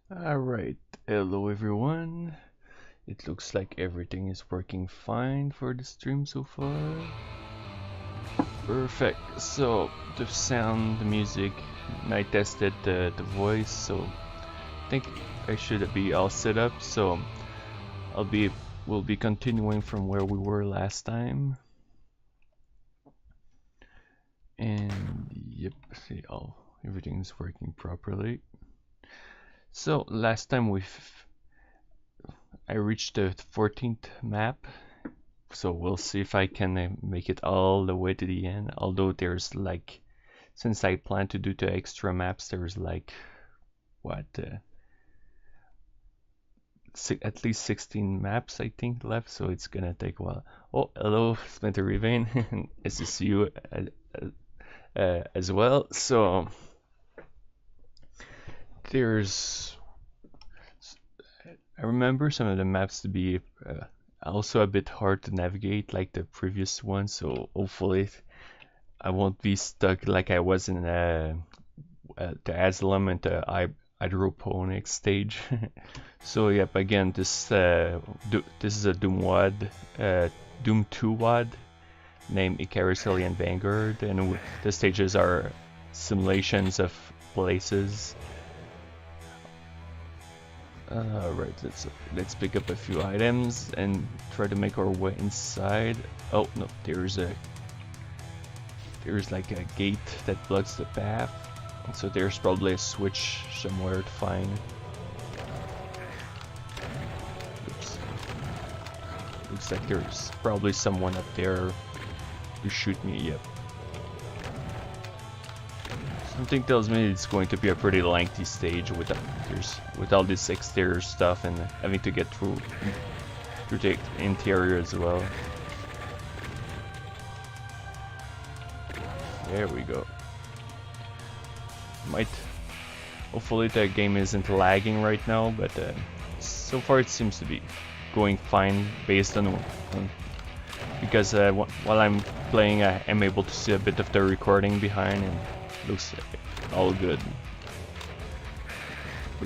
Alright, hello everyone. It looks like everything is working fine for the stream so far. Perfect. So, the sound, the music, I tested the voice, so I think I should be all set up. So, we'll be continuing from where we were last time. And yep, see, everything's working properly. So, last time I reached the 14th map, so we'll see if I can make it all the way to the end. Although there's like, since I plan to do the extra maps, there's like, what, at least 16 maps I think left, so it's gonna take a while. Oh, hello, Splinter Revain. Nice to see you as well. So, there's, I remember some of the maps to be also a bit hard to navigate like the previous one, so hopefully I won't be stuck like I was in the Asylum and the hydroponic stage. So yep, again, this is a Doom WAD, Doom 2 WAD named Icarus and Vanguard, and the stages are simulations of places. Right, let's pick up a few items and try to make our way inside. Oh no, there's like a gate that blocks the path, so there's probably a switch somewhere to find. Oops. Looks like there's probably someone up there to shoot me. Yep. Something tells me it's going to be a pretty lengthy stage with all this exterior stuff and having to get through the interior as well. There we go. Hopefully the game isn't lagging right now, but so far it seems to be going fine based on because while I'm playing, I'm able to see a bit of the recording behind and looks all good.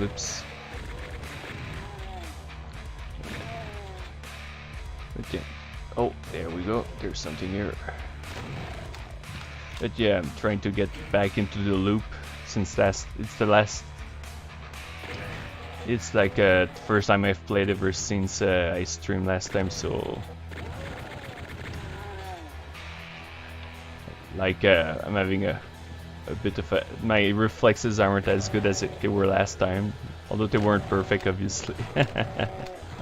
Oops. Okay. Oh, there we go. There's something here. But yeah, I'm trying to get back into the loop since it's like the first time I've played ever since I streamed last time, so like I'm having a bit of my reflexes aren't as good as they were last time, although they weren't perfect obviously.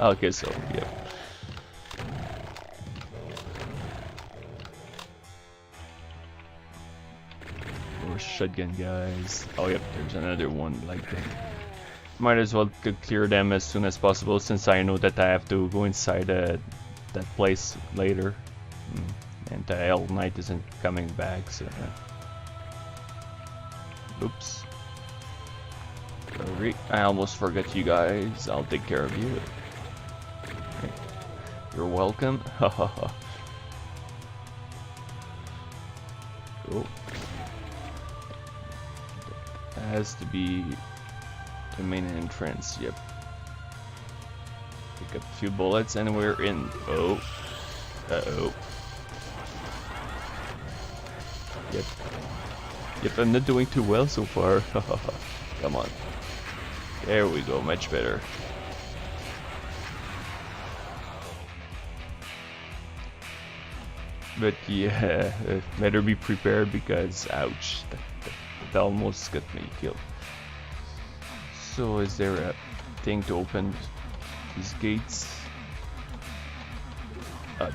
Okay, so yeah. More shotgun guys. Oh yep, there's another one like that. Might as well clear them as soon as possible since I know that I have to go inside that place later. And the Hell Knight isn't coming back, so oops. Sorry, I almost forgot you guys. I'll take care of you. Okay. You're welcome. Hahaha. Cool. That has to be the main entrance. Yep. Pick up a few bullets and we're in. Oh. Uh-oh. Yep. Yep, I'm not doing too well so far. Come on. There we go, much better. But yeah, better be prepared because ouch, that almost got me killed. So is there a thing to open these gates?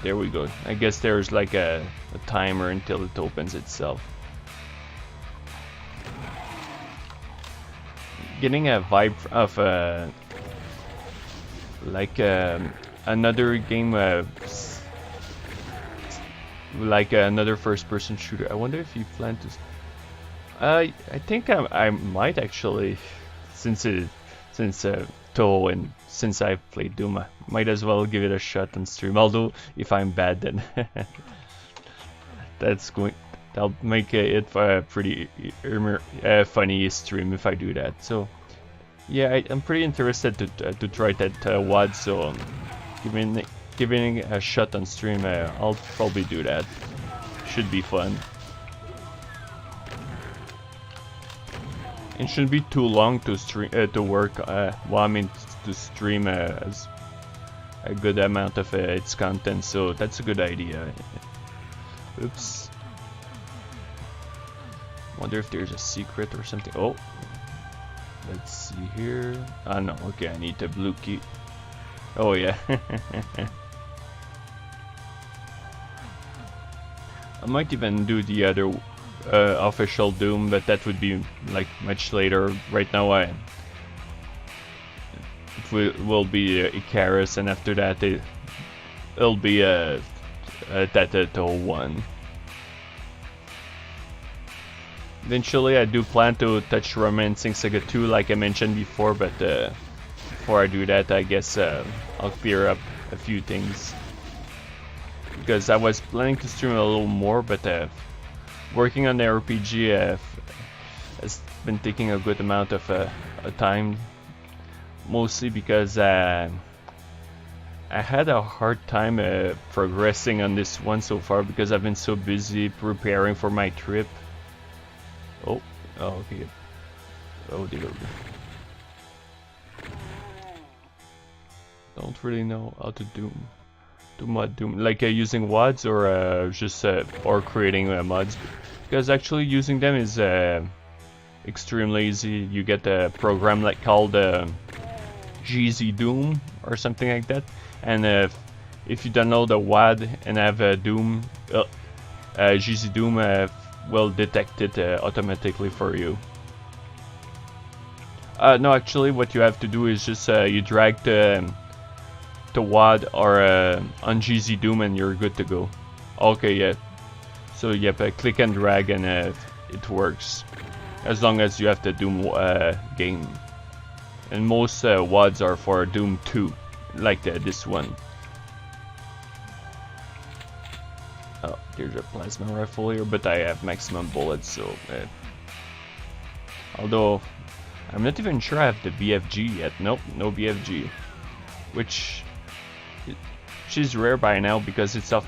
There we go. I guess there's like a timer until it opens itself. Getting a vibe of like another game, like another first-person shooter. I wonder if you plan to. I think I might actually, since TOWLG and since I've played Doom, I might as well give it a shot on stream. Although if I'm bad, then that'll make it a pretty funny stream if I do that. So Yeah, I'm pretty interested to try that WAD, so giving a shot on stream, I'll probably do that. Should be fun. It shouldn't be too long to stream to work. Well, I mean to stream as a good amount of its content, so that's a good idea. Oops. Wonder if there's a secret or something. Oh, let's see here. Ah no, okay, I need the blue key. Oh yeah. I might even do the other official Doom, but that would be like much later. Right now, it will be Icarus, and after that, it'll be that whole one. Eventually, I do plan to touch Romancing Saga 2, like I mentioned before, but before I do that, I guess I'll clear up a few things. Because I was planning to stream a little more, but working on the RPG has been taking a good amount of time. Mostly because I had a hard time progressing on this one so far because I've been so busy preparing for my trip. Oh, okay. Oh dear. Don't really know how to do mod Doom, like using WADs or just or creating mods, because actually using them is extremely easy. You get a program like called GZ Doom or something like that, and if you download a WAD and have Doom, GZ Doom will detect it automatically for you. No, actually, what you have to do is just you drag the WAD or on GZ Doom and you're good to go. Okay, yeah. So yep, click and drag and it works. As long as you have the Doom game. And most WADs are for Doom 2, like this one. Oh, there's a plasma rifle here, but I have maximum bullets, so... although, I'm not even sure I have the BFG yet. Nope, no BFG. Which is rare by now because it's not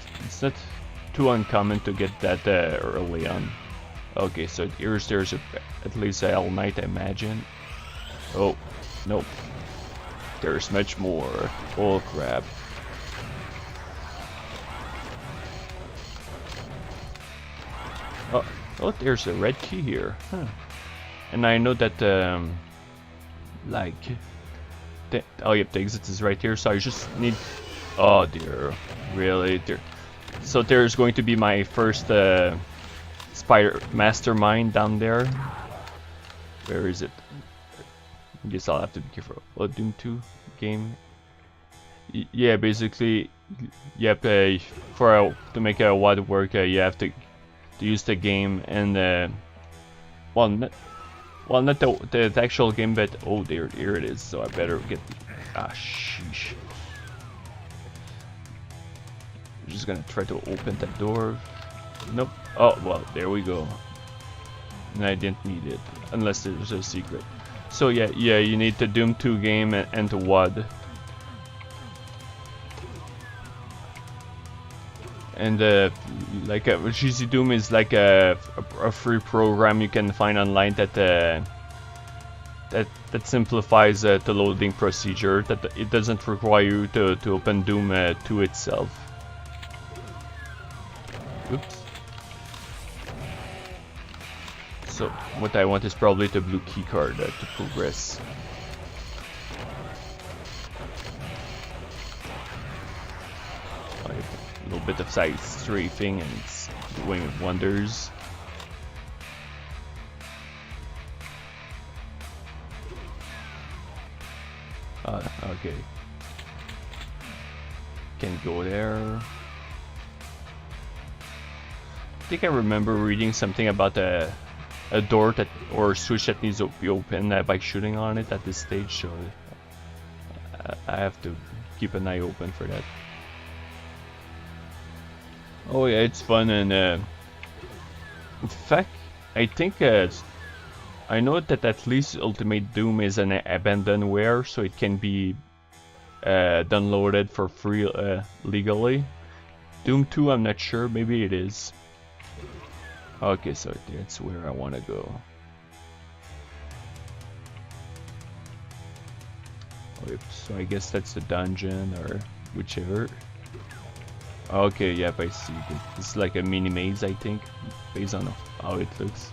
too uncommon to get that early on. Okay, so there's at least a Hell Knight, I imagine. Oh, nope. There's much more. Oh crap. Oh, there's a red key here. Huh. And I know that like oh yep, the exit is right here, so I just need... Oh dear, really? So there's going to be my first spider mastermind down there. Where is it? I guess I'll have to be careful. Oh, Doom 2 game. Yeah, basically, yep. To make a WAD work, you have to use the game and well, not the actual game, but oh, here it is. So I better get. Ah, sheesh. I'm just gonna try to open that door. Nope. Oh well, there we go. And I didn't need it unless there's a secret. So yeah, you need the Doom 2 game and the WAD. And like GZ Doom is like a free program you can find online that simplifies the loading procedure. That it doesn't require you to open Doom 2 itself. Oops. So what I want is probably the blue key card to progress. A little bit of side strafing and it's doing wonders. Okay. Can go there. I think I remember reading something about a door that or a switch that needs to be open by shooting on it at this stage, so I have to keep an eye open for that. Oh yeah, it's fun, and in fact, I think I know that at least Ultimate Doom is an abandonware, so it can be downloaded for free legally. Doom 2, I'm not sure, maybe it is. Okay, so that's where I want to go. So I guess that's the dungeon or whichever. Okay, yep, I see. It's like a mini maze, I think, based on how it looks,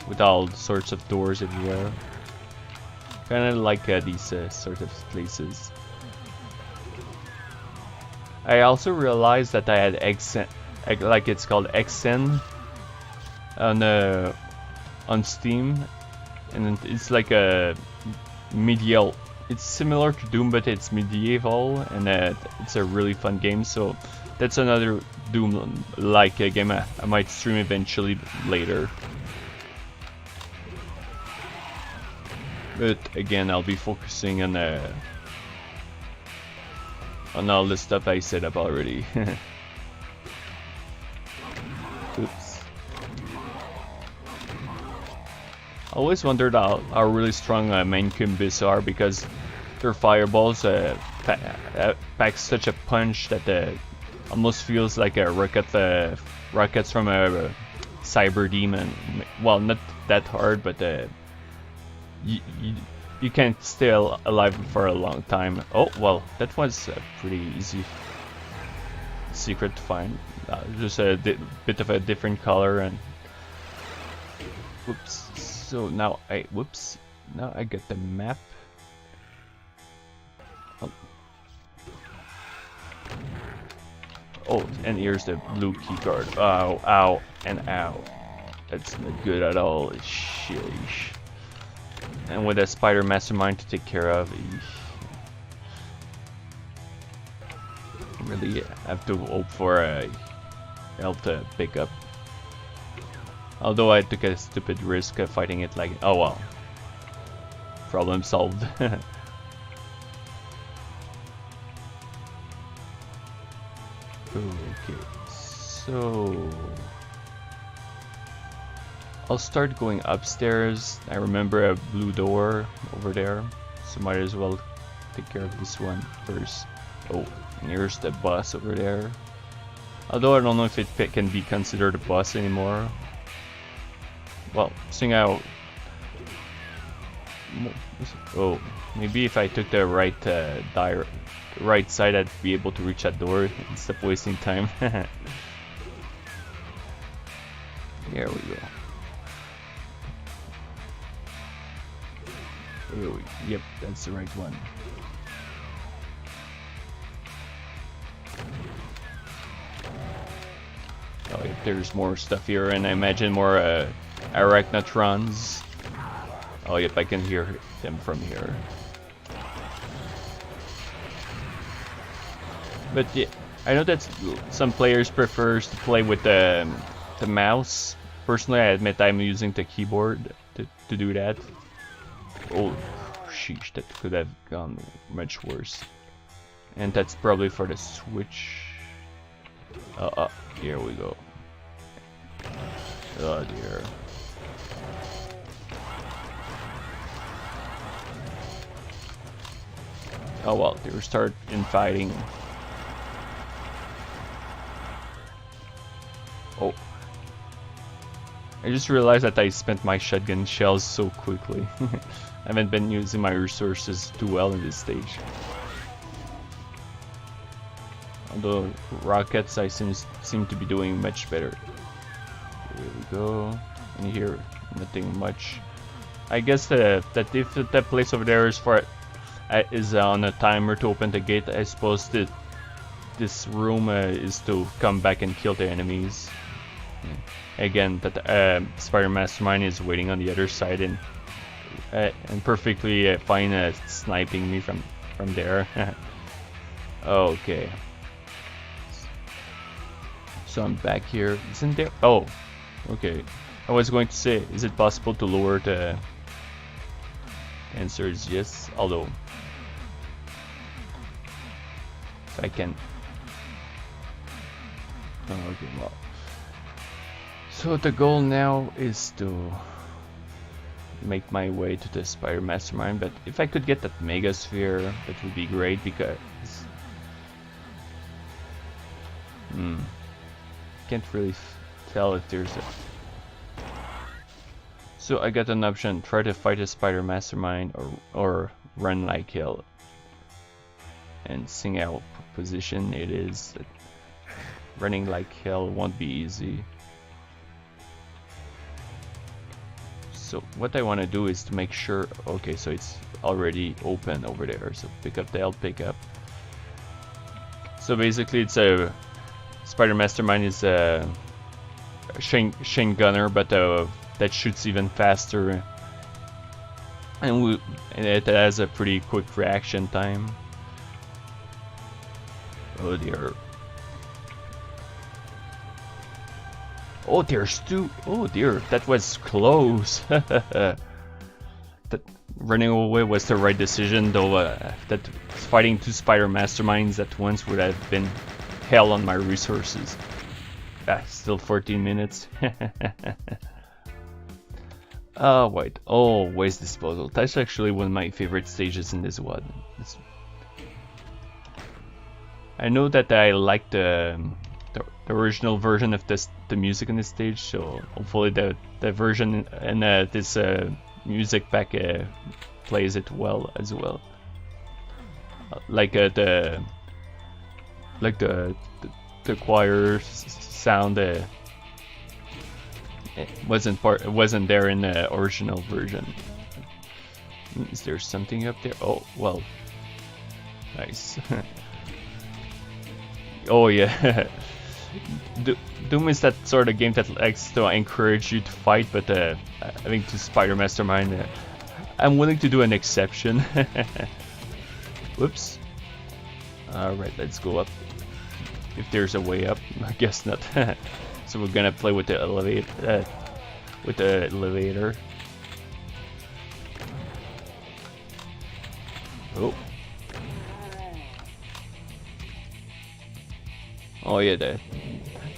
with all sorts of doors everywhere. Kind of like these sort of places. I also realized that I had Xen, like it's called Xen, on Steam, and it's like a medieval. It's similar to Doom, but it's medieval, and it's a really fun game. So that's another Doom-like game I might stream eventually later. But again, I'll be focusing on all the stuff I set up already. Oops. I always wondered how really strong main Kumbis are, because their fireballs pack such a punch that almost feels like a rockets from a cyber demon. Well, not that hard, but you can't stay alive for a long time. Oh well, that was a pretty easy secret to find. Just a bit of a different color and. Whoops. So now now I get the map. Oh, and here's the blue keycard. Ow, ow, and ow. That's not good at all. Sheesh. And with a spider mastermind to take care of, really have to hope for a help to pick up. Although I took a stupid risk of fighting it like, oh well. Problem solved. Okay, so I'll start going upstairs. I remember a blue door over there, so might as well take care of this one first. Oh, and here's the boss over there. Although I don't know if it can be considered a boss anymore. Well, seeing how... Oh, maybe if I took the right side, I'd be able to reach that door instead of wasting time. There we go. Yep, that's the right one. Oh, yep, there's more stuff here, and I imagine more arachnotrons. Oh, yep, I can hear them from here. But yeah, I know that some players prefers to play with the mouse. Personally, I admit I'm using the keyboard to do that. Oh, sheesh, that could have gone much worse. And that's probably for the switch. Here we go. Oh dear. Oh well, they were start infighting. Oh. I just realized that I spent my shotgun shells so quickly. I haven't been using my resources too well in this stage. Although rockets I seem to be doing much better. Here we go. And here, nothing much. I guess that if that place over there is on a timer to open the gate, I suppose that this room is to come back and kill the enemies. Again, that Spider Mastermind is waiting on the other side and perfectly fine sniping me from there. Okay. So I'm back here. Isn't there? Oh, okay. I was going to say, is it possible to lower the... Answer is yes, although if I can. Oh, okay, well. So the goal now is to make my way to the Spider Mastermind, but if I could get that Mega Sphere, that would be great because can't really tell if there's a. So I got an option: try to fight a Spider Mastermind or run like hell. And seeing how position it is, running like hell won't be easy. So what I want to do is to make sure, okay, so it's already open over there, so pick up the L pickup. So basically it's a Spider Mastermind is a Shane gunner, but that shoots even faster, and it has a pretty quick reaction time. Oh dear. Oh, there's two. Oh dear, that was close. That running away was the right decision, though. That fighting two Spider Masterminds at once would have been hell on my resources. Still 14 minutes. Oh wait. Oh, waste disposal. That's actually one of my favorite stages in this WAD. I know that I like the original version of the music on this stage, so hopefully the version and this music pack plays it well as well. Like the choir sound it wasn't there in the original version. Is there something up there? Oh well, nice. Oh yeah. Doom is that sort of game that likes to encourage you to fight, but I think to Spider Mastermind, I'm willing to do an exception. Whoops. Alright, let's go up. If there's a way up, I guess not. So we're gonna play with the elevator. Oh. Oh yeah, the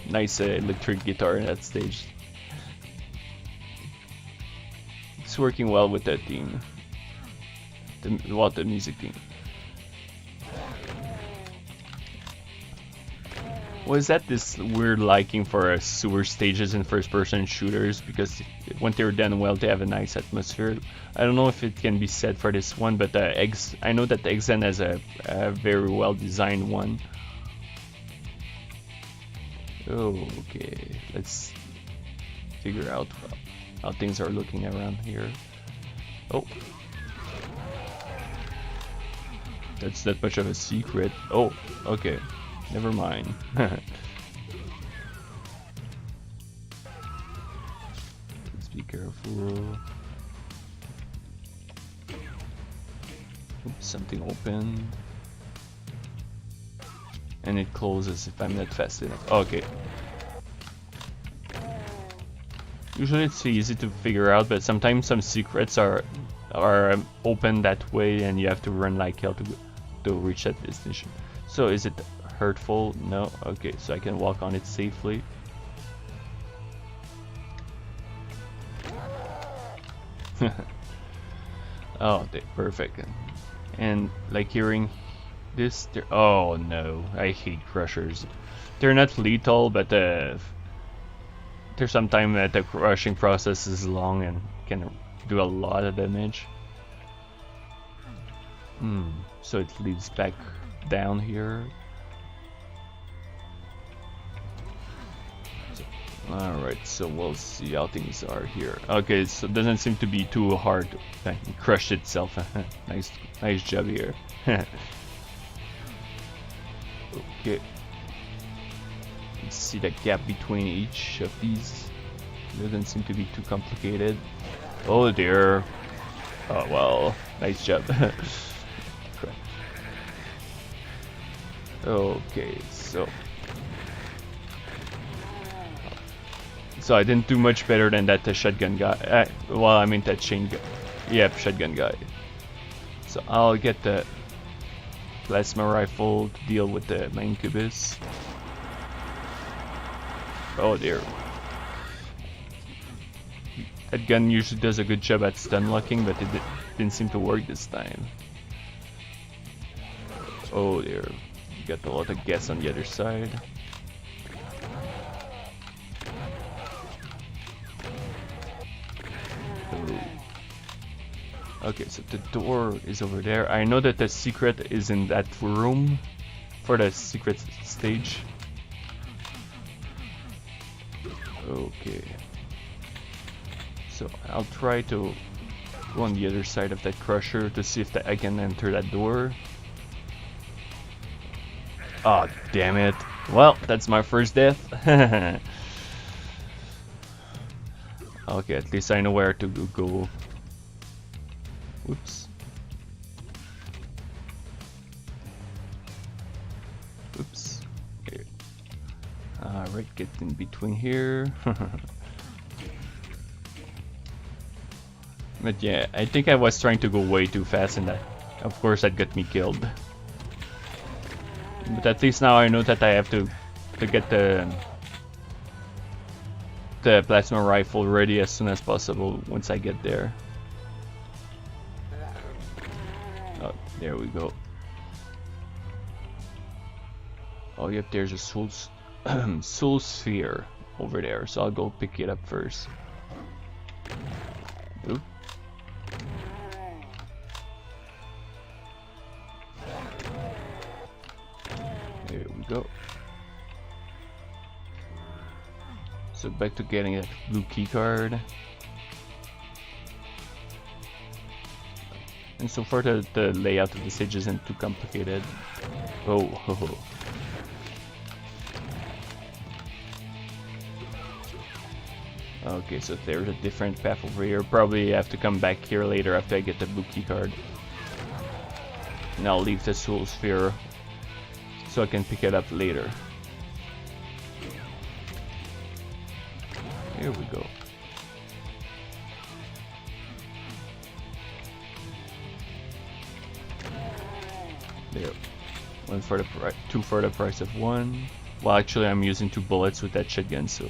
nice electric guitar in that stage. It's working well with that team. The music team. Was that this weird liking for sewer stages in first-person shooters? Because when they're done well, they have a nice atmosphere. I don't know if it can be said for this one, but I know that Exen has a very well-designed one. Okay, let's figure out how things are looking around here. Oh, that's not much of a secret. Oh, okay, never mind. Let's be careful. Oops, something open. And it closes if I'm not fast enough. Okay. Usually it's easy to figure out, but sometimes some secrets are open that way, and you have to run like hell to reach that destination. So is it hurtful? No. Okay, so I can walk on it safely. Oh, perfect. And like hearing this, oh no, I hate crushers. They're not lethal, but there's sometimes that the crushing process is long and can do a lot of damage. So it leads back down here. Alright, so we'll see how things are here. Okay, so it doesn't seem to be too hard. It crushed itself. nice job here. Okay. Let's see the gap between each of these. Doesn't seem to be too complicated. Oh dear. Oh well, nice job. Okay, so I didn't do much better than that shotgun guy. Well, I mean that chain guy. Yep, shotgun guy. So I'll get the plasma rifle to deal with the main Incubus. Oh dear. That gun usually does a good job at stun locking, but it didn't seem to work this time. Oh, there. You got a lot of gas on the other side. Okay, so the door is over there. I know that the secret is in that room for the secret stage. Okay. So I'll try to go on the other side of that crusher to see if I can enter that door. Oh, damn it. Well, that's my first death. Okay, at least I know where to go. Oops. Oops. Okay. Alright, get in between here. But yeah, I think I was trying to go way too fast and of course that got me killed. But at least now I know that I have to get the plasma rifle ready as soon as possible once I get there. Oh, there we go. Oh yep, there's a soul sphere over there, so I'll go pick it up first. Oop. There we go. So back to getting that blue key card. And so far the layout of the stage isn't too complicated. Oh, ho, ho. Okay, so there's a different path over here. Probably have to come back here later after I get the blue key card. And I'll leave the soul sphere so I can pick it up later. Here we go. There. One for the two for the price of one. Well, actually, I'm using 2 bullets with that shotgun, so.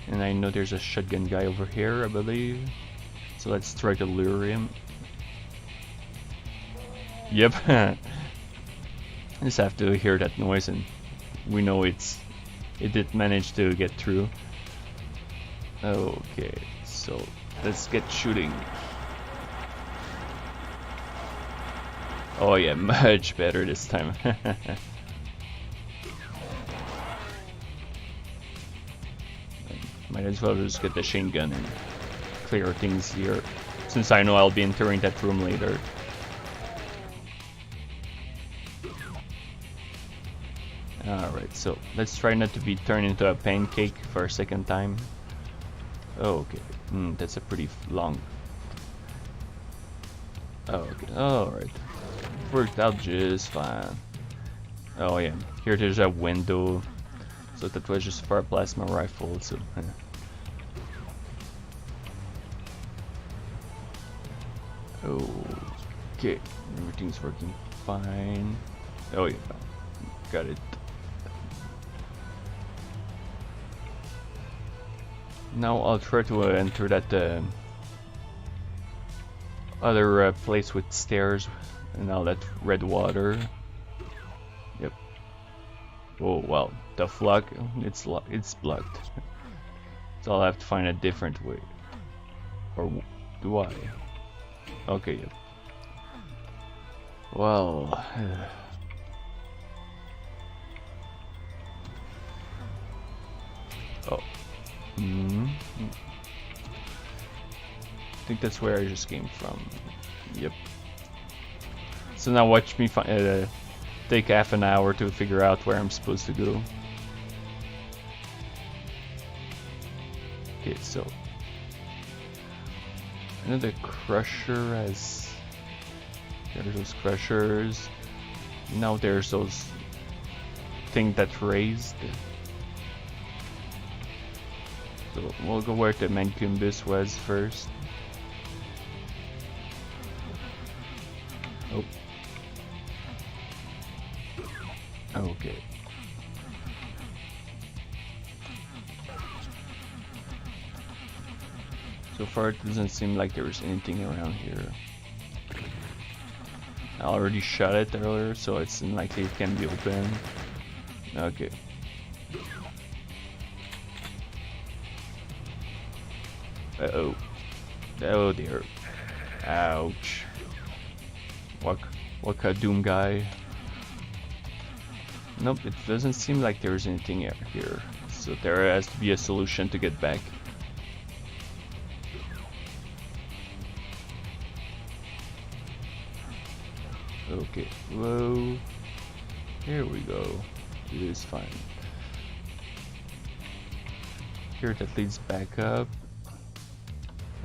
And I know there's a shotgun guy over here, I believe. So let's try to lure him. Yep. I just have to hear that noise, and we know it did manage to get through. Okay, so let's get shooting. Oh yeah, much better this time. Might as well just get the chain gun and clear things here, since I know I'll be entering that room later. Alright, so let's try not to be turned into a pancake for a second time. Oh, okay. That's a pretty long. Oh, okay. Alright. Worked out just fine. Oh yeah, here there's a window. So that was just for a plasma rifle, so okay, everything's working fine. Oh yeah, got it. Now I'll try to enter that other place with stairs and all that red water. Yep. Oh well, the flock, it's blocked. So I'll have to find a different way. Or do I? Okay, yep. Well. Oh. I think that's where I just came from. Yep. So now watch me take half an hour to figure out where I'm supposed to go. Okay, so another crusher has. There's those crushers. Now there's those things that raised. So we'll go where the Mancumbus was first. Oh. Okay. So far it doesn't seem like there's anything around here. I already shot it earlier, so it's unlikely it can be open. Okay. Uh-oh. Oh dear. Ouch. What a doom guy. Nope, it doesn't seem like there's anything here. So there has to be a solution to get back. Okay, whoa. Here we go. It is fine. Here that leads back up.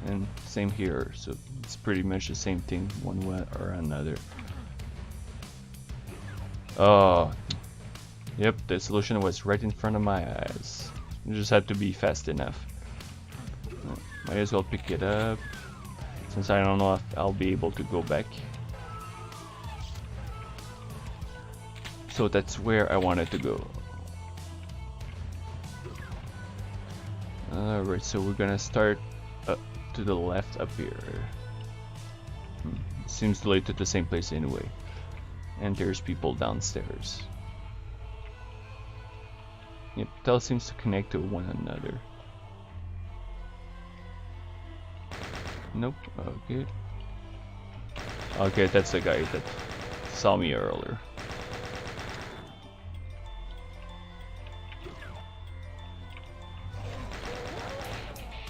And same here, so it's pretty much the same thing one way or another. Oh, yep, the solution was right in front of my eyes. You just had to be fast enough. Might as well pick it up, since I don't know if I'll be able to go back. So that's where I wanted to go. Alright, so we're gonna start to the left up here. Seems to lead to the same place anyway. And there's people downstairs. Yep, that seems to connect to one another. Nope, okay. Okay, that's the guy that saw me earlier.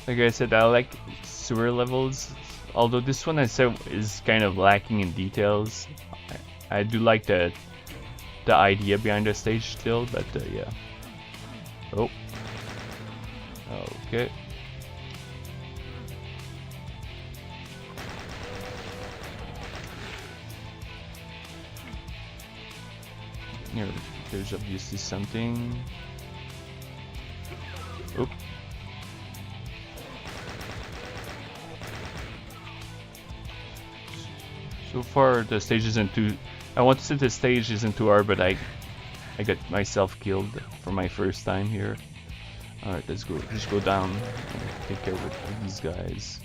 Like I said, I like sewer levels, although this one I said is kind of lacking in details. I do like the idea behind the stage still, but yeah. Oh. Okay. Here, there's obviously something. Oop. So far the stage isn't too... I want to say the stage isn't too hard, but I got myself killed for my first time here. Alright, let's go. Just go down and take care of these guys.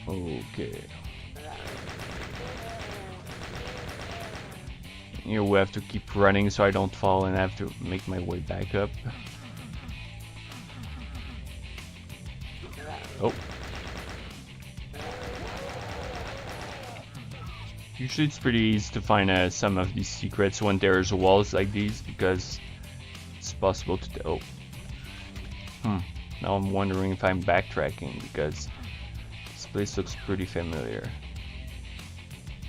Okay. Here we have to keep running so I don't fall and I have to make my way back up. Oh. Usually it's pretty easy to find some of these secrets when there's walls like these, because it's possible to... Oh. Now I'm wondering if I'm backtracking, because this place looks pretty familiar.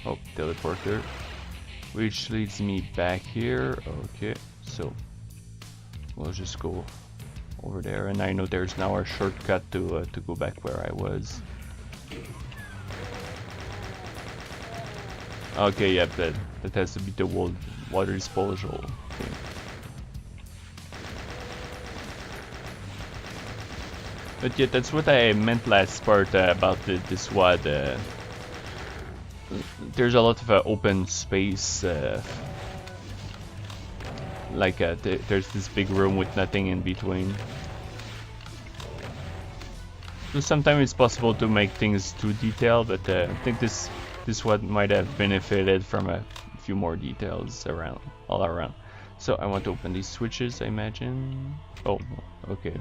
Oh, teleporter. Which leads me back here. Okay, so we'll just go over there, and I know there's now a shortcut to go back where I was. Okay, yep, that has to be the water disposal thing. But yeah, that's what I meant last part about this WAD. There's a lot of open space. There's this big room with nothing in between. So sometimes it's possible to make things too detailed, but I think this one might have benefited from a few more details all around. So I want to open these switches, I imagine. Oh, okay.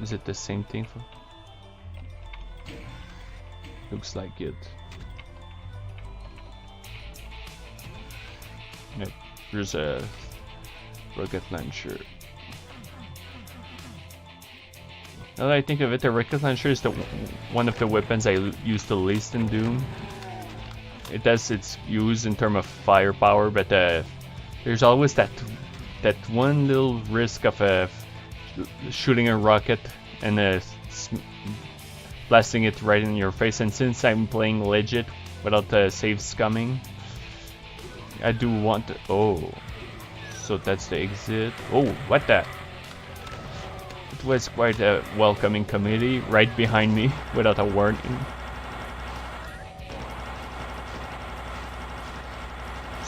Is it the same thing? Looks like it. Yep, there's a rocket launcher. Now that I think of it, the rocket launcher is one of the weapons I use the least in Doom. It does its use in terms of firepower, but there's always that one little risk of shooting a rocket and blasting it right in your face. And since I'm playing legit without the saves coming, I do want to... Oh, so that's the exit. Oh, what the... It was quite a welcoming committee right behind me without a warning.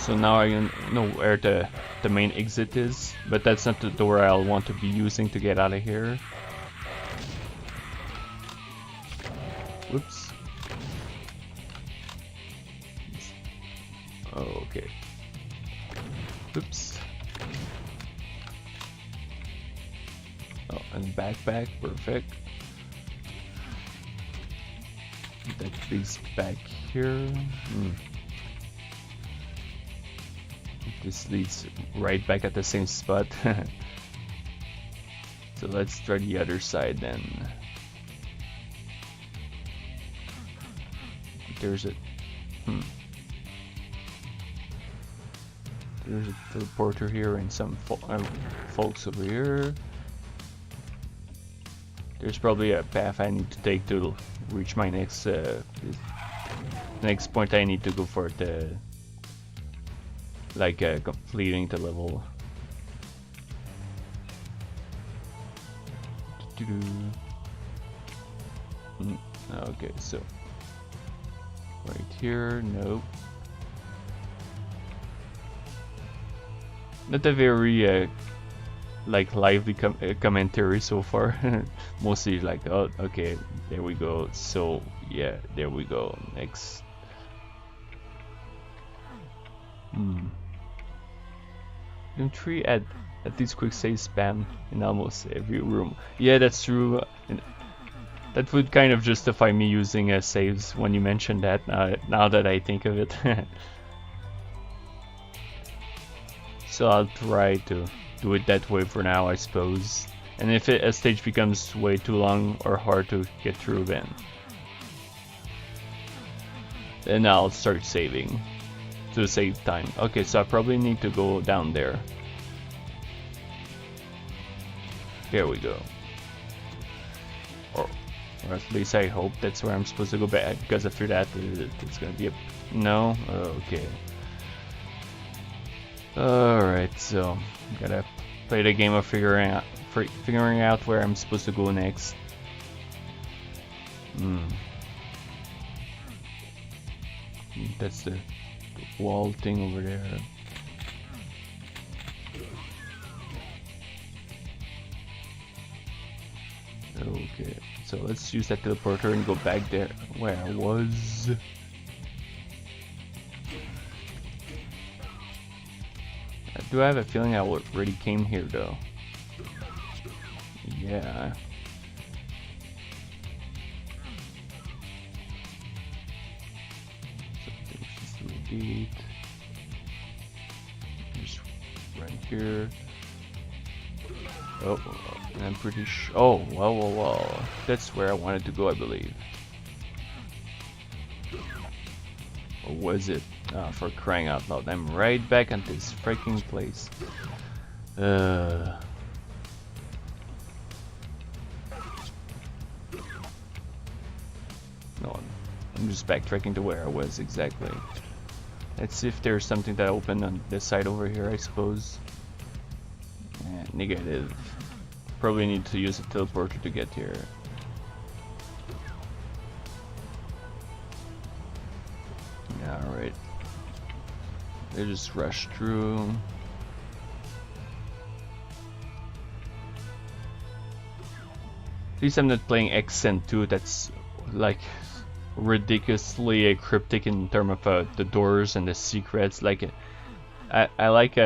So now I know where the main exit is, but that's not the door I'll want to be using to get out of here. Whoops. Oh, okay. Oops. Oh, and backpack, perfect. That leads back here. This leads right back at the same spot. So let's try the other side then. There's a there's a teleporter here and some folks over here. There's probably a path I need to take to reach my next point I need to go for the completing the level. Okay, so right here, nope. Not a very lively commentary so far. Mostly like, oh, okay, there we go. So yeah, there we go. Next. Room 3 at least quick save spam in almost every room. Yeah, that's true. And that would kind of justify me using saves when you mentioned that. Now that I think of it. So I'll try to do it that way for now, I suppose. And if a stage becomes way too long or hard to get through, then I'll start saving to save time. Okay, so I probably need to go down there. There we go. Or at least I hope that's where I'm supposed to go back, because after that it's gonna be a no. Okay. Alright, so gotta play the game of figuring out where I'm supposed to go next. That's the wall thing over there. Okay, so let's use that teleporter and go back there where I was. Do I have a feeling I already came here though? Yeah. So there's this little gate. Just right here. Oh, I'm pretty sure. Oh, whoa. That's where I wanted to go, I believe. Or was it? For crying out loud, I'm right back at this freaking place. No, I'm just backtracking to where I was exactly. Let's see if there's something that opened on this side over here, I suppose. Negative. Probably need to use a teleporter to get here. Alright. They just rush through. At least I'm not playing Accent 2, that's like ridiculously cryptic in terms of the doors and the secrets. Like I like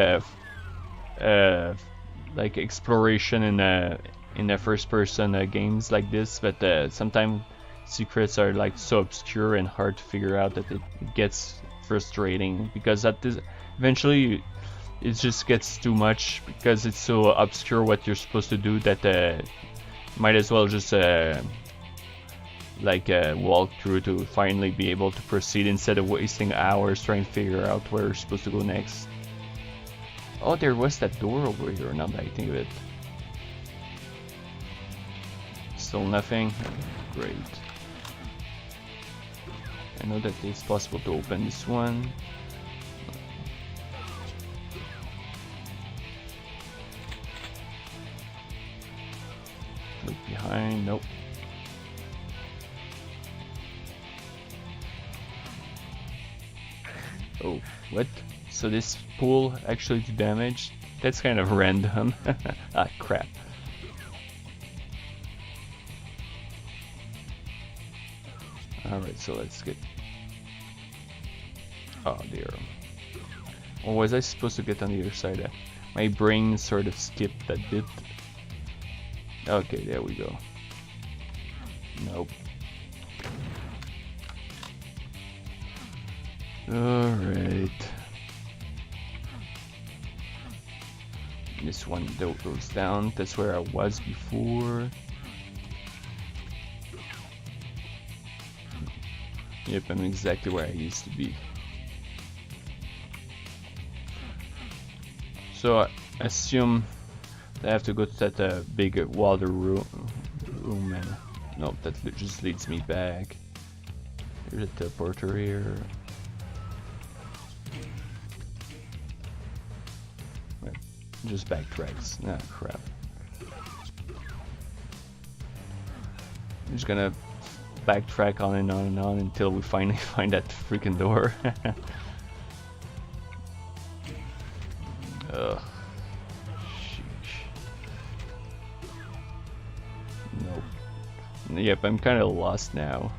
like exploration in the first person games like this, but sometimes secrets are like so obscure and hard to figure out that it gets frustrating, because eventually it just gets too much because it's so obscure what you're supposed to do that might as well just walk through to finally be able to proceed instead of wasting hours trying to figure out where you're supposed to go next. Oh, there was that door over here, now that I think of it. Still nothing? Great. I know that it's possible to open this one. Look behind, nope. Oh, what? So this pool actually do damage. That's kind of random. Ah, crap. Alright, so let's get... Oh dear. Or was I supposed to get on the other side? My brain sort of skipped that bit. Okay, there we go. Nope. Alright. This one goes down. That's where I was before. Yep, I'm exactly where I used to be. So I assume that I have to go to that big water room and nope, that just leads me back. There's a teleporter here. Wait, just backtracks. Nah, crap. I'm just gonna backtrack on and on and on until we finally find that freaking door. Ugh. Sheesh. Nope. Yep, I'm kind of lost now.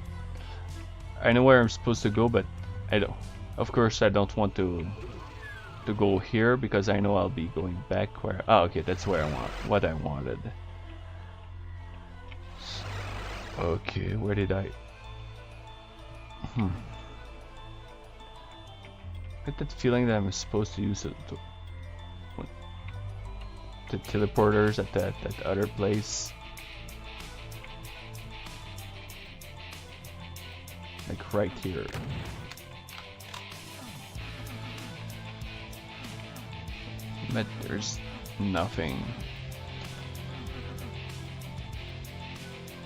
I know where I'm supposed to go, but I don't. Of course, I don't want to go here because I know I'll be going back where. Oh, okay, that's where I want. What I wanted. Okay, where did I? I get that feeling that I'm supposed to use the teleporters at that other place. Like right here. But there's nothing.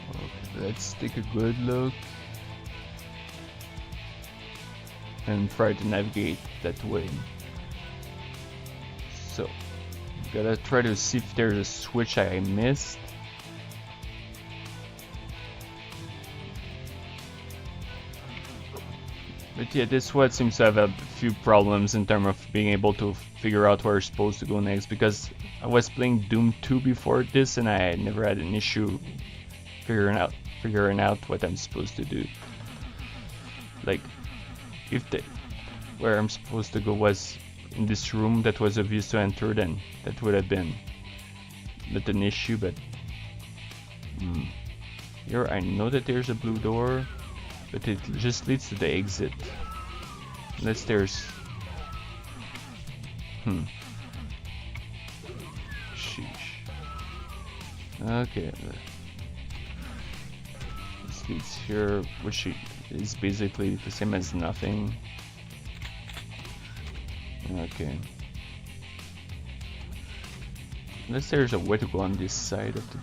Okay, let's take a good look and try to navigate that way. So, gotta try to see if there's a switch I missed. But yeah, this WAD seems to have a few problems in terms of being able to figure out where we're supposed to go next, because I was playing Doom 2 before this and I never had an issue figuring out what I'm supposed to do. Like, if where I'm supposed to go was in this room that was obvious to enter, then that would have been not an issue, but here I know that there's a blue door, but it just leads to the exit. Unless there's... Sheesh. Okay. This leads here, which is basically the same as nothing. Okay. Unless there's a way to go on this side of the...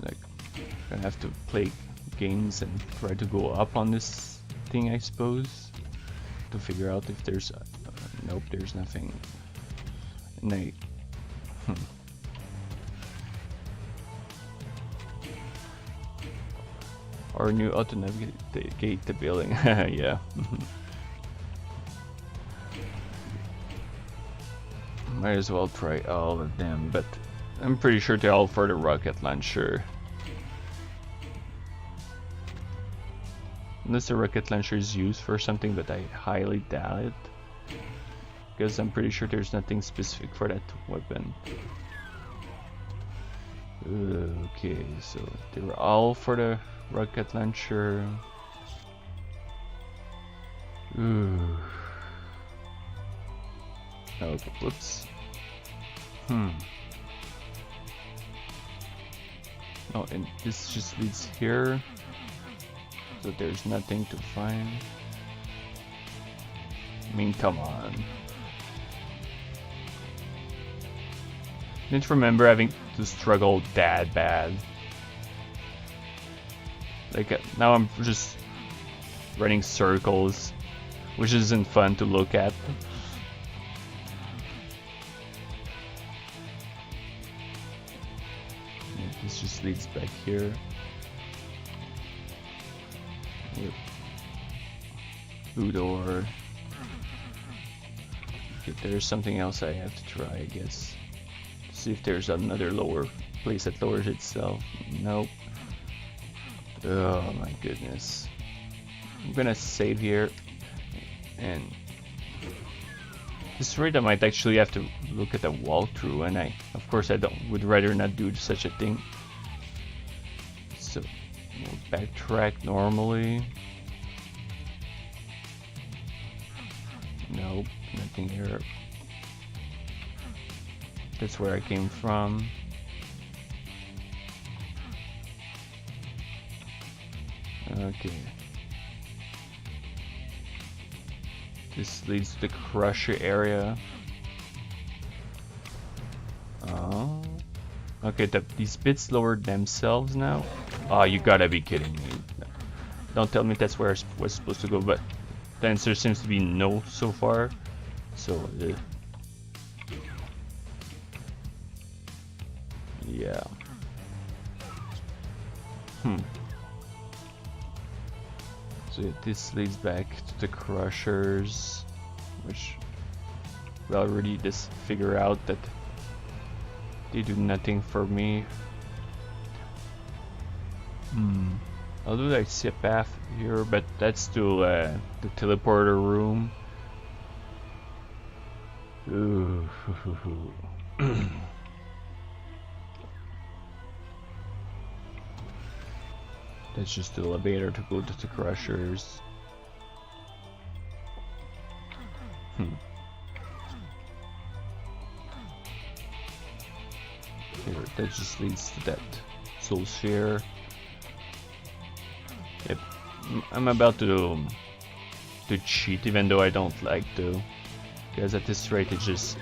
Like, I have to play games and try to go up on this thing, I suppose, to figure out if there's... nope, there's nothing. And I... Or new auto navigate the building. Yeah. Might as well try all of them, but I'm pretty sure they're all for the rocket launcher. Unless the rocket launcher is used for something, but I highly doubt it, because I'm pretty sure there's nothing specific for that weapon. Okay, so they were all for the rocket launcher. Ooh. Okay, whoops. Oh, and this just leads here. So there's nothing to find. I mean, come on. I didn't remember having to struggle that bad. Like, now I'm just running circles, which isn't fun to look at. This just leads back here. Yep. Blue door. Okay, there's something else I have to try, I guess. See if there's another lower place that lowers itself. Nope. Oh my goodness. I'm gonna save here, and this rate I might actually have to look at the walkthrough, and of course I would rather not do such a thing. So we'll backtrack normally. Nope, nothing here. That's where I came from. Okay. This leads to the crusher area. Oh. Okay, these bits lowered themselves now? Oh, you gotta be kidding me. Don't tell me that's where I was supposed to go, but the answer seems to be no so far. So, yeah. So this leads back to the crushers, which we already just figure out that they do nothing for me. Although I see a path here, but that's to the teleporter room. Ooh. That's just the elevator to go to the crushers. Here, that just leads to that soul sphere. Yep, I'm about to cheat, even though I don't like to, because at this rate it's just.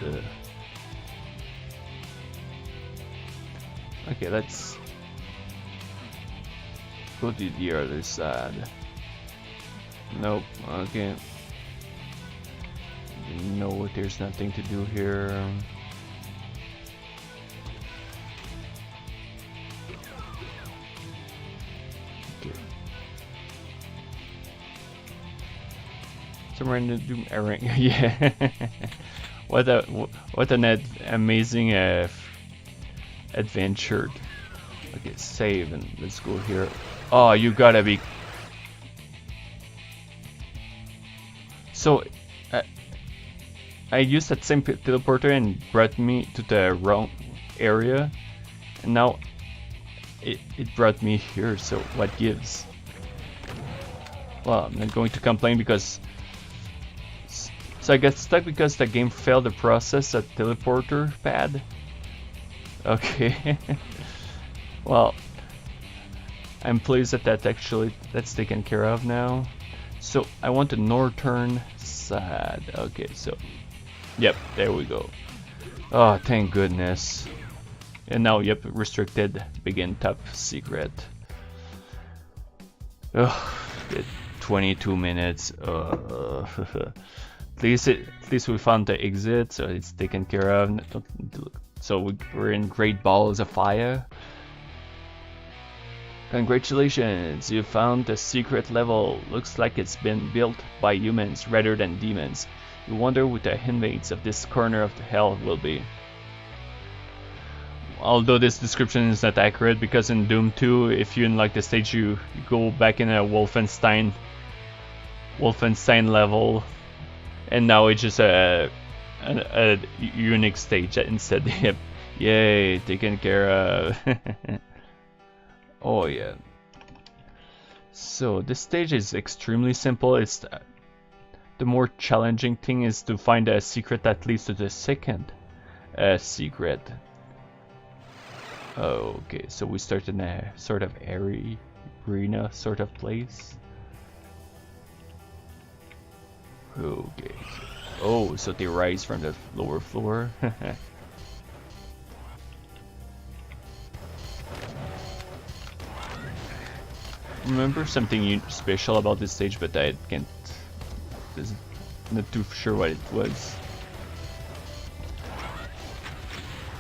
Okay, let's go to the other side. Nope. Okay. No, there's nothing to do here. Okay. Somewhere in the doom errand. Yeah. What an amazing adventure. Okay, save and let's go here. Oh, you gotta be. So, I used that same teleporter and brought me to the wrong area, and now it brought me here. So what gives? Well, I'm not going to complain because. So I got stuck because the game failed to process a teleporter pad. Okay. Well, I'm pleased that that's taken care of now. So I want the northern side. Okay, so yep, there we go. Oh, thank goodness. And now, yep, restricted, begin top secret. Oh, 22 minutes. At least we found the exit, so it's taken care of. So we're in Great Balls of Fire. Congratulations, you found the secret level. Looks like it's been built by humans rather than demons. You wonder what the inmates of this corner of the hell will be. Although this description is not accurate, because in Doom 2, if you unlock the stage, you go back in a Wolfenstein level, and now it's just a unique stage instead. Yep. Yay, taken care of. Oh yeah. So this stage is extremely simple. It's the more challenging thing is to find a secret that leads to the second secret. Okay, so we start in a sort of airy arena sort of place. Okay. Oh, so they rise from the lower floor. Remember something special about this stage, but I can't. Not too sure what it was.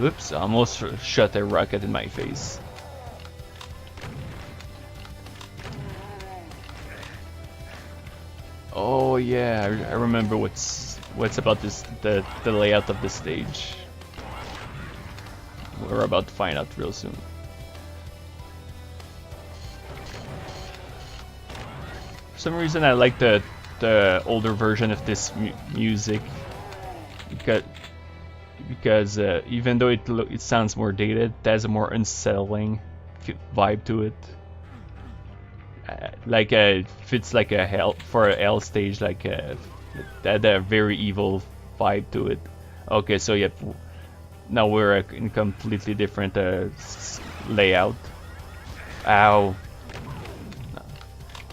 Oops! Almost shot a rocket in my face. Oh yeah, I remember what's about this the layout of the stage. We're about to find out real soon. For some reason, I like the older version of this music because even though it sounds more dated, it has a more unsettling vibe to it. Like fits like a hell for a hell stage, like it had a very evil vibe to it. Okay, so yep, now we're in completely different layout. Ow!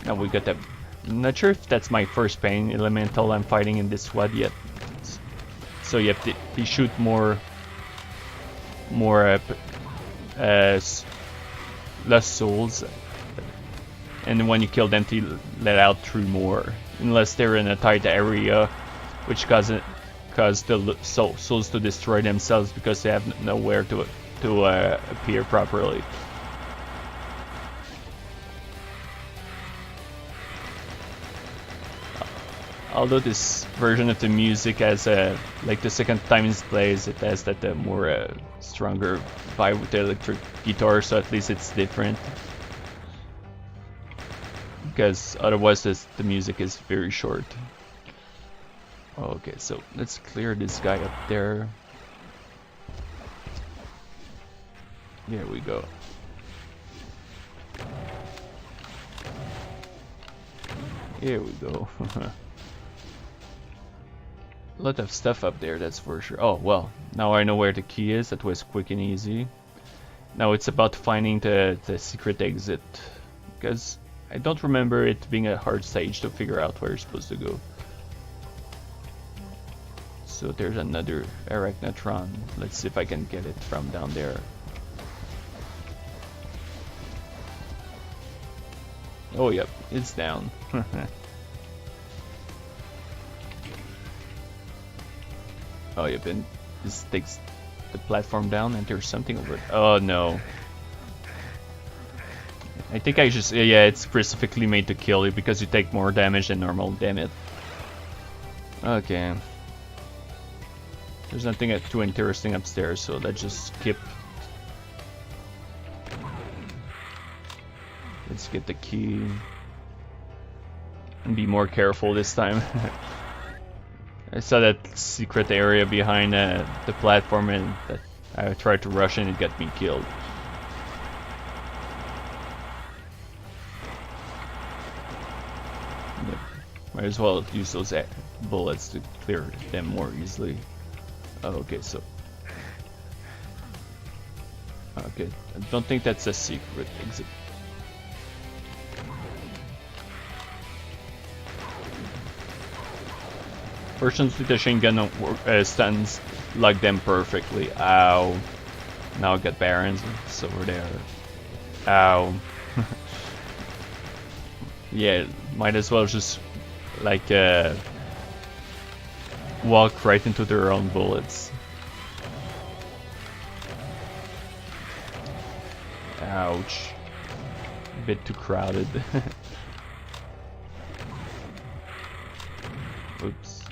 Now we got that. I'm not sure if that's my first pain elemental I'm fighting in this WAD yet. So yep, they shoot more less souls, and when you kill them, they let out through more, unless they're in a tight area, which cause the souls to destroy themselves because they have nowhere to appear properly. Although this version of the music has like the second time it plays, it has that more stronger vibe with the electric guitar, so at least it's different. Because otherwise the music is very short. Okay, so let's clear this guy up there. Here we go. Here we go. A lot of stuff up there, that's for sure. Oh, well, now I know where the key is. That was quick and easy. Now it's about finding the secret exit. Because I don't remember it being a hard stage to figure out where you're supposed to go. So there's another Arachnotron. Let's see if I can get it from down there. Oh, yep, it's down. Oh, yep, and this takes the platform down, and there's something over it. Oh, no. I think I just... Yeah, it's specifically made to kill you because you take more damage than normal, damn it. Okay. There's nothing too interesting upstairs, so let's just skip. Let's get the key. And be more careful this time. I saw that secret area behind the platform, and that I tried to rush and it got me killed. Yep. Might as well use those bullets to clear them more easily. Oh, okay, so... Okay, I don't think that's a secret exit. Fortunately, the chain gun stuns like them perfectly. Ow. Now I got Barons. It's over there. Ow. Yeah, might as well just like walk right into their own bullets. Ouch. A bit too crowded. Oops.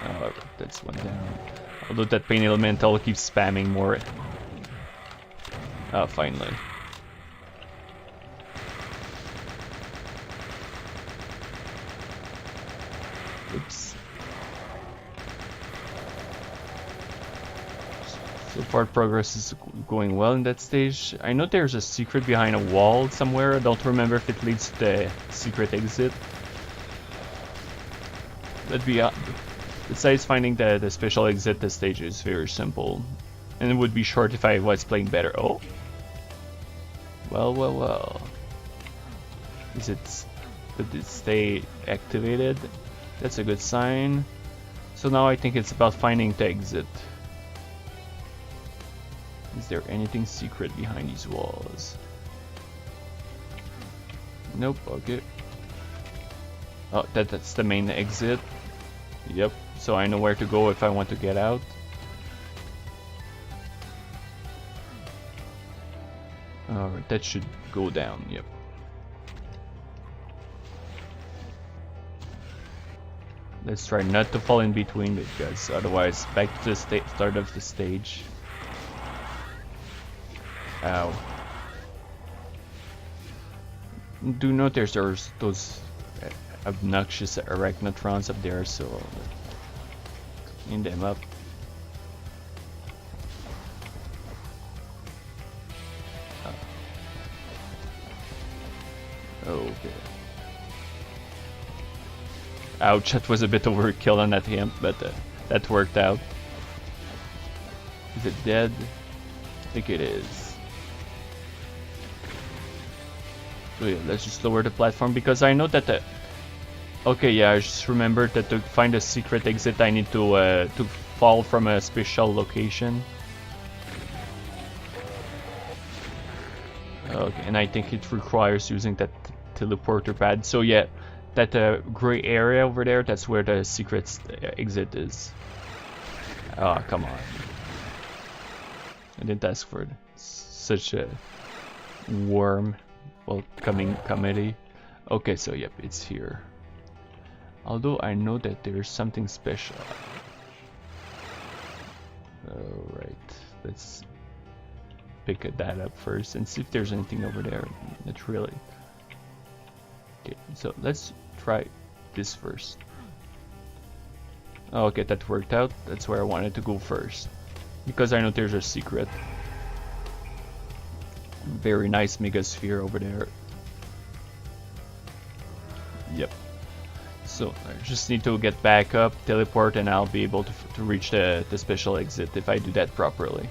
Oh, that's one down. Although that pain elemental keeps spamming more. Oh, finally. Oops. So far progress is going well in that stage. I know there's a secret behind a wall somewhere. I don't remember if it leads to the secret exit. That'd be besides finding the special exit, the stage is very simple. And it would be short if I was playing better. Oh. Well, well, well. Did it stay activated? That's a good sign. So now I think it's about finding the exit. Is there anything secret behind these walls? Nope, okay. Oh, that's the main exit. Yep, so I know where to go if I want to get out. Alright, that should go down, yep. Let's try not to fall in between because otherwise back to the start of the stage. Ow. Do note there's those obnoxious arachnotrons up there, so clean them up. Okay. Ouch, that was a bit overkill on that imp, but that worked out. Is it dead? I think it is. So yeah, let's just lower the platform because I know that okay, yeah, I just remembered that to find a secret exit I need to fall from a special location. Okay, and I think it requires using that teleporter pad. So yeah, that gray area over there, that's where the secret exit is. Oh, come on. I didn't ask for it. Such a worm. Welcoming comedy. Okay, so yep, it's here. Although I know that there's something special. Alright, let's pick that up first and see if there's anything over there. Not really. Okay, so let's try this first. Oh, okay, that worked out. That's where I wanted to go first. Because I know there's a secret. Very nice megasphere over there. Yep. So I just need to get back up, teleport, and I'll be able to reach the special exit if I do that properly.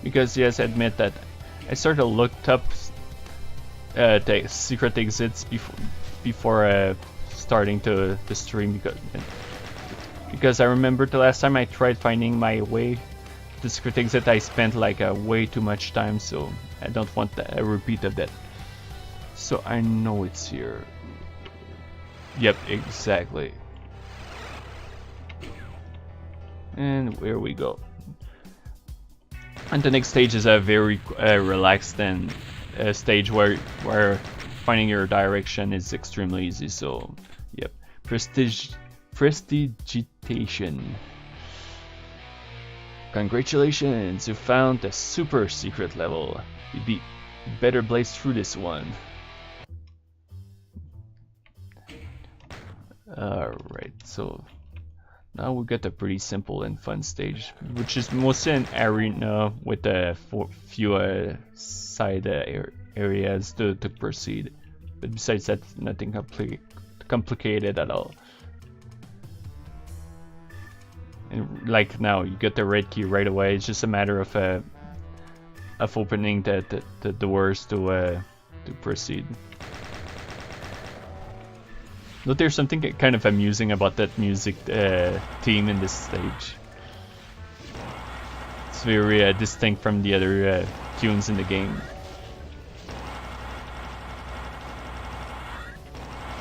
Because yes, I admit that I sort of looked up the secret exits before starting the stream because I remember the last time I tried finding my way. The secret exit, I spent like way too much time, so I don't want a repeat of that. So I know it's here. Yep, exactly. And where we go. And the next stage is a very relaxed and stage where finding your direction is extremely easy. So, yep, prestigitation. Congratulations, you found a super secret level. You better blaze through this one. Alright, so now we got a pretty simple and fun stage, which is mostly an arena with a few side areas to proceed. But besides that, nothing complicated at all. And like now, you get the red key right away. It's just a matter of opening the doors to proceed. Though there's something kind of amusing about that music theme in this stage. It's very distinct from the other tunes in the game.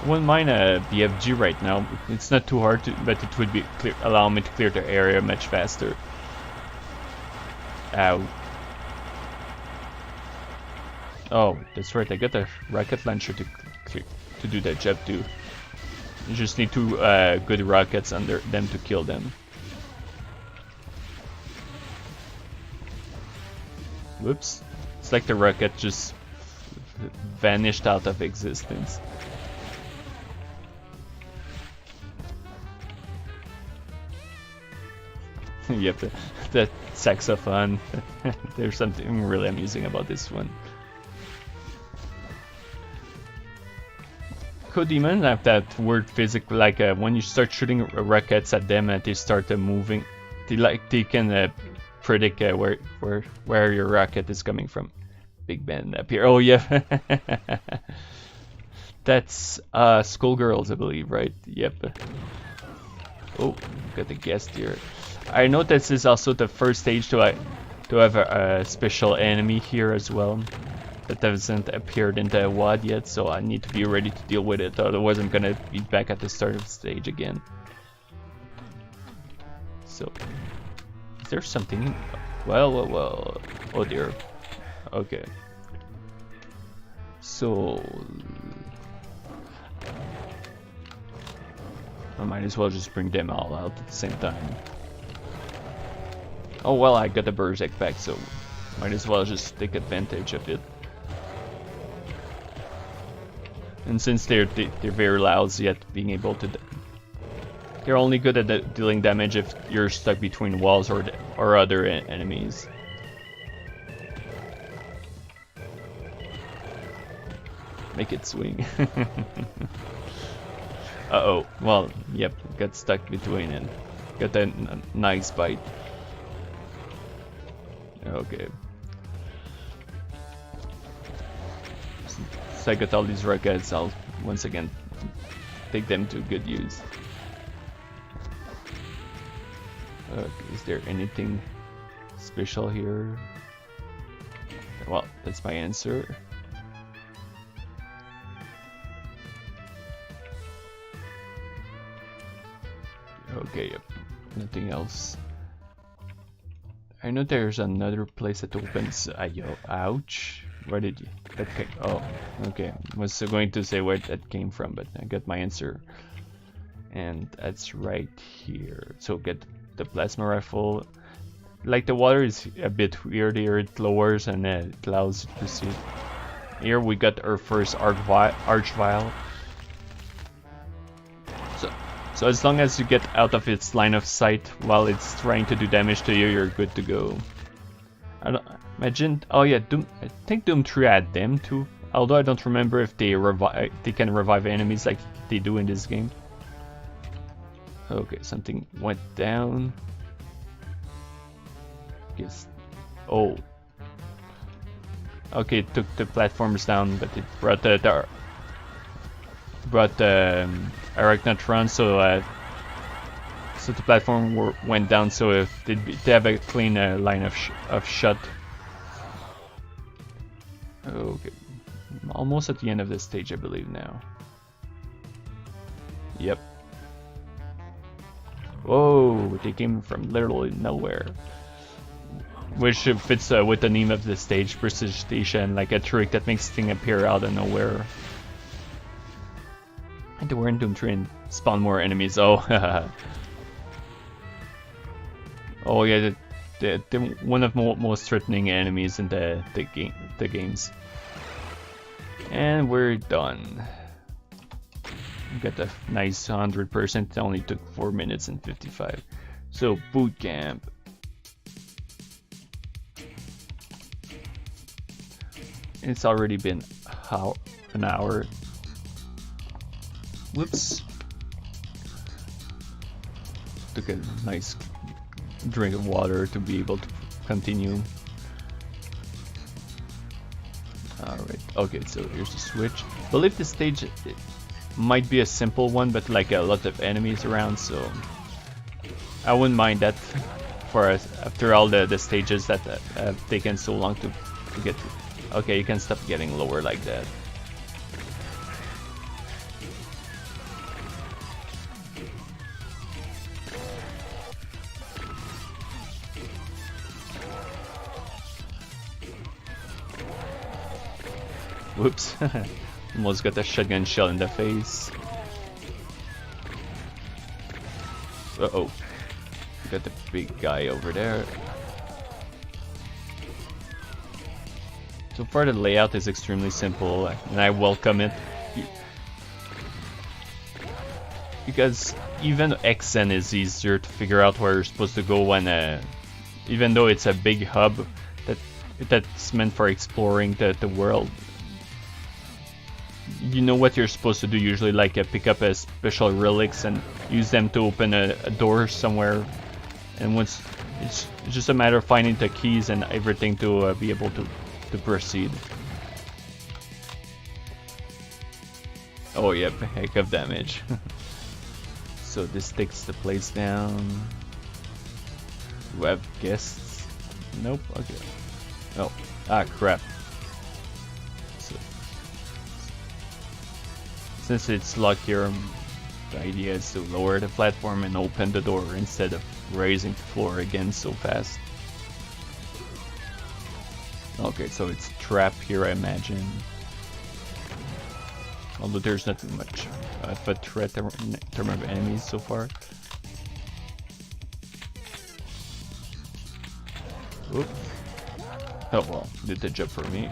I wouldn't mind a BFG right now. It's not too hard, but it would be allow me to clear the area much faster. Ow. Oh, that's right. I got a rocket launcher to do that job too. You just need two good rockets under them to kill them. Whoops. It's like the rocket just vanished out of existence. Yep, that saxophone. There's something really amusing about this one. Demons have that weird physics, like when you start shooting rockets at them and they start moving, they can predict where your rocket is coming from. Big Ben up here. Oh yeah, that's Skullgirls, I believe, right? Yep. Oh, got the guest here. I know this is also the first stage to have a special enemy here as well. That hasn't appeared in the WAD yet, so I need to be ready to deal with it, otherwise I'm gonna be back at the start of the stage again. So, is there something? Well, oh dear. Okay. So I might as well just bring them all out at the same time. Oh well, I got the Berserk back, so might as well just take advantage of it. And since they're very lousy at being able to, they're only good at dealing damage if you're stuck between walls or other enemies. Make it swing. Uh-oh. Well, yep, got stuck between and got that nice bite. Okay. So I got all these rockets, I'll once again take them to good use. Is there anything special here? Well, that's my answer. Okay, yep. Nothing else. I know there's another place that opens. Ouch. Where did you? That came. Oh, okay. I was going to say where that came from, but I got my answer. And that's right here. So get the plasma rifle. Like the water is a bit weird here. It lowers and it allows you to see. Here we got our first arch vial. So as long as you get out of its line of sight while it's trying to do damage to you, you're good to go. I don't imagine. Oh yeah, I think Doom 3 had them too. Although I don't remember if they can revive enemies like they do in this game. Okay, something went down. Guess. Oh. Okay, it took the platforms down, but it brought the Arachnotron, so the platform went down, so they have a clean line of shot. Okay, almost at the end of the stage, I believe now. Yep. Whoa, they came from literally nowhere. Which fits with the name of the stage, Precipitation, like a trick that makes things appear out of nowhere. And we're in Doom 3 and spawn more enemies. Oh, oh yeah, the one of the most threatening enemies in the games. And we're done. We got a nice 100%. It only took 4 minutes and 55. So boot camp. It's already been an hour. Whoops. Took a nice drink of water to be able to continue. Alright, okay, so here's the switch. I believe this stage might be a simple one, but like a lot of enemies around, so I wouldn't mind that for us after all the stages that have taken so long to get through. Okay, you can stop getting lower like that. Whoops. Almost got a shotgun shell in the face. Uh-oh. Got the big guy over there. So far the layout is extremely simple, and I welcome it. Because even XN is easier to figure out where you're supposed to go when, even though it's a big hub that's meant for exploring the world. You know what you're supposed to do usually, like pick up a special relics and use them to open a door somewhere. And once it's just a matter of finding the keys and everything to be able to proceed. Oh yep, heck of damage. So this takes the place down. Do I have guests? Nope, okay. Oh, ah crap. So, since it's locked here, the idea is to lower the platform and open the door instead of raising the floor again so fast. Okay, so it's a trap here, I imagine. Although there's not much of a threat in terms of enemies so far. Oops. Oh well, did the job for me.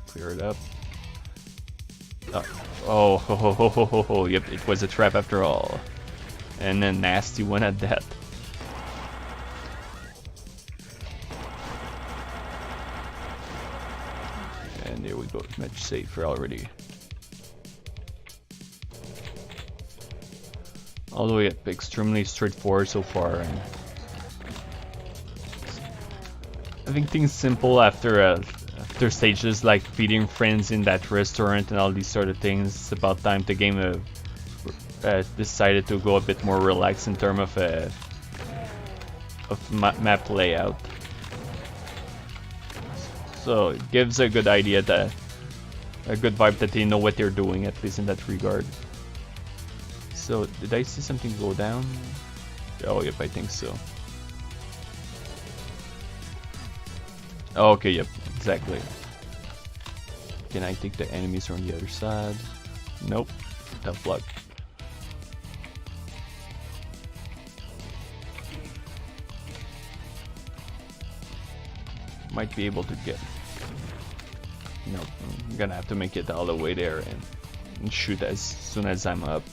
Clear it up. Oh, yep, it was a trap after all. And a nasty one at that. And there we go, much safer already. Although yep, extremely straightforward so far. And I think things simple after stages like feeding friends in that restaurant and all these sort of things. It's about time the game decided to go a bit more relaxed in terms of map layout. So it gives a good idea, that a good vibe that they know what they're doing, at least in that regard. So did I see something go down? Oh yep, I think so. Okay, yep, exactly. Can I think the enemies are on the other side? Nope, tough luck. Might be able to get... Nope, I'm gonna have to make it all the way there and shoot as soon as I'm up.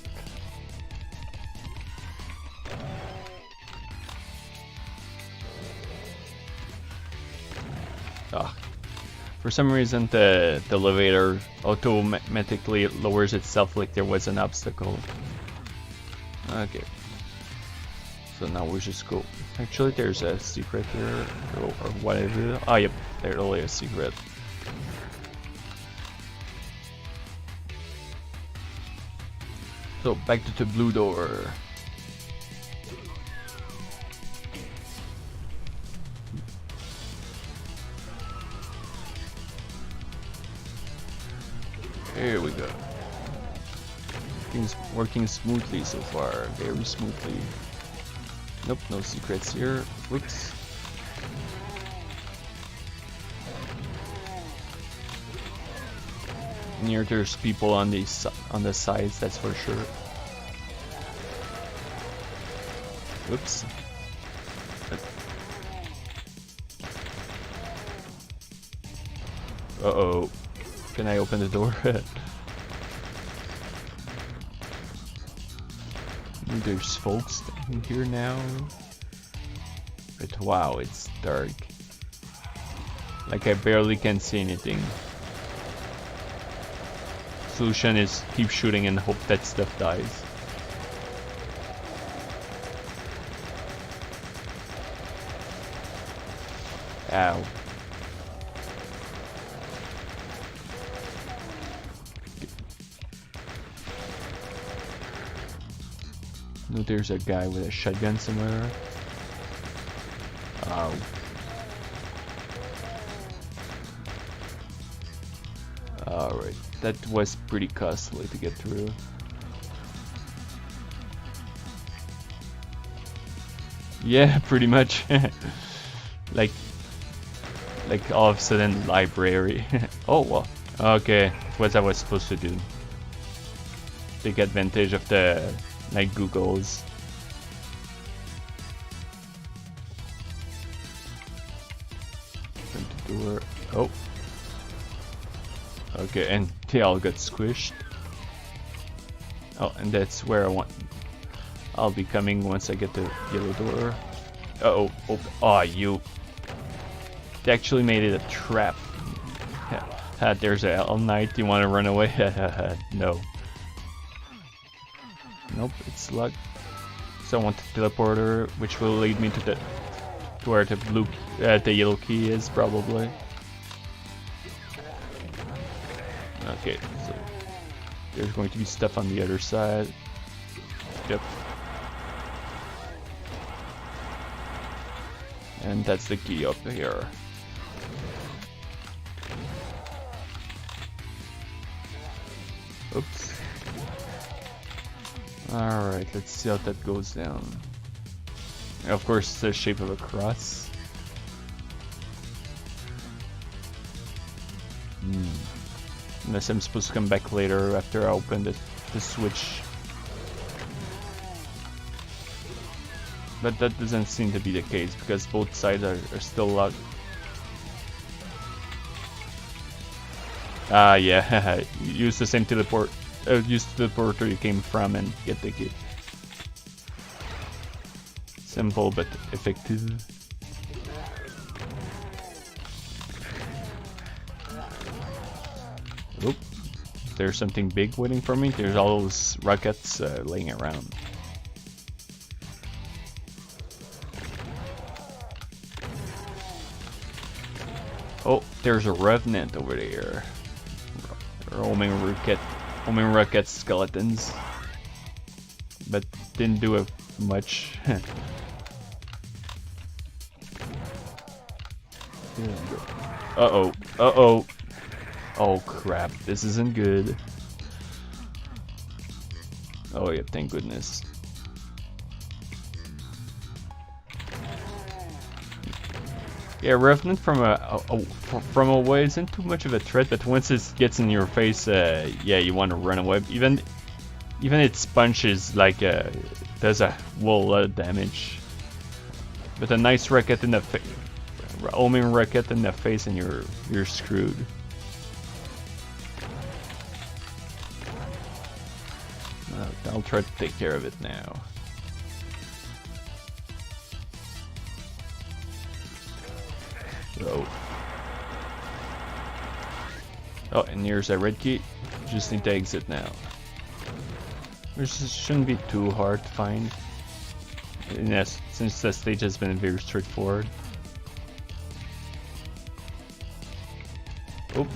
For some reason the elevator automatically lowers itself like there was an obstacle. Okay. So now we just go. Actually there's a secret here, or whatever. Ah yep, there's only a secret. So back to the blue door. Here we go. Things working smoothly so far, very smoothly. Nope, no secrets here. Whoops. Near there's people on the sides, that's for sure. Whoops. Uh-oh. Can I open the door? There's folks in here now. But wow, it's dark. Like I barely can see anything. Solution is keep shooting and hope that stuff dies. Ow. No, there's a guy with a shotgun somewhere. Ow. Alright, that was pretty costly to get through. Yeah, pretty much. like all of a sudden library. Oh well. Okay, what I was supposed to do. Take advantage of the like Google's. Open the door. Oh. Okay, and they all got squished. Oh, and that's where I'll be coming once I get the yellow door. Uh-oh. Oh, you. They actually made it a trap. There's a Hell Knight. You want to run away? No. Nope, it's luck. So I want the teleporter, which will lead me to where the yellow key is probably. Okay, so there's going to be stuff on the other side. Yep. And that's the key up here. Oops. Alright, let's see how that goes down. Of course, it's the shape of a cross. Unless I'm supposed to come back later after I open the switch. But that doesn't seem to be the case because both sides are still locked. Ah, yeah. Use the same teleport. Use the teleporter you came from and get the key. Simple but effective. Oop. There's something big waiting for me. There's all those rockets laying around. Oh, there's a revenant over there. Roaming rocket skeletons. But didn't do much. Uh-oh. Uh-oh. Oh crap, this isn't good. Oh yeah, thank goodness. Yeah, Revenant from a way isn't too much of a threat, but once it gets in your face, yeah, you want to run away. Even its punch is like does a whole lot of damage. But a nice rocket in the face, homing rocket in the face, and you're screwed. I'll try to take care of it now. Oh, and here's a red key. Just need to exit now. This shouldn't be too hard to find. Yes, since the stage has been very straightforward. Oh.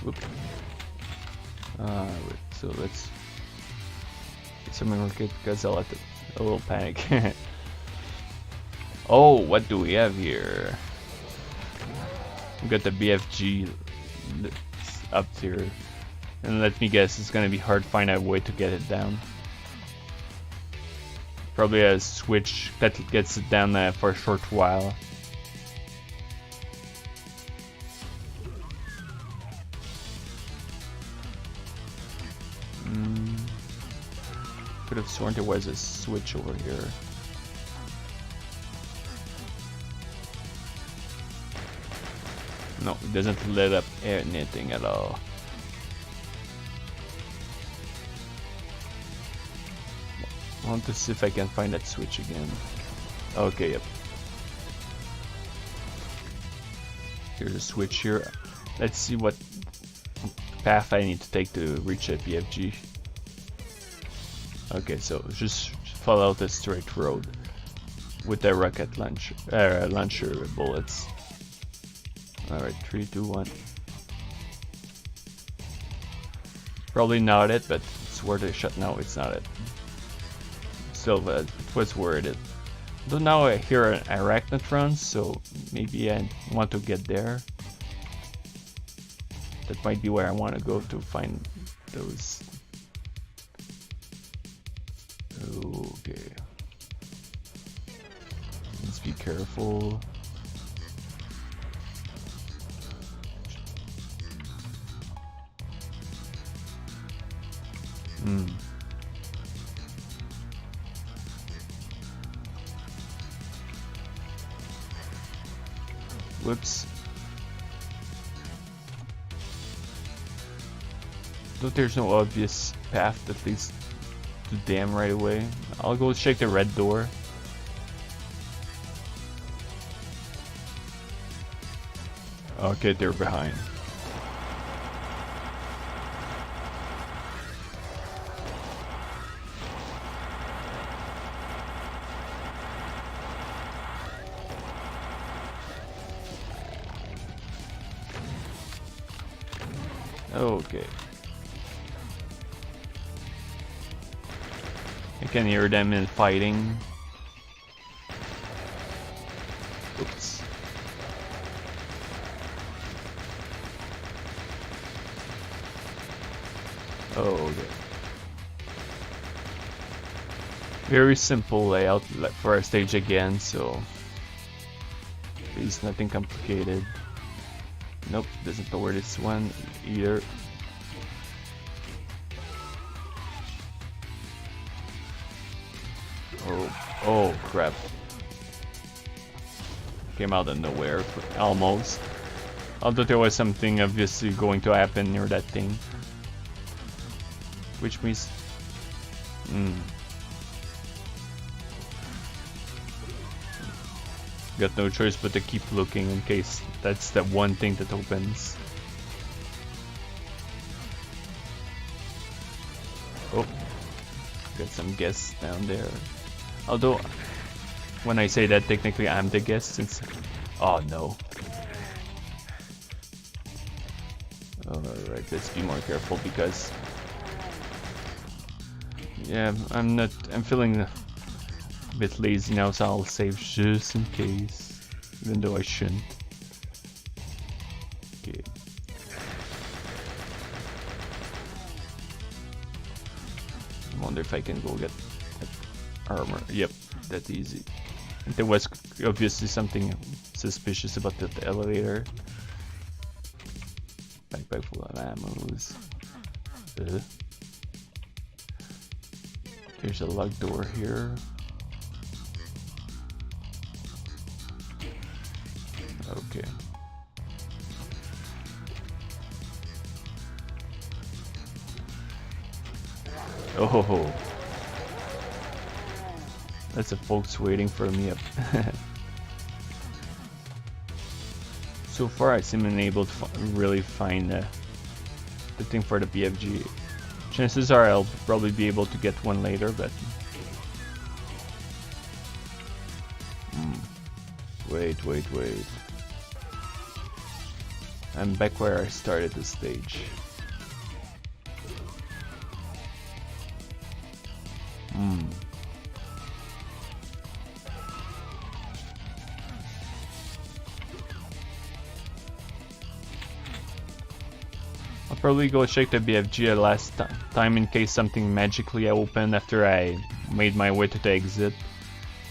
Whoop. Wait, so let's get some rocket because I'll have a little panic. Oh, what do we have here? We got the BFG up here. And let me guess, it's gonna be hard to find a way to get it down. Probably a switch that gets it down there for a short while. Could have sworn there was a switch over here. No, it doesn't let up anything at all. I want to see if I can find that switch again. Okay, yep. There's a switch here. Let's see what path I need to take to reach a BFG. Okay, so just follow the straight road with the rocket launcher bullets. Alright, 3, 2, 1. Probably not it, but it's worth a shot. No, it's not it. Still, it was worth it. Though now I hear an arachnotron, so maybe I want to get there. That might be where I want to go to find those. Okay. Let's be careful. Whoops. Though there's no obvious path that leads to dam right away. I'll go check the red door. Okay, they're behind. Okay. I can hear them in fighting. Oops. Oh, okay. Very simple layout for a stage again, so it's nothing complicated. Nope, doesn't know where this one either. Oh crap. Came out of nowhere, almost. Although there was something obviously going to happen near that thing. Which means... Got no choice but to keep looking in case that's the one thing that opens. Oh, got some guests down there. Although, when I say that, technically I'm the guest since... Oh no. Alright, let's be more careful because... Yeah, I'm feeling a bit lazy now, so I'll save just in case. Even though I shouldn't. Okay. I wonder if I can go get armor. Yep, that's easy. And there was obviously something suspicious about the elevator. Backpack full of ammos. There's a locked door here. Okay. Oh, that's a folks waiting for me up. So far, I seem unable to really find the thing for the BFG. Chances are I'll probably be able to get one later, but... Wait. I'm back where I started the stage. I'll probably go check the BFG last time in case something magically opened after I made my way to the exit.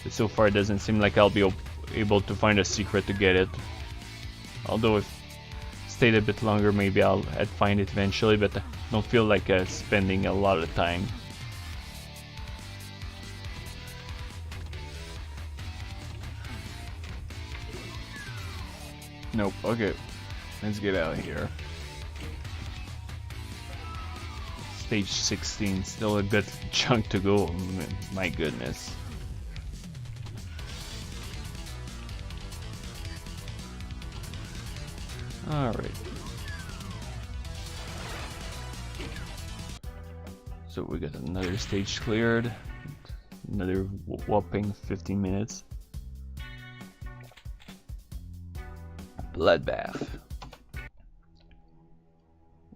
But so far it doesn't seem like I'll be able to find a secret to get it. Although if I stayed a bit longer maybe I'd find it eventually, but I don't feel like spending a lot of time. Nope, okay. Let's get out of here. Stage 16, still a good chunk to go, my goodness. Alright. So we got another stage cleared. Another whopping 15 minutes. Bloodbath.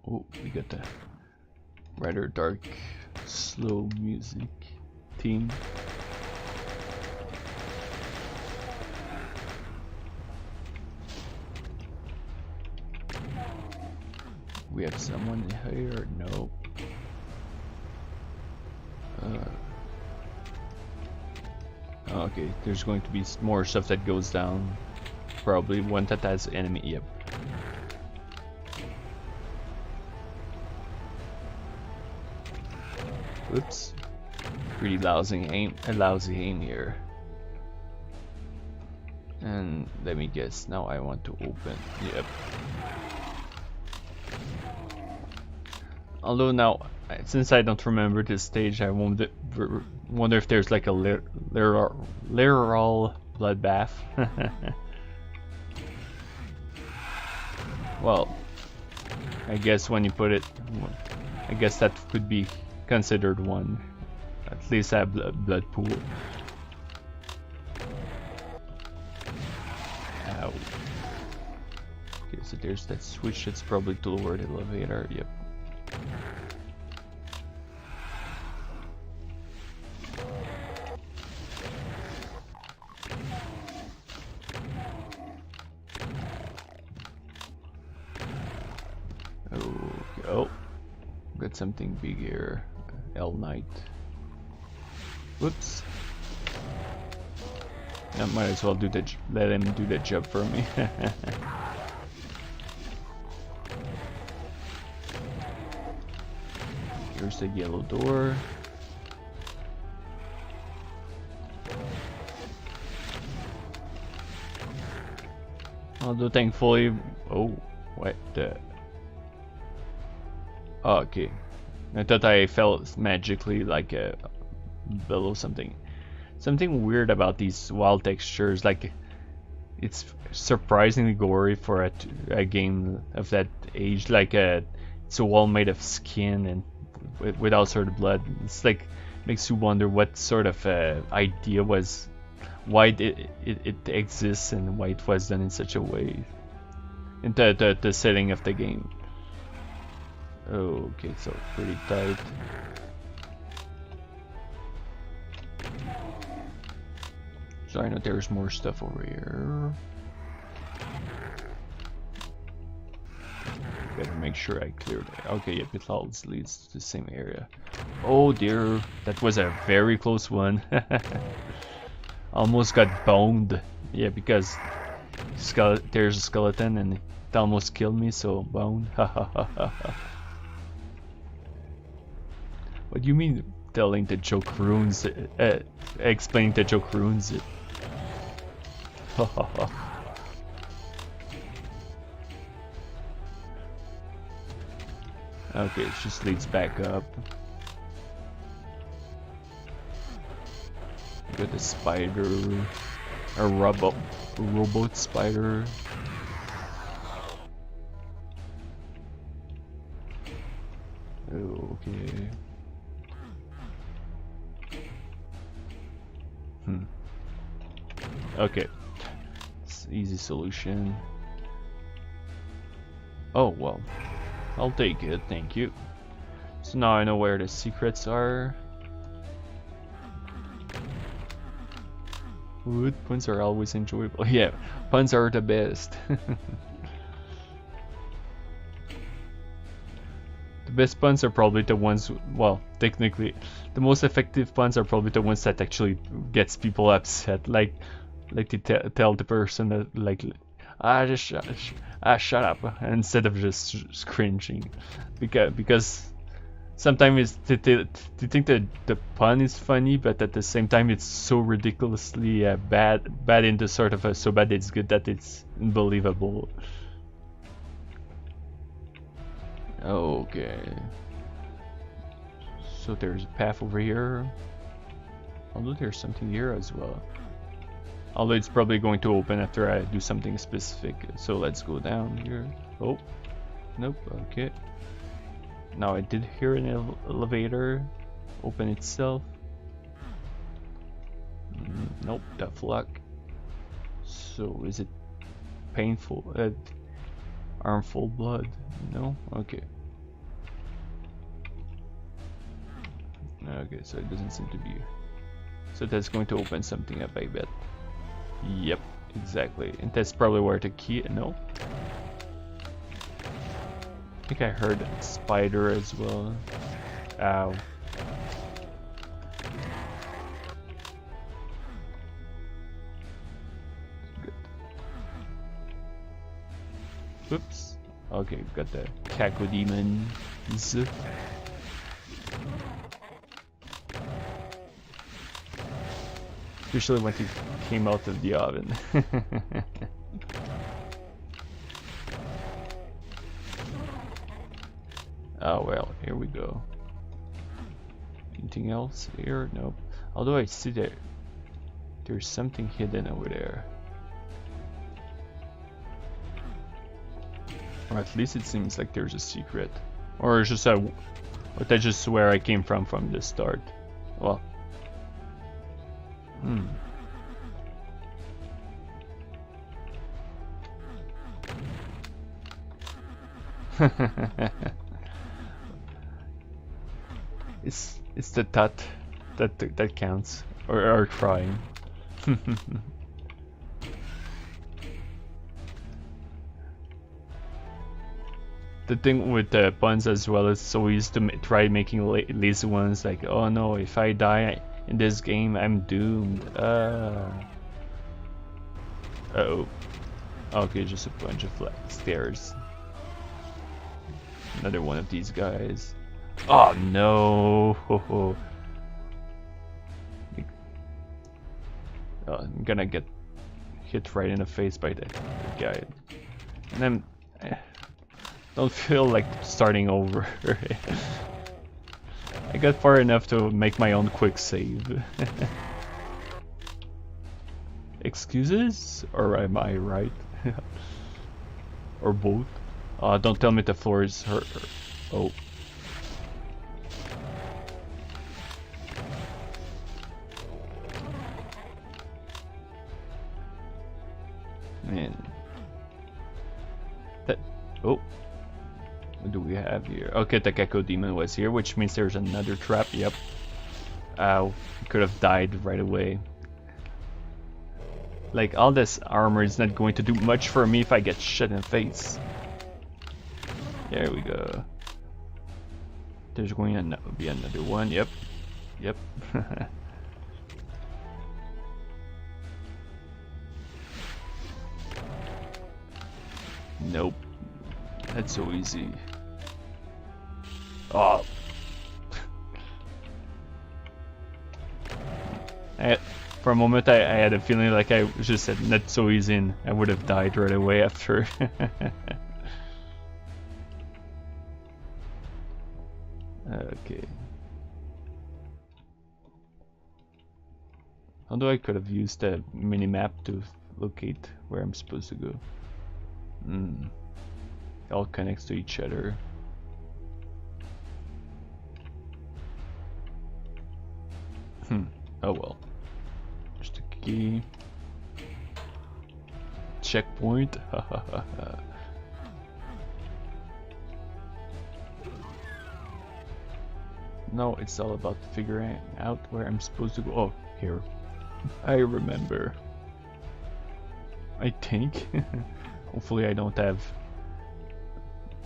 Oh, we got the rather dark, slow music theme. We have someone here? No. Okay, there's going to be more stuff that goes down. Probably one that has enemy. Yep. Oops. Pretty lousy aim here. And let me guess, now I want to open. Yep. Although now, since I don't remember this stage, I wonder if there's like a literal bloodbath. Well, I guess when you put it, I guess that could be considered one. At least I have blood pool. Ow. Okay, so there's that switch that's probably to lower the elevator. Yep. Oh, got something big here. L Knight. Whoops. I might as well let him do the job for me. Here's the yellow door. Although thankfully, oh, what the? Oh, okay. I thought I fell magically like below something. Something weird about these wild textures, like it's surprisingly gory for a game of that age. Like it's a wall made of skin and without sort of blood. It's like makes you wonder what sort of idea was, why it exists and why it was done in such a way. In the setting of the game. Oh, okay, so pretty tight. So I know there's more stuff over here. Better make sure I cleared it. Okay, yep, it all leads to the same area. Oh dear, that was a very close one. Almost got boned. Yeah, because there's a skeleton and it almost killed me, so boned. What do you mean telling the joke runes? Explaining the joke runes it. Okay, it just leads back up. Got the spider, a robot spider. Okay. Okay. It's easy solution. Oh well. I'll take it, thank you. So now I know where the secrets are. Wood puns are always enjoyable. Yeah, puns are the best. The best puns are probably the ones, well, technically, the most effective puns are probably the ones that actually gets people upset. Like they tell the person that, like, shut up, instead of just cringing, because sometimes they think that the pun is funny, but at the same time it's so ridiculously bad in the sort of so bad it's good that it's unbelievable. Okay, so there's a path over here, although there's something here as well. Although it's probably going to open after I do something specific. So let's go down here. Oh, nope, okay. Now I did hear an elevator open itself. Nope, tough luck. So is it painful? Armful blood? No? Okay. Okay, so it doesn't seem to be. So that's going to open something up, I bet. Yep, exactly. And that's probably where the key. No. I think I heard a spider as well. Ow. Good. Oops. Okay, we've got the cacodemons. Especially when he came out of the oven. Oh well, here we go. Anything else here? Nope. Although I see that there's something hidden over there. Or at least it seems like there's a secret. Or it's just or that's just where I came from the start. Well. It's the thought that counts, or trying. The thing with the puns as well is so easy to try making lazy ones, like, oh no, if I die In this game, I'm doomed. Uh-oh. Okay, just a bunch of flat stairs. Another one of these guys. Oh no! Oh, I'm gonna get hit right in the face by that guy. And I don't feel like starting over. I got far enough to make my own quick save. Excuses? Or am I right? Or both? Don't tell me the floor is hurt. Oh. Man. That. Oh. What do we have here? Okay, the Gecko Demon was here, which means there's another trap. Yep. Ow. Could have died right away. Like, all this armor is not going to do much for me if I get shot in the face. There we go. There's going to be another one. Yep. Yep. Nope. That's so easy. Oh. For a moment I had a feeling like I just said not so easy and I would have died right away after. Okay. Although I could have used the mini-map to locate where I'm supposed to go. It all connects to each other. Oh well. Just a key. Checkpoint. No, it's all about figuring out where I'm supposed to go. Oh, here. I remember. I think. Hopefully I don't have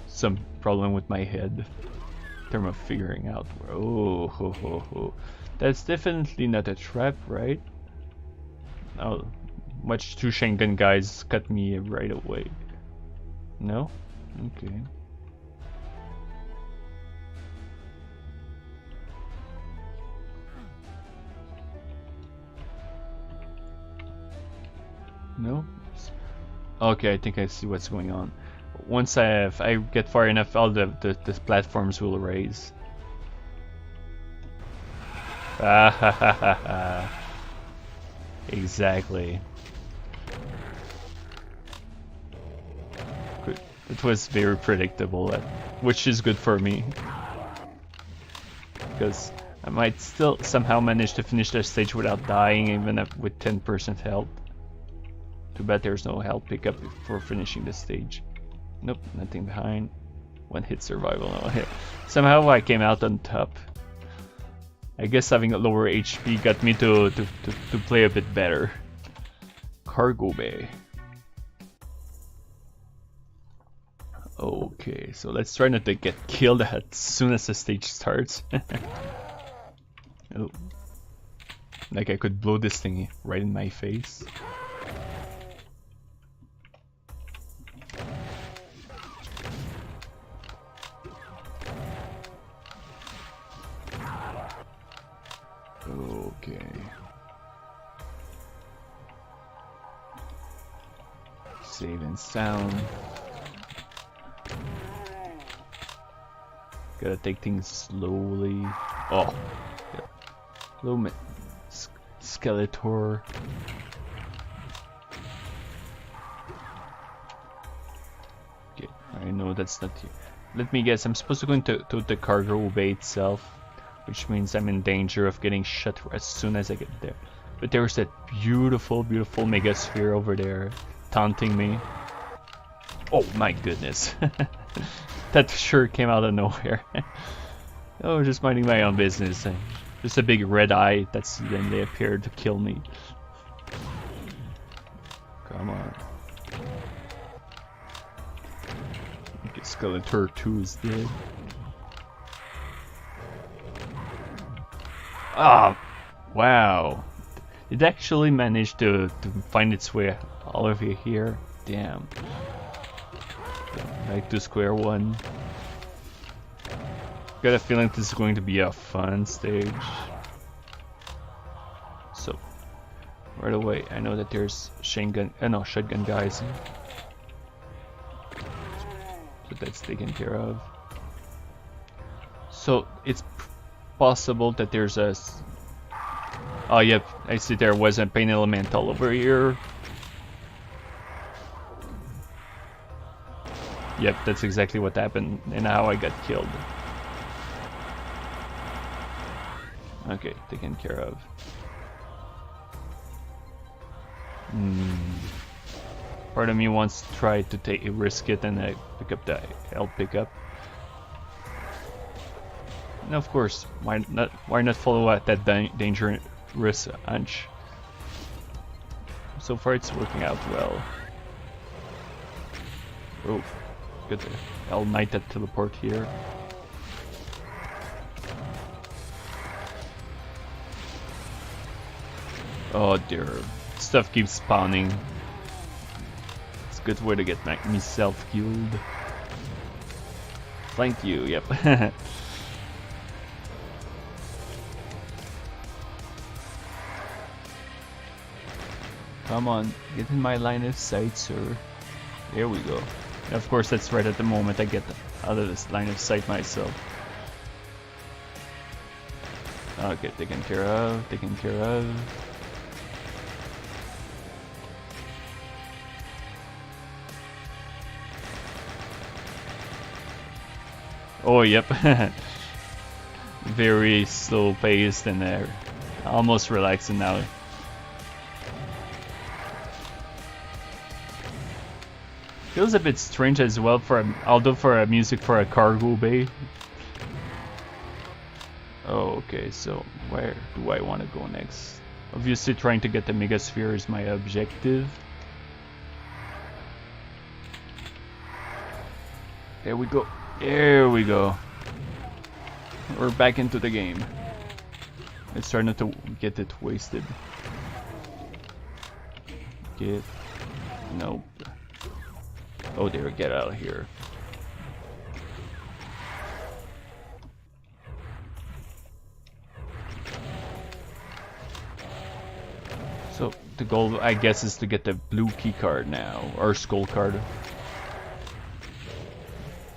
some problem with my head in terms of figuring out where. Oh, ho, ho, ho. That's definitely not a trap, right? Oh, much two Schengen guys cut me right away. No? Okay. No? Okay, I think I see what's going on. Once I get far enough, all the platforms will raise. Ah ha ha ha ha. Exactly. Good. It was very predictable, which is good for me. Because I might still somehow manage to finish the stage without dying, even with 10% health. Too bad there's no health pickup for finishing the stage. Nope, nothing behind. One hit survival. No. Somehow I came out on top. I guess having a lower HP got me to play a bit better. Cargo bay. Okay, so let's try not to get killed as soon as the stage starts. Oh. Like I could blow this thing right in my face. Okay. Save and sound. Gotta take things slowly. Oh, yeah. Little bit. Skeletor. Okay, I know that's not here. Let me guess. I'm supposed to go into the cargo bay itself, which means I'm in danger of getting shot as soon as I get there. But there's that beautiful, beautiful megasphere over there, taunting me. Oh my goodness. That sure came out of nowhere. Oh, just minding my own business. Just a big red eye, then they appeared to kill me. Come on. Okay, Skeletor 2 is dead. Ah, Wow. It actually managed to find its way all over here. Damn. Back to square one. Got a feeling this is going to be a fun stage. So, right away, I know that there's shotgun guys. So that's taken care of. So it's possible that there's a. Oh yep, I see there was a pain elemental over here. Yep, that's exactly what happened and how I got killed. Okay, taken care of. Part of me wants to try to risk it and pick up the L pickup. And of course, why not follow out that dangerous hunch? So far it's working out well. Oh, good. I'll knight that teleport here. Oh dear, stuff keeps spawning. It's a good way to get myself killed. Thank you, yep. Come on, get in my line of sight, sir. There we go. And of course, that's right at the moment I get out of this line of sight myself. Okay, taken care of, taken care of. Oh, yep. Very slow paced and almost relaxing now. Feels a bit strange as well although for a music for a cargo bay. Oh, okay, so where do I want to go next? Obviously trying to get the megasphere is my objective. There we go. There we go. We're back into the game. Let's try not to get it wasted. Nope. Oh dear, get out of here. So the goal, I guess, is to get the blue key card now, or skull card.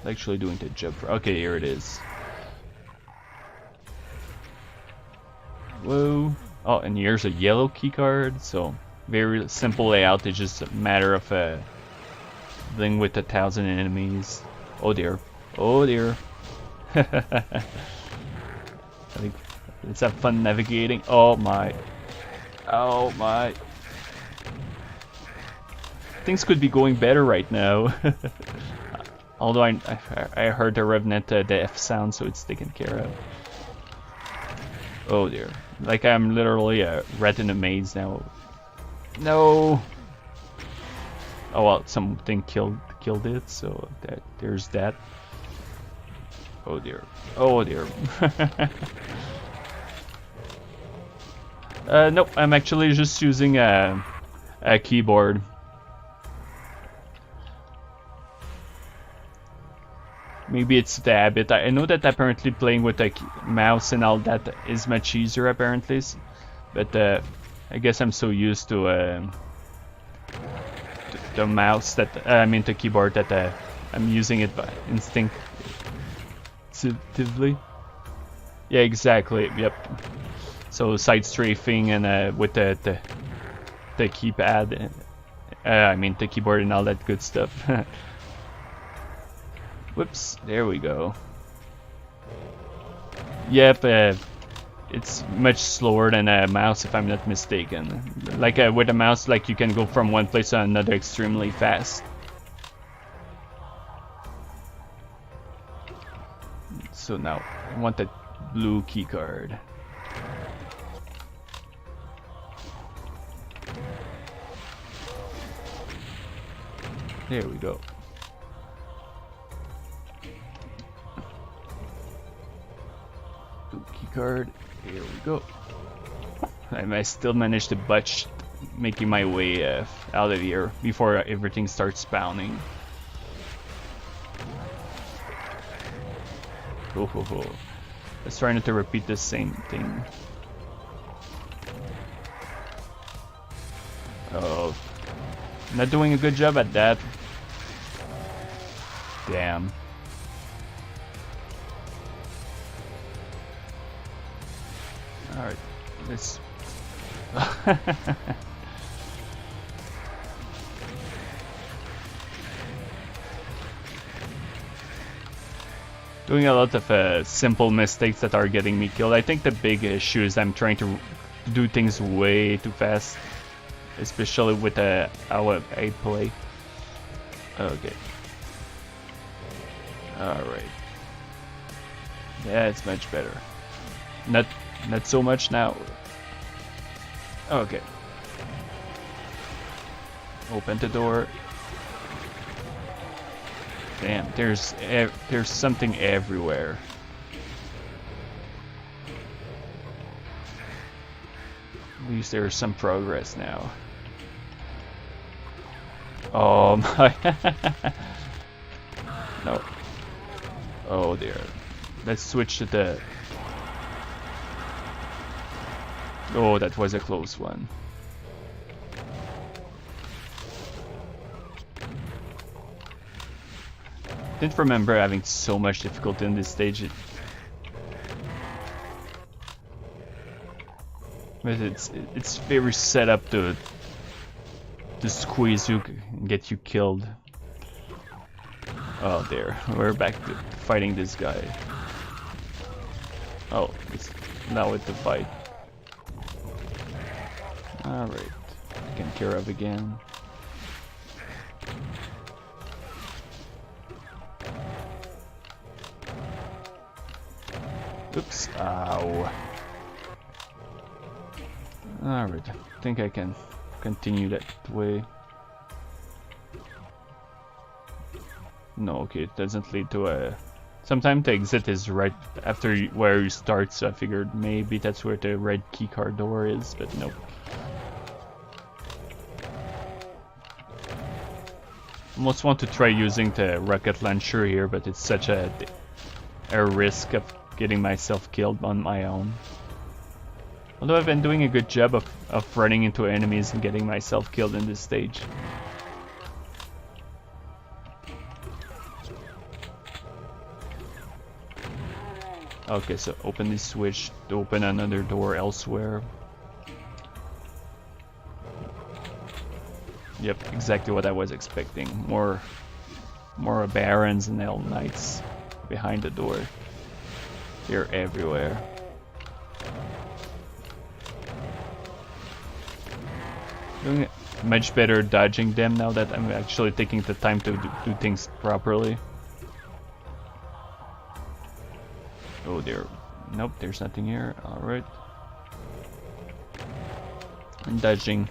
Actually doing the jump. Okay, here it is. Whoa. Oh, and here's a yellow key card. So very simple layout. It's just a matter of dealing with 1,000 enemies. Oh dear. Oh dear. I think let's have fun navigating. Oh my. Oh my. Things could be going better right now. Although I heard the Revenant, the F sound, so it's taken care of. Oh dear. Like I'm literally a rat in a maze now. No. Oh well, something killed it, so there's that. Oh dear. Oh dear. Nope, I'm actually just using a keyboard. Maybe it's the habit. I know that apparently playing with a mouse and all that is much easier apparently, but I guess I'm so used to the mouse that I mean the keyboard that I'm using it by instinctively. Yeah, exactly. Yep. So side strafing and with the keypad, I mean the keyboard and all that good stuff. Whoops, there we go. Yep, it's much slower than a mouse if I'm not mistaken. Like with a mouse, like you can go from one place to another extremely fast. So now, I want that blue key card. There we go. Blue key card. Here we go. I still managed to butch making my way out of here before everything starts spawning. Oh. Let's try not to repeat the same thing. Oh, not doing a good job at that. Damn. Alright, let's... Doing a lot of simple mistakes that are getting me killed. I think the big issue is I'm trying to do things way too fast, especially with how I play. Okay. Alright. Yeah, it's much better. Not so much now. Okay. Open the door. Damn, there's something everywhere. At least there's some progress now. Oh my. No. Oh dear. Let's switch to the... Oh, that was a close one. Didn't remember having so much difficulty in this stage. But it's very set up to squeeze you and get you killed. Oh, there. We're back to fighting this guy. Oh, it's now with the fight. Alright. Taken care of again. Oops. Ow. Alright. I think I can continue that way. No, okay, it doesn't lead to a... Sometimes the exit is right after where you start, so I figured maybe that's where the red keycard door is, but nope. Almost want to try using the rocket launcher here, but it's such a risk of getting myself killed on my own. Although I've been doing a good job of running into enemies and getting myself killed in this stage. Okay, so open this switch to open another door elsewhere. Yep, exactly what I was expecting. More barons and hell knights behind the door. They're everywhere. Doing much better dodging them now that I'm actually taking the time to do things properly. Oh, there. Nope, there's nothing here. Alright. And dodging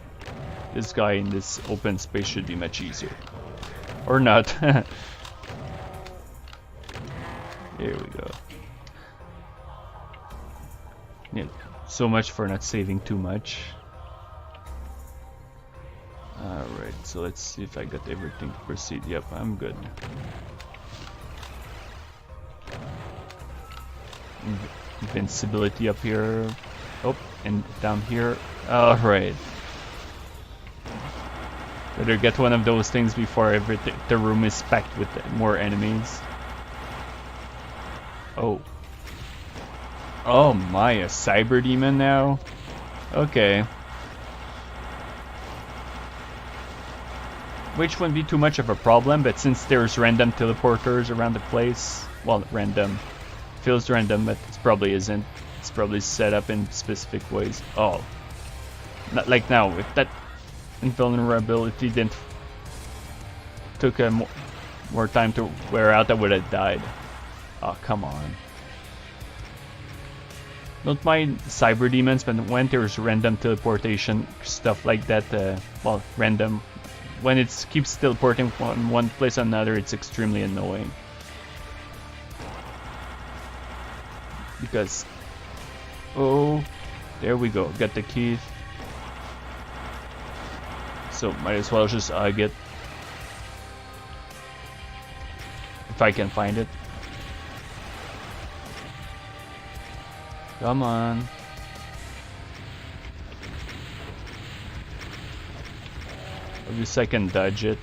this guy in this open space should be much easier. Or not. Here we go. Yeah, so much for not saving too much. Alright, so let's see if I got everything to proceed. Yep, I'm good. Invincibility up here. Oh, and down here. Alright. Better get one of those things before the room is packed with more enemies. Oh. Oh my, a cyber demon now? Okay. Which wouldn't be too much of a problem, but since there's random teleporters around the place, well, random. Feels random, but it probably isn't. It's probably set up in specific ways. Oh. Not like now, if that invulnerability didn't took more time to wear out, I would have died. Oh, come on. Don't mind cyber demons, but when there's random teleportation, stuff like that, well, random, when it keeps teleporting from one place to another, it's extremely annoying. Because, oh, There we go, got the key. So might as well just get if I can find it. Come on. At least I can dodge it,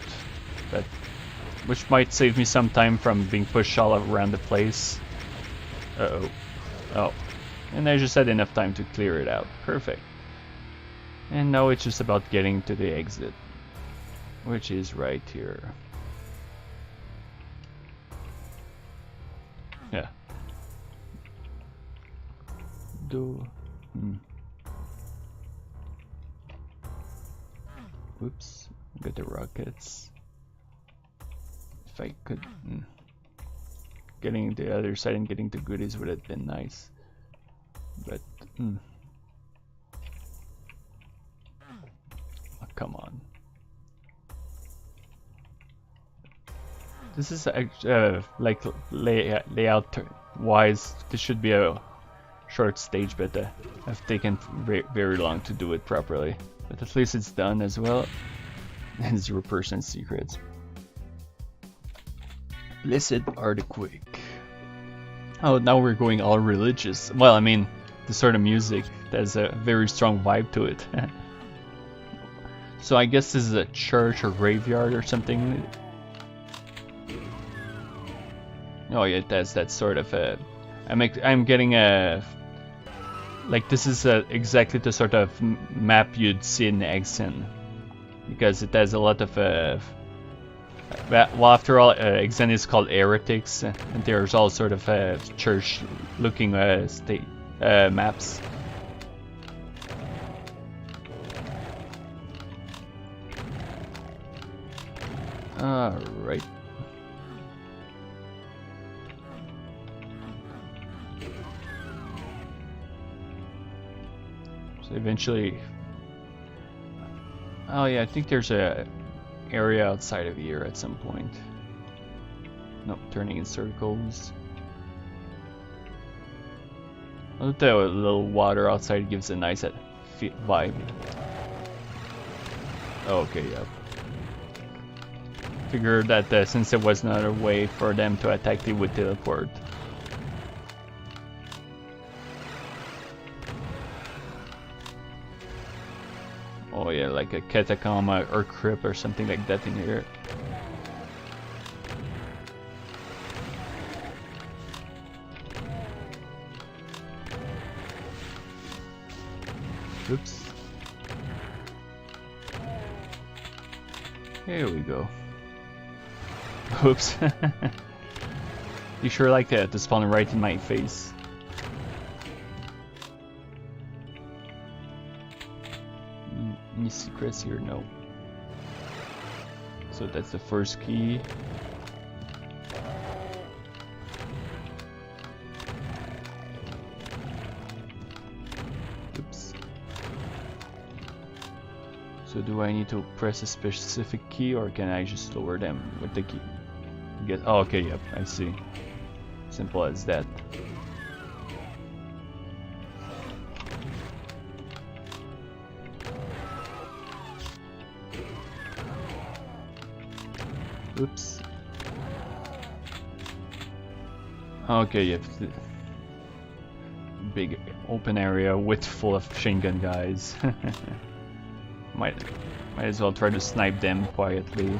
but which might save me some time from being pushed all around the place. Uh-oh. Oh. And I just had enough time to clear it out. Perfect. And now it's just about getting to the exit, which is right here. Yeah. Whoops. Got the rockets. If I could... Getting the other side and getting the goodies would have been nice. But... Oh, come on. This is like layout wise, this should be a short stage, but I've taken very long to do it properly. But at least it's done as well. And 0% secrets. Blessed are the quick. Oh, now we're going all religious. Well, I mean, the sort of music that has a very strong vibe to it. So I guess this is a church or graveyard or something. Oh yeah, it has that sort of a... I'm getting a... Like this is exactly the sort of map you'd see in Exen. Because it has a lot of... well, after all, Exen is called Heretics. And there's all sort of church-looking maps. Alright. So eventually... Oh yeah, I think there's a area outside of here at some point. Nope, turning in circles. I thought the little water outside gives a nice vibe. Oh, okay, yep. Figured that since there was another way for them to attack, they would teleport. Oh yeah, like a catacomb or crypt or something like that in here. Oops. Here we go. Oops. You sure like that to spawn right in my face. Any secrets here? No. So that's the first key. Oops. So do I need to press a specific key or can I just lower them with the key? Oh, okay, yep, I see. Simple as that. Oops. Okay, yep. Big open area with full of machine gun guys. might as well try to snipe them quietly.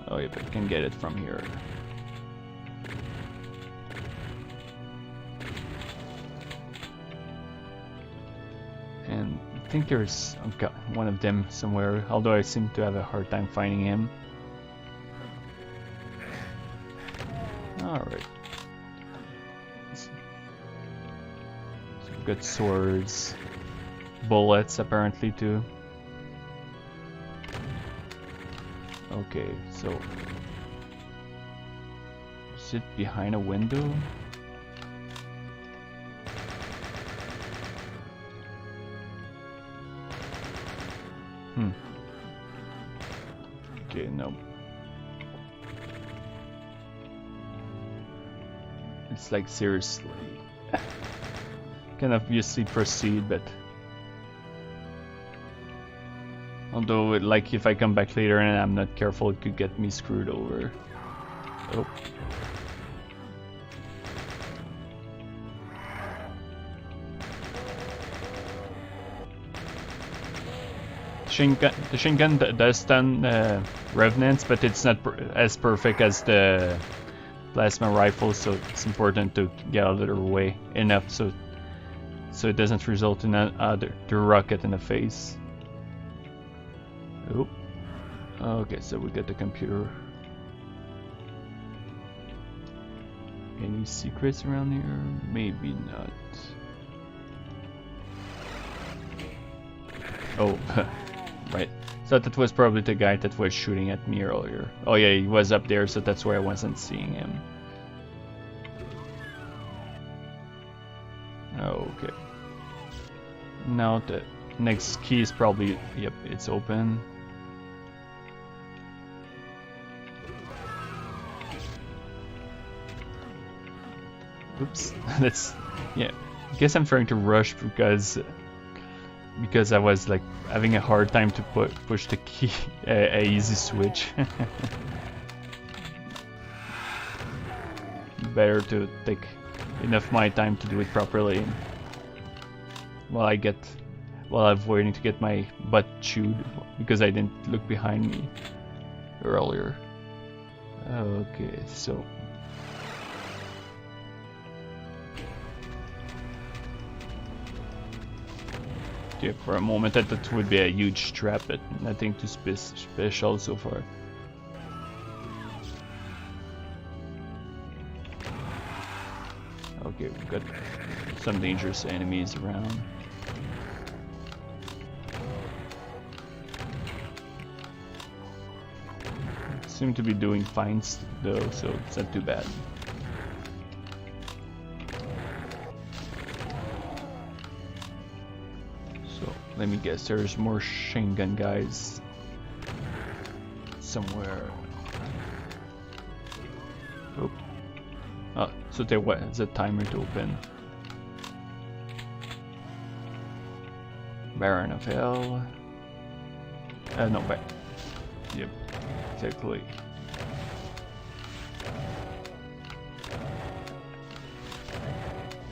Oh yep, I can get it from here. And I think there's one of them somewhere, although I seem to have a hard time finding him. Alright. So we've got swords, bullets apparently too. Okay, so is it behind a window? Okay, no. It's like seriously. Can obviously proceed, but although like if I come back later and I'm not careful, it could get me screwed over. Oh. The machine gun does stun revenants, but it's not as perfect as the plasma rifle, so it's important to get out of their way enough so it doesn't result in the rocket in the face. Oh. Okay, so we got the computer. Any secrets around here? Maybe not. Oh, right. So that was probably the guy that was shooting at me earlier. Oh yeah, he was up there, so that's why I wasn't seeing him. Okay. Now the next key is probably, yep, it's open. Oops, that's, yeah. I guess I'm trying to rush because I was like having a hard time to push the key, a easy switch. Better to take enough my time to do it properly while I'm waiting to get my butt chewed because I didn't look behind me earlier. Okay, so yeah, for a moment I thought it would be a huge trap, but nothing too special so far. Okay, we've got some dangerous enemies around. Seem to be doing fine though, so it's not too bad. Let me guess, there's more machine gun guys somewhere. Oh, so there was a timer to open. Baron of Hell. No, but yep, exactly.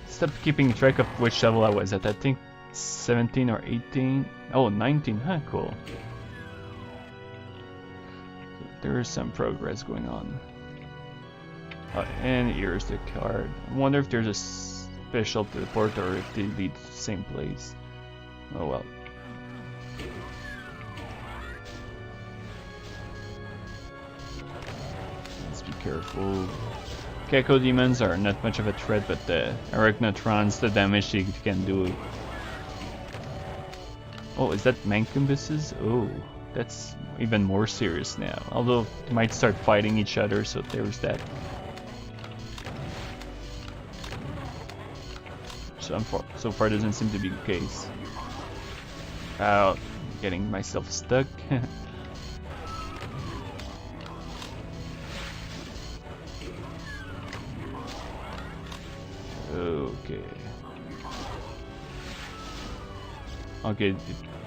Stop keeping track of which level I was at. I think 17 or 18. Oh, 19. Huh, cool. So there is some progress going on. And here's the card. I wonder if there's a special teleport or if they lead to the same place. Oh well. Let's be careful. Gecko demons are not much of a threat, but the arachnotrons, the damage they can do. Oh, is that mancumbuses? Oh, that's even more serious now. Although they might start fighting each other, so there's that. So far doesn't seem to be the case. Getting myself stuck. Okay. Okay,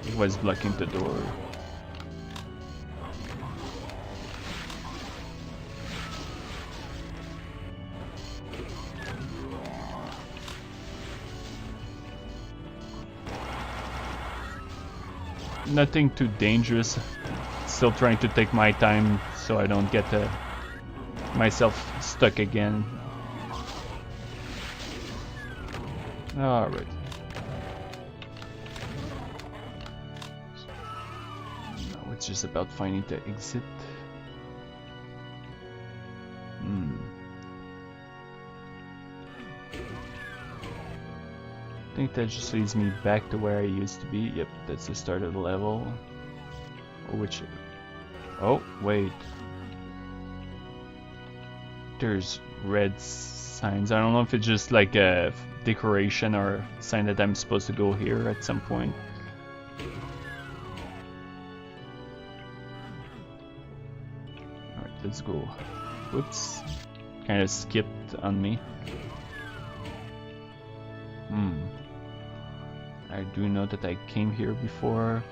it was blocking the door. Nothing too dangerous. Still trying to take my time so I don't get myself stuck again. Alright. Now it's just about finding the exit. I think that just leads me back to where I used to be. Yep, that's the start of the level. Oh, wait. There's red signs. I don't know if it's just like a decoration or a sign that I'm supposed to go here at some point. Alright, let's go. Whoops. kind of skipped on me. I do know that I came here before.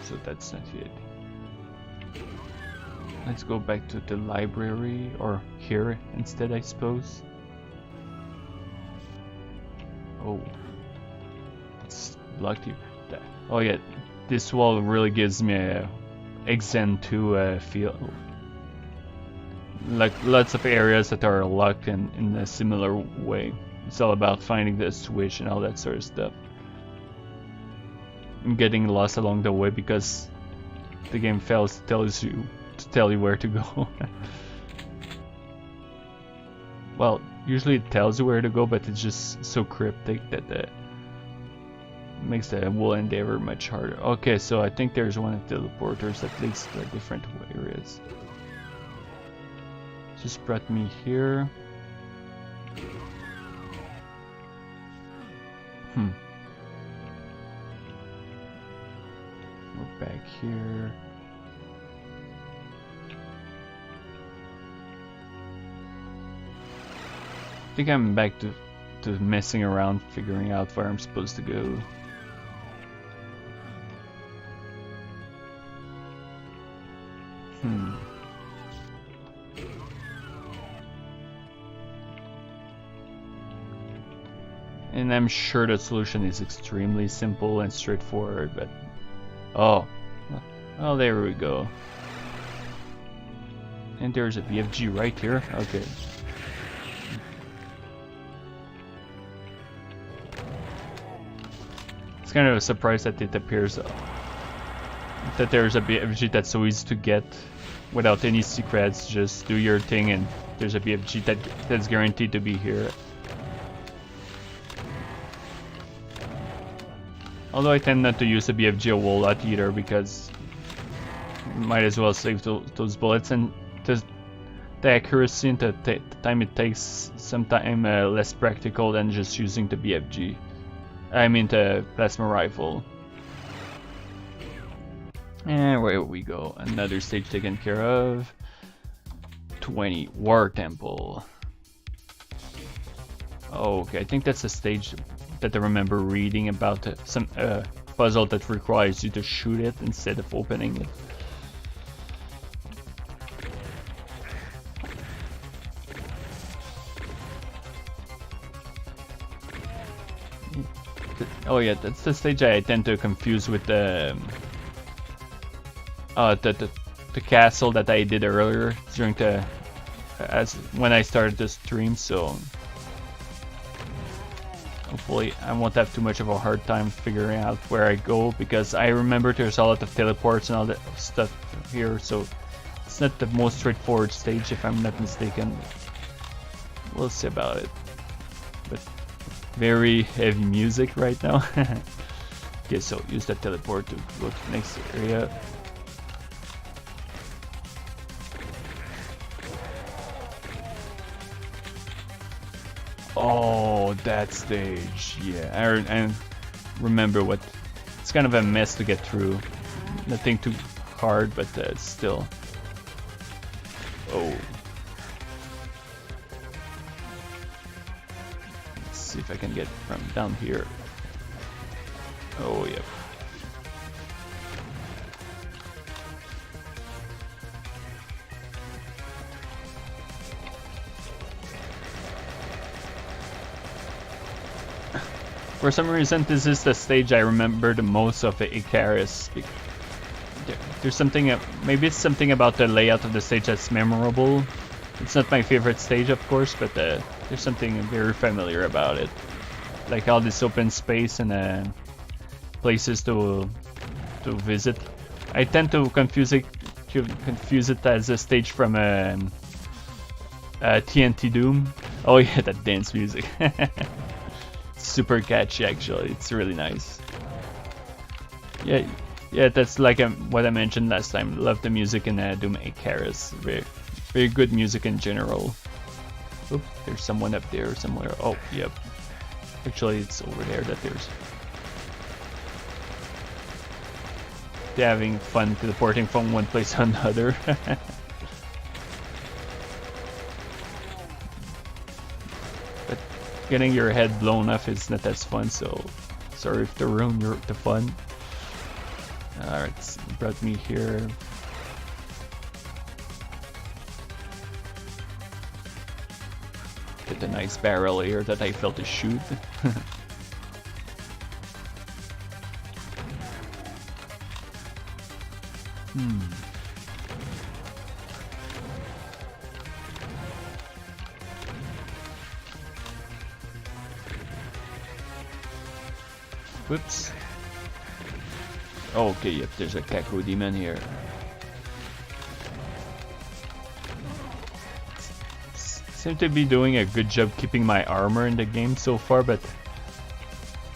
So that's not it. Let's go back to the library, or here instead, I suppose. Oh, it's blocked here. Oh yeah, this wall really gives me a Xen2 feel. Like lots of areas that are locked in a similar way. It's all about finding the switch and all that sort of stuff. I'm getting lost along the way because the game fails to tell you where to go. Well, usually it tells you where to go, but it's just so cryptic that makes the whole endeavor much harder. Okay, so I think there's one of the teleporters that leads to different areas. Just brought me here. We're back here. I think I'm back to messing around, figuring out where I'm supposed to go. And I'm sure the solution is extremely simple and straightforward, but oh, there we go. And there's a BFG right here. Okay. It's kind of a surprise that it appears that there's a BFG that's so easy to get without any secrets. Just do your thing, and there's a BFG that's guaranteed to be here. Although I tend not to use the BFG a whole lot either, because might as well save those bullets, and the accuracy and the time it takes sometimes less practical than just using the BFG. I mean the plasma rifle. And where we go, another stage taken care of. 20, War Temple. Oh, okay, I think that's a stage that I remember reading about, some puzzle that requires you to shoot it instead of opening it. Oh yeah, that's the stage I tend to confuse with the castle that I did earlier during when I started the stream, so hopefully I won't have too much of a hard time figuring out where I go, because I remember there's a lot of teleports and all that stuff here, so it's not the most straightforward stage if I'm not mistaken. We'll see about it. But very heavy music right now. Okay, so use that teleport to go to the next area. Oh, that stage, yeah, I remember what, it's kind of a mess to get through, nothing too hard, but still. Oh. Let's see if I can get from down here. Oh, yep. For some reason, this is the stage I remember the most of Icarus. There's something, maybe it's something about the layout of the stage that's memorable. It's not my favorite stage, of course, but there's something very familiar about it. Like all this open space and places to visit. I tend to confuse it as a stage from TNT Doom. Oh yeah, that dance music. Super catchy, actually. It's really nice. Yeah, that's like what I mentioned last time. Love the music in Doom Icarus. Very good music in general. Oop, there's someone up there somewhere. Oh, yep. Actually, it's over there that there's. they're having fun teleporting from one place to another. But getting your head blown off is not as fun, so sorry if to ruin the fun. Alright, brought me here. Get a nice barrel here that I failed to shoot. Whoops. Oh, okay, yep, there's a Kako demon here. Seem to be doing a good job keeping my armor in the game so far, but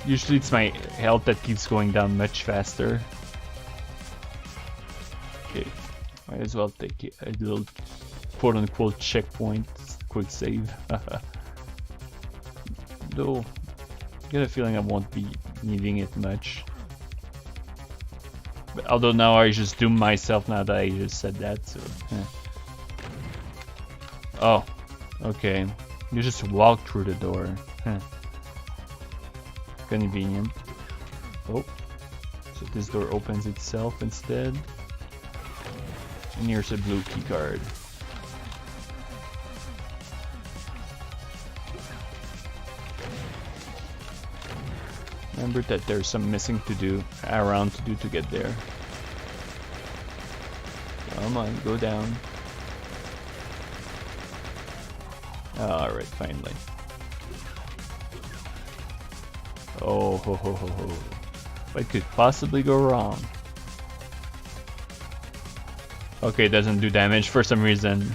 usually it's my health that keeps going down much faster. Okay, might as well take a little quote-unquote checkpoint, quick save. Though, I get a feeling I won't be needing it much. But although now I just doom myself now that I just said that, so... Oh, okay. You just walk through the door. Convenient. Oh, so this door opens itself instead. And here's a blue key card. Remember that there's some missing to do, around to do to get there. Come on, go down. Alright, finally. Oh ho ho ho ho. What could possibly go wrong? Okay, it doesn't do damage for some reason.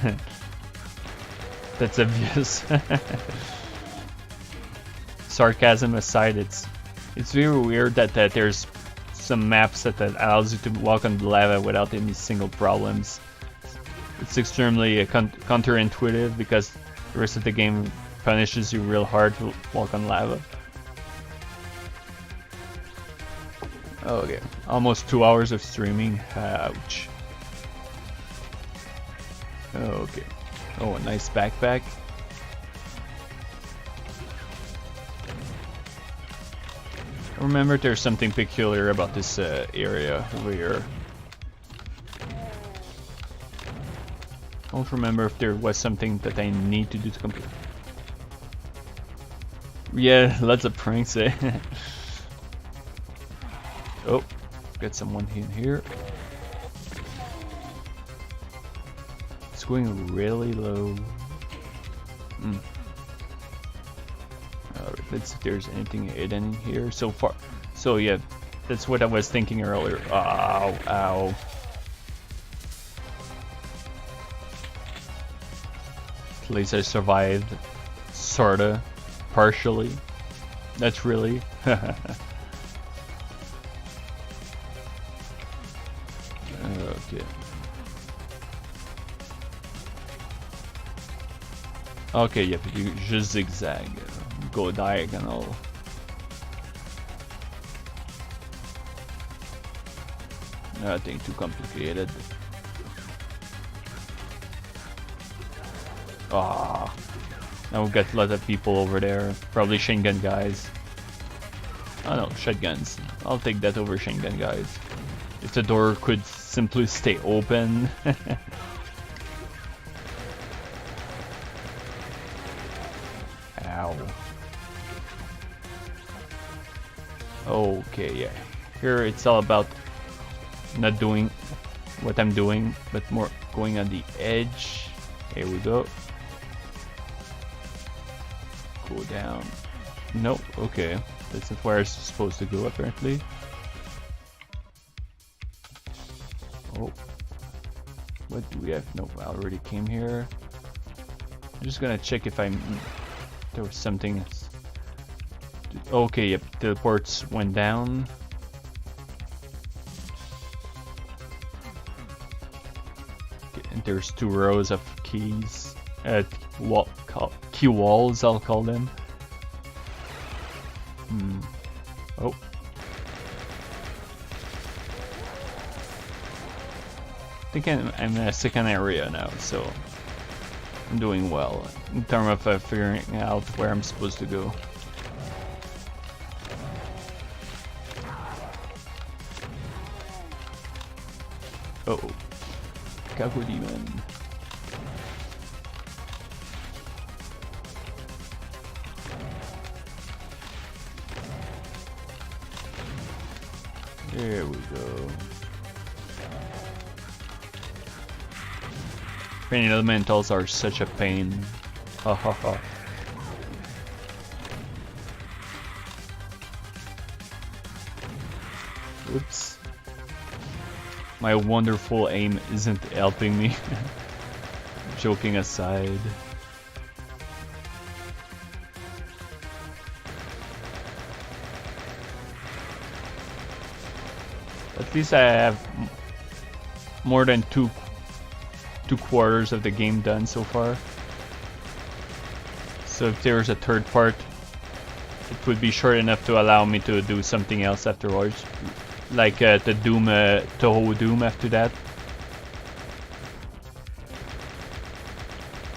That's obvious. Sarcasm aside, it's very weird that there's some maps that allows you to walk on the lava without any single problems. It's extremely counterintuitive because the rest of the game punishes you real hard to walk on lava. Okay, almost 2 hours of streaming. Ouch. Okay. Oh, a nice backpack. Remember, there's something peculiar about this area over here. I don't remember if there was something that I need to do to complete. Yeah, lots of pranks, eh? Oh, got someone in here. It's going really low. Alright, let's see if there's anything hidden in here so far. So yeah, that's what I was thinking earlier. Ow, ow. At least I survived. Sorta. Partially. That's really. Okay. Okay, yep, you just zigzag. Go diagonal. Nothing too complicated. Ah, now we've got a lot of people over there. Probably chain gun guys. Oh no, shotguns. I'll take that over chain gun guys. If the door could simply stay open. Ow. Okay, yeah. Here it's all about not doing what I'm doing, but more going on the edge. Here we go. Go down. Nope, okay. That's not where I'm supposed to go, apparently. Oh. What do we have? Nope, I already came here. I'm just gonna check if there was something. Okay, yep, teleports went down. Okay, and there's 2 rows of keys. Key walls, I'll call them. Oh. think I'm in a second area now, so I'm doing well in terms of figuring out where I'm supposed to go. Uh-oh. Kago Demon. There we go. Training elementals are such a pain. Ha ha ha. Oops. My wonderful aim isn't helping me. Joking aside. At least I have more than two quarters of the game done so far. So if there's a third part, it would be short enough to allow me to do something else afterwards. Like the Doom, Toho Doom after that.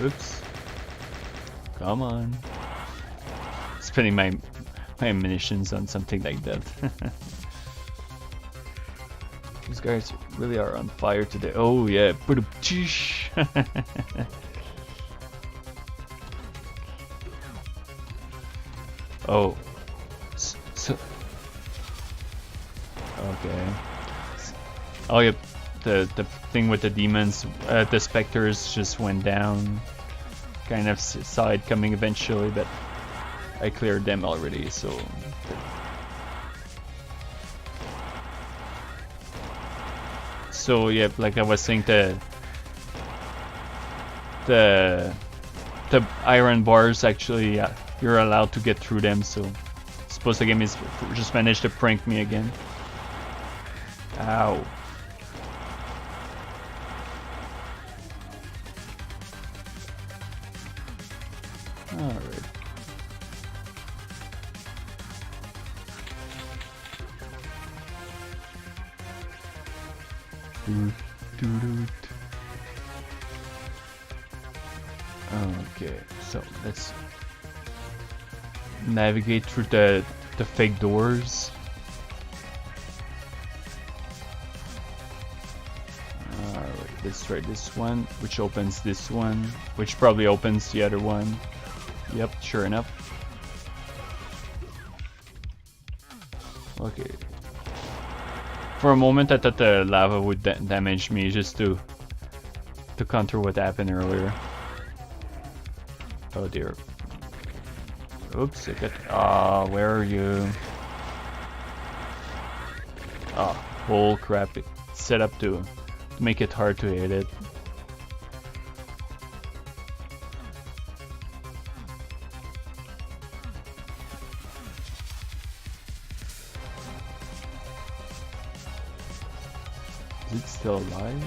Oops. Come on. Spending my ammunitions on something like that. These guys really are on fire today. Oh yeah. Oh. So okay. Oh yeah. The thing with the demons, the specters just went down. Kind of saw it coming eventually, but I cleared them already, so. So yeah, like I was saying, the iron bars actually you're allowed to get through them. So I suppose the game is just managed to prank me again. Ow. All right. Okay, so let's navigate through the fake doors. Alright, let's try this one, which opens this one, which probably opens the other one. Yep, sure enough. Okay. For a moment I thought the lava would damage me just to counter what happened earlier. Oh dear. Oops, I got... where are you? Oh, crap. It's set up to make it hard to hit it. Is it still alive?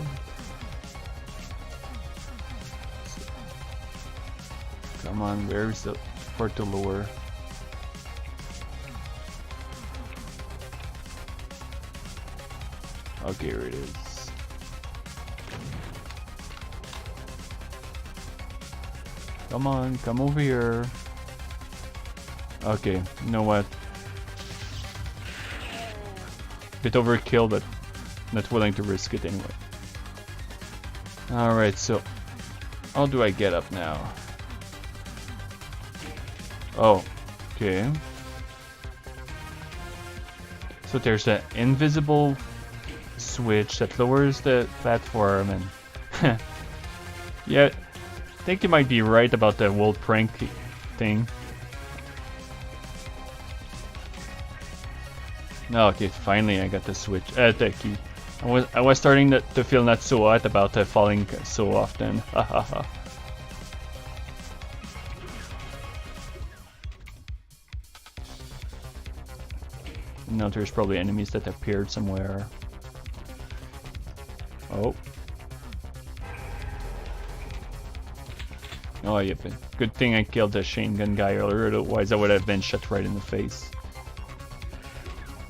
Come on, where's the port to lower? Okay, here it is. Come on, come over here. Okay, you know what? Bit overkill, but not willing to risk it anyway. Alright, so how do I get up now? Oh, okay. So there's an invisible switch that lowers the platform, and yeah, I think you might be right about the whole prank thing. Okay, finally I got the switch, the key. I was starting to feel not so hot about falling so often. Hahaha. No, there's probably enemies that appeared somewhere. Oh. Oh, yep. Good thing I killed the chain gun guy earlier, otherwise I would have been shot right in the face.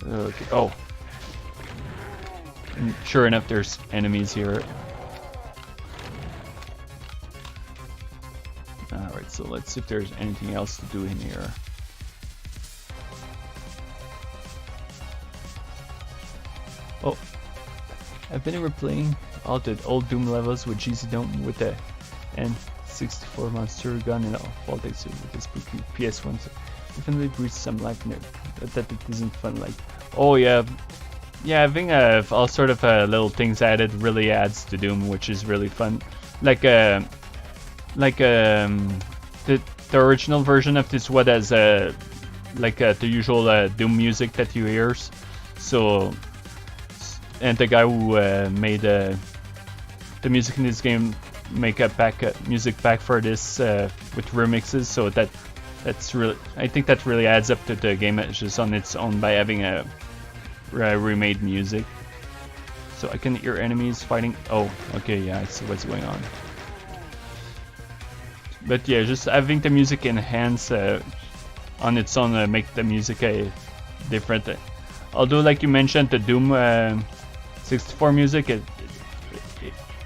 Okay. Oh. And sure enough, there's enemies here. So let's see if there's anything else to do in here. Oh, I've been replaying all the old Doom levels with GZ Dome with the N64 monster gun and all Voltex with the spooky PS1. So definitely breathes some life in it. That it isn't fun. Like, oh yeah, having all sort of little things added really adds to Doom, which is really fun. Like the original version of this WAD has like the usual Doom music that you hear. So, and the guy who made the music in this game make a music pack for this with remixes. So that's really, I think that really adds up to the game just on its own by having a remade music. So I can hear enemies fighting. Oh, okay, yeah, I see what's going on. But yeah, just having the music enhance on its own make the music different. Although, like you mentioned, the Doom 64 music,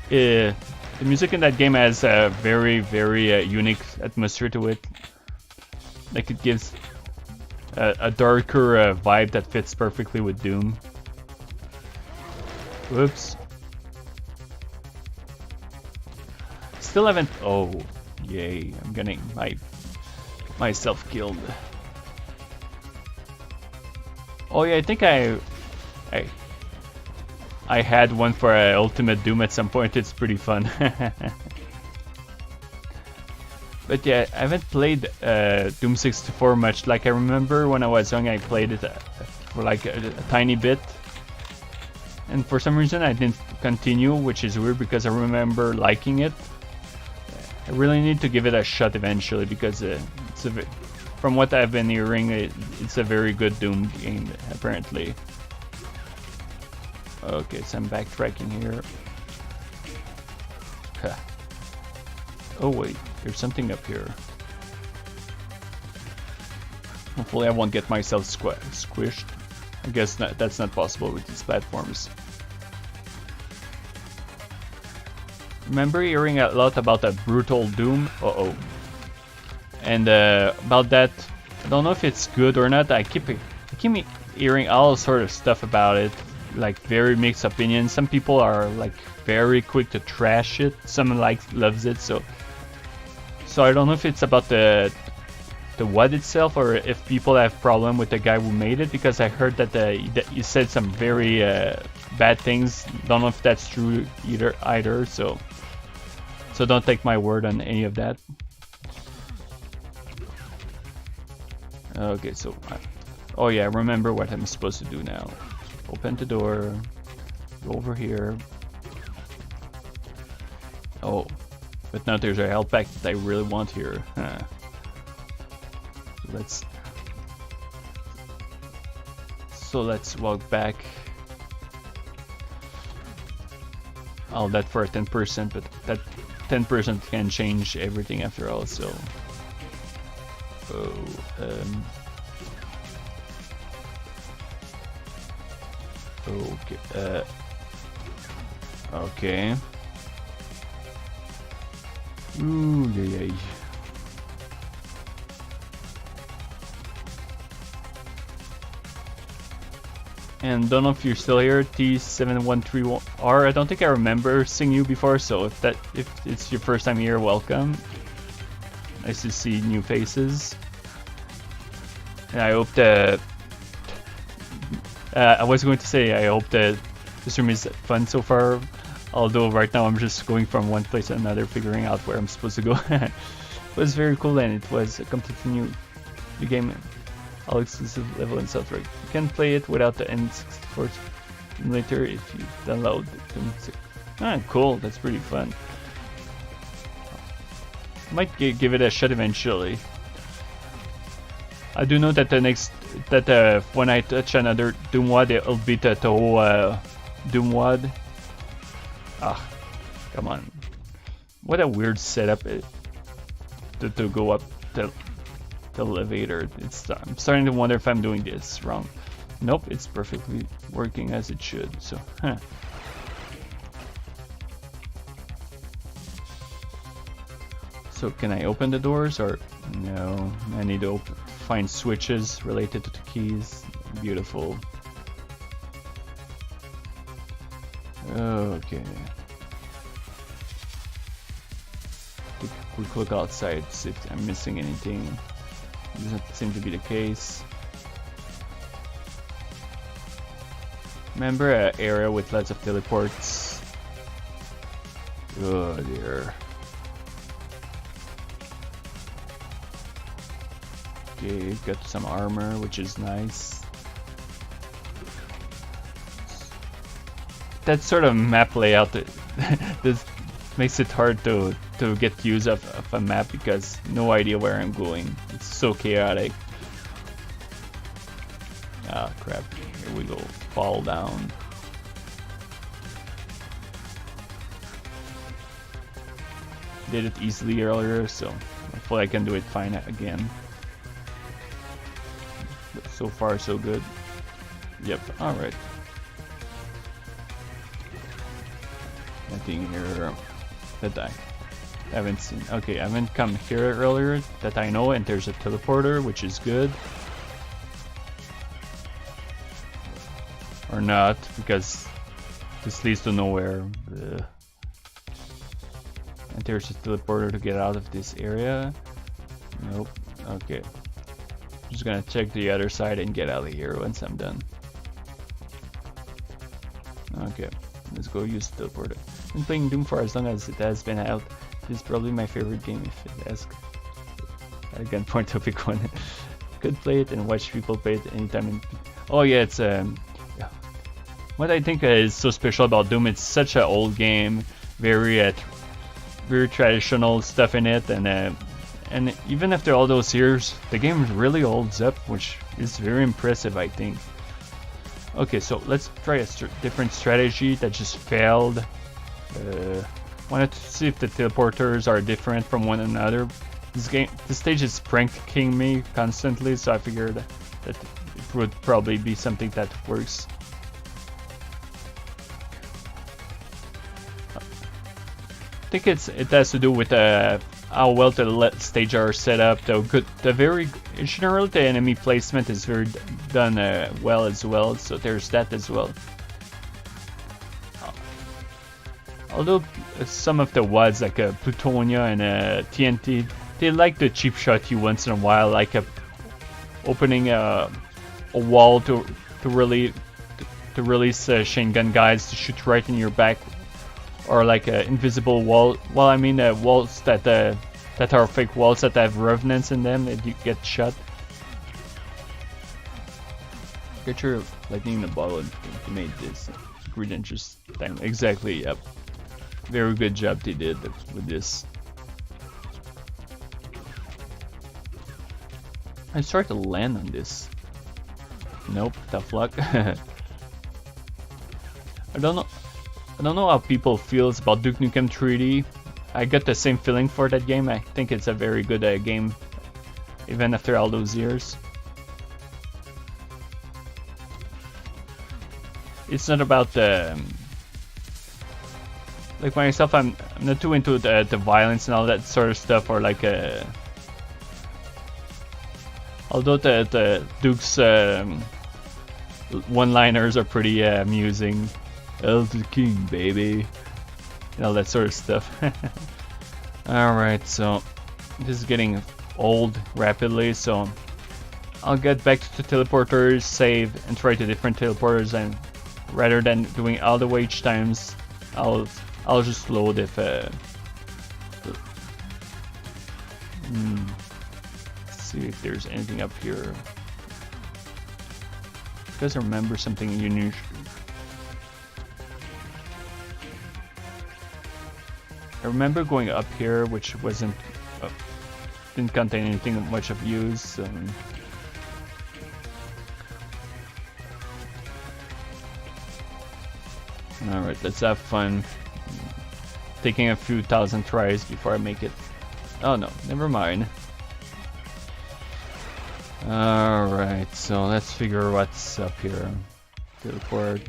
the music in that game has a very, very unique atmosphere to it. Like, it gives a darker vibe that fits perfectly with Doom. Whoops. Still haven't. Oh, yay! I'm getting myself killed. Oh yeah, I think I had one for Ultimate Doom at some point. It's pretty fun. But yeah, I haven't played Doom 64 much. Like, I remember when I was young, I played it for like a tiny bit. And for some reason I didn't continue, which is weird because I remember liking it. I really need to give it a shot eventually because from what I've been hearing, it's a very good Doom game, apparently. Okay, so I'm backtracking here. Huh. Oh wait, there's something up here. Hopefully I won't get myself squished. I guess that's not possible with these platforms. Remember hearing a lot about a brutal Doom? Uh-oh. And about that, I don't know if it's good or not. I keep hearing all sort of stuff about it, like very mixed opinions. Some people are like very quick to trash it. Some loves it. So I don't know if it's about the WAD itself or if people have problem with the guy who made it, because I heard that he said some very bad things. Don't know if that's true either. So don't take my word on any of that. Okay, so oh yeah, remember what I'm supposed to do now. Open the door, go over here. Oh, but now there's a health pack that I really want here. Huh. So let's walk back. All that for 10%, but that 10% can change everything after all. So, okay. Okay. Ooh, yay. And don't know if you're still here, T713R. I don't think I remember seeing you before, so if it's your first time here, welcome. Nice to see new faces. And I hope that I was going to say I hope that this stream is fun so far. Although right now I'm just going from one place to another, figuring out where I'm supposed to go. It was very cool, and it was a completely new game. All exclusive level in Xeotroid. You can play it without the N64 emulator if you download it. Ah, cool. That's pretty fun. Might give it a shot eventually. I do know that when I touch another Doom WAD, it'll beat the TOWLG Doom WAD. Ah, come on. What a weird setup to go up the elevator. I'm starting to wonder if I'm doing this wrong. Nope, it's perfectly working as it should. So, huh. So can I open the doors or no? I need to find switches related to the keys. Beautiful. Okay. Quick look outside, see if I'm missing anything. Doesn't seem to be the case. Remember an area with lots of teleports? Oh dear. Okay, got some armor, which is nice. That sort of map layout this makes it hard to get use of a map because no idea where I'm going. It's so chaotic. Ah crap, here we go. Fall down. Did it easily earlier, so hopefully I can do it fine again. But so far so good. Yep, alright. Nothing here that I haven't seen. Okay, I haven't come here earlier that I know, and there's a teleporter, which is good. Or not, because this leads to nowhere. Ugh. And there's a teleporter to get out of this area. Nope. Okay. Just gonna check the other side and get out of here once I'm done. Okay, let's go use the teleporter. I've been playing Doom for as long as it has been out. This is probably my favorite game if it asks. I can point to pick one. Could play it and watch people play it anytime. Oh yeah, it's what I think is so special about Doom, it's such an old game, very traditional stuff in it, and even after all those years, the game really holds up, which is very impressive, I think. Okay, so let's try a different strategy that just failed. Wanted to see if the teleporters are different from one another. This stage is pranking me constantly, so I figured that it would probably be something that works. I think it has to do with how well the stage are set up. Generally the enemy placement is very done well as well. So there's that as well. Although some of the WADs like Plutonia and TNT, they like to cheap shot you once in a while, like opening a wall to release chain gun guys to shoot right in your back. Or like an invisible wall. Well, I mean walls that are fake walls that have revenants in them and you get shot. Get your lightning in a bottle and you made this ingredient just time. Exactly, yep. Very good job they did with this. I start to land on this. Nope, tough luck. I don't know how people feels about Duke Nukem 3D. I got the same feeling for that game. I think it's a very good game, even after all those years. It's not about the like myself. I'm not too into the violence and all that sort of stuff, or like although the Duke's one-liners are pretty amusing. El the King, baby, and all that sort of stuff. Alright, so this is getting old rapidly, so I'll get back to the teleporters, save, and try the different teleporters, and rather than doing all the wage times, I'll just load if let's see if there's anything up here. Because I remember something unique. I remember going up here, which didn't contain anything much of use. Alright, let's have fun. Taking a few thousand tries before I make it. Oh no, never mind. Alright, so let's figure what's up here. Teleport,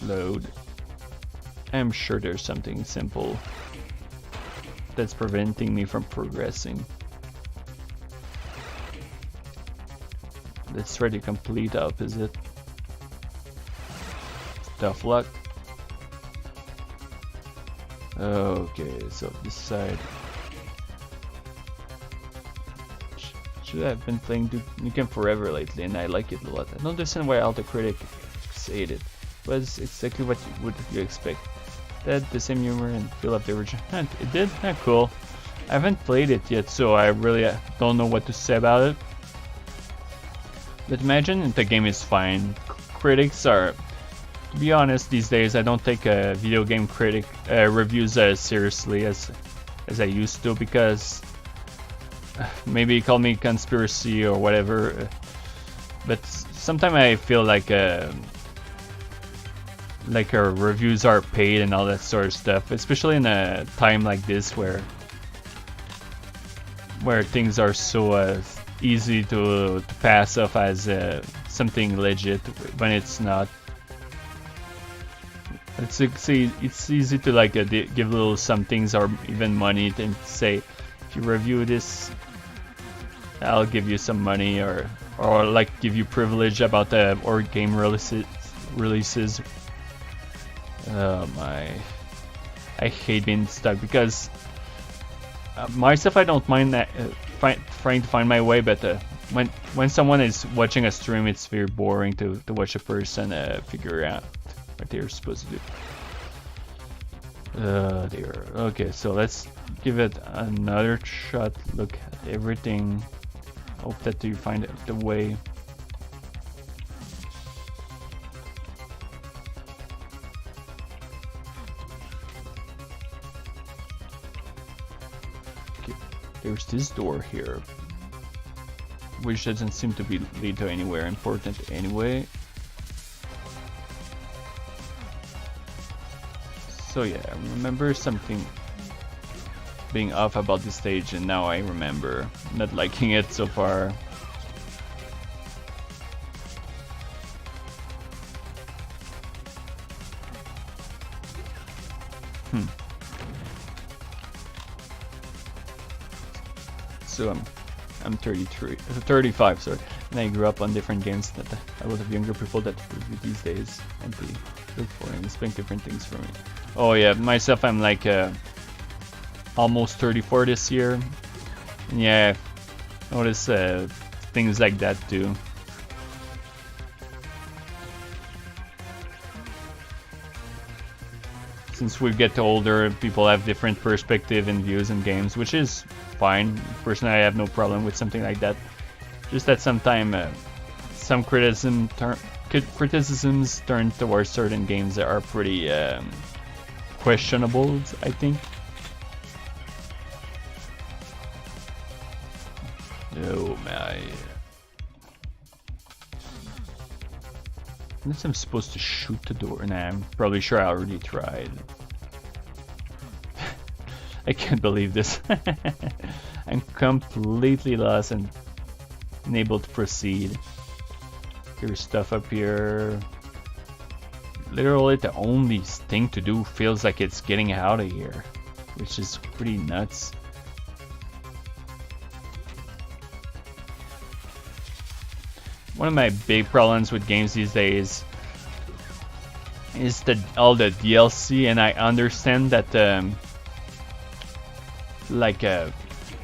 load. I'm sure there's something simple. that's preventing me from progressing. Let's try to complete opposite. Tough luck. Okay, so this side. Should have been playing Nukem Forever lately, and I like it a lot. I don't understand why all the critics hate it. But it's exactly what you expect. It had the same humor and feel of the original. And it did? Cool. I haven't played it yet, so I really don't know what to say about it. But imagine the game is fine. Critics are, to be honest, these days I don't take video game critic reviews as seriously as I used to, because maybe call me conspiracy or whatever, but sometimes I feel like our reviews are paid and all that sort of stuff, especially in a time like this where things are so easy to pass off as something legit when it's not. It's easy to like give little somethings or even money and say, if you review this, I'll give you some money, or like give you privilege about the or game releases. Oh my, I hate being stuck, because myself I don't mind that trying to find my way, but when someone is watching a stream, it's very boring to watch a person figure out what they're supposed to do. Okay, so let's give it another shot. Look at everything. Hope that you find the way. Okay, there's this door here, which doesn't seem to lead to anywhere important anyway. So yeah, I remember something being off about this stage, and now I remember not liking it so far. So I'm 35, sorry, and I grew up on different games that a lot of younger people that review these days and they look for and expect different things from me. Oh yeah, myself, I'm like almost 34 this year, and yeah, I notice things like that too. Since we get older, people have different perspective and views in games, which is fine. Personally, I have no problem with something like that. Just that sometimes some criticisms turn towards certain games that are pretty questionable, I think. Oh my. Unless I'm supposed to shoot the door. Nah, I'm probably sure I already tried. I can't believe this. I'm completely lost and unable to proceed. There's stuff up here. Literally the only thing to do feels like it's getting out of here, which is pretty nuts. One of my big problems with games these days is all the DLC, and I understand that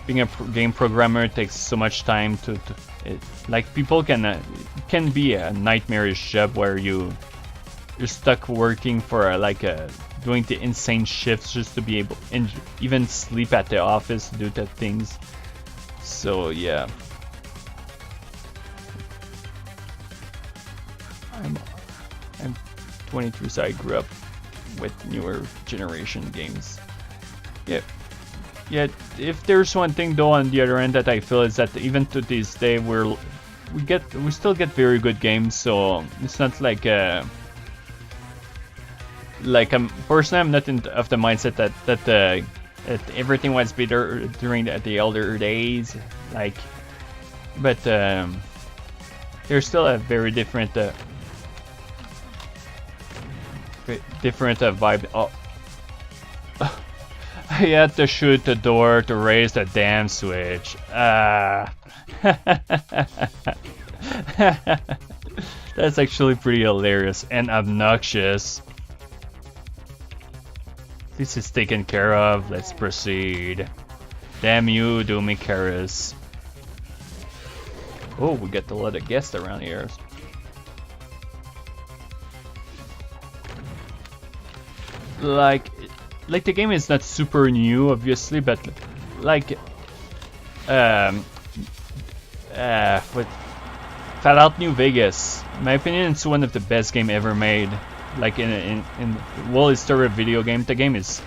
being a game programmer takes so much time like people can be a nightmarish job where you're stuck working for doing the insane shifts just to be able and even sleep at the office to do the things. So yeah, I'm 23, so I grew up with newer generation games. Yeah, if there's one thing though on the other end that I feel is that even to this day we still get very good games, so it's not like personally I'm not of the mindset that everything was better during the older days, but there's still a very different vibe. Oh. You had to shoot the door to raise the damn switch. That's actually pretty hilarious and obnoxious. This is taken care of. Let's proceed. Damn you, Doom Icarus. Oh, we got a lot of guests around here. Like the game is not super new, obviously, but like, with Fallout New Vegas, in my opinion, it's one of the best game ever made. Like in world history of video game, the game is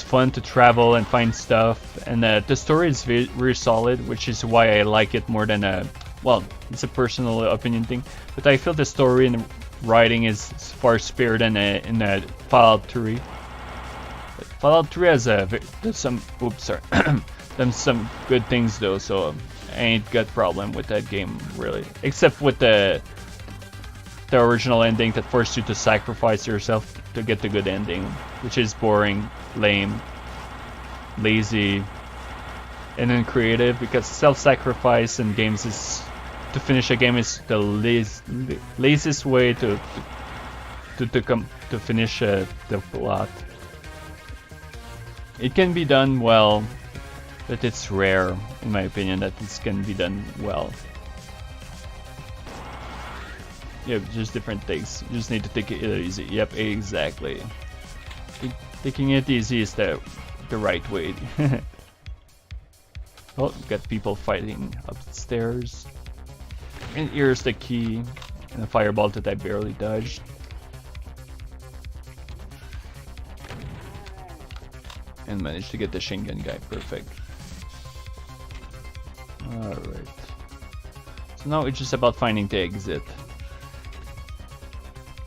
fun to travel and find stuff, and the story is very solid, which is why I like it more than well, it's a personal opinion thing, but I feel the story and the writing is far superior than in Fallout 3. But Fallout 3 has there's some done some good things though, so I ain't got problem with that game really, except with the original ending that forced you to sacrifice yourself to get the good ending, which is boring, lame, lazy, and uncreative, because self-sacrifice in games is to finish a game is the laziest way to finish the plot. It can be done well, but it's rare, in my opinion, that it can be done well. Yep, just different things. You just need to take it easy. Yep, exactly. Taking it easy is the right way. Oh, got people fighting upstairs. And here's the key. And a fireball that I barely dodged. And managed to get the Shin gun guy. Perfect. Alright. So now it's just about finding the exit.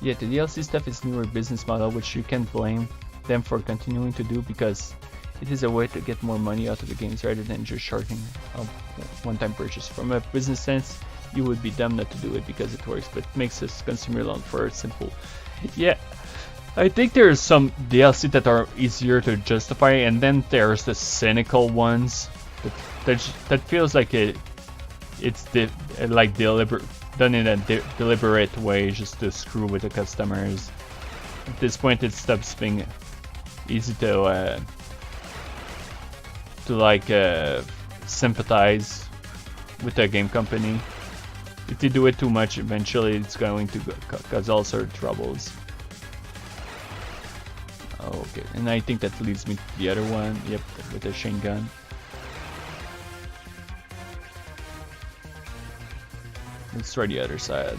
Yeah, the DLC stuff is newer business model, which you can't blame them for continuing to do, because it is a way to get more money out of the games rather than just charging a one-time purchase. From a business sense, you would be dumb not to do it because it works, but it makes this consumer loan for simple. Yeah, I think there's some DLC that are easier to justify, and then there's the cynical ones that feels like it's like deliberate. Done in a deliberate way just to screw with the customers. At this point it stops being easy to sympathize with the game company. If you do it too much, eventually it's going to cause all sorts of troubles. Okay, and I think that leads me to the other one. Yep, with the Shin gun. Let's try the other side.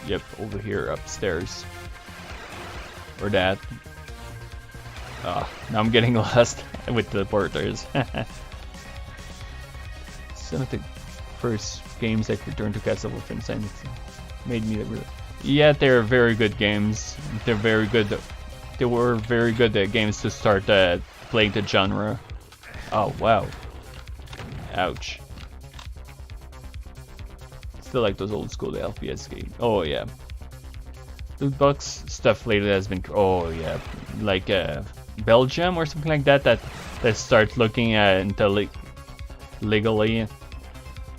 Yep, over here, upstairs. Or that. Ah, now I'm getting lost with the porters. Some of the first games that returned to Castle Wolfenstein made me really... Yeah, they're very good games. They're very good. They were very good games to start playing the genre. Oh, wow. Ouch. Still like those old school LPS games. Oh yeah. Loot box stuff lately has been, oh yeah, like Belgium or something like that that start looking into legally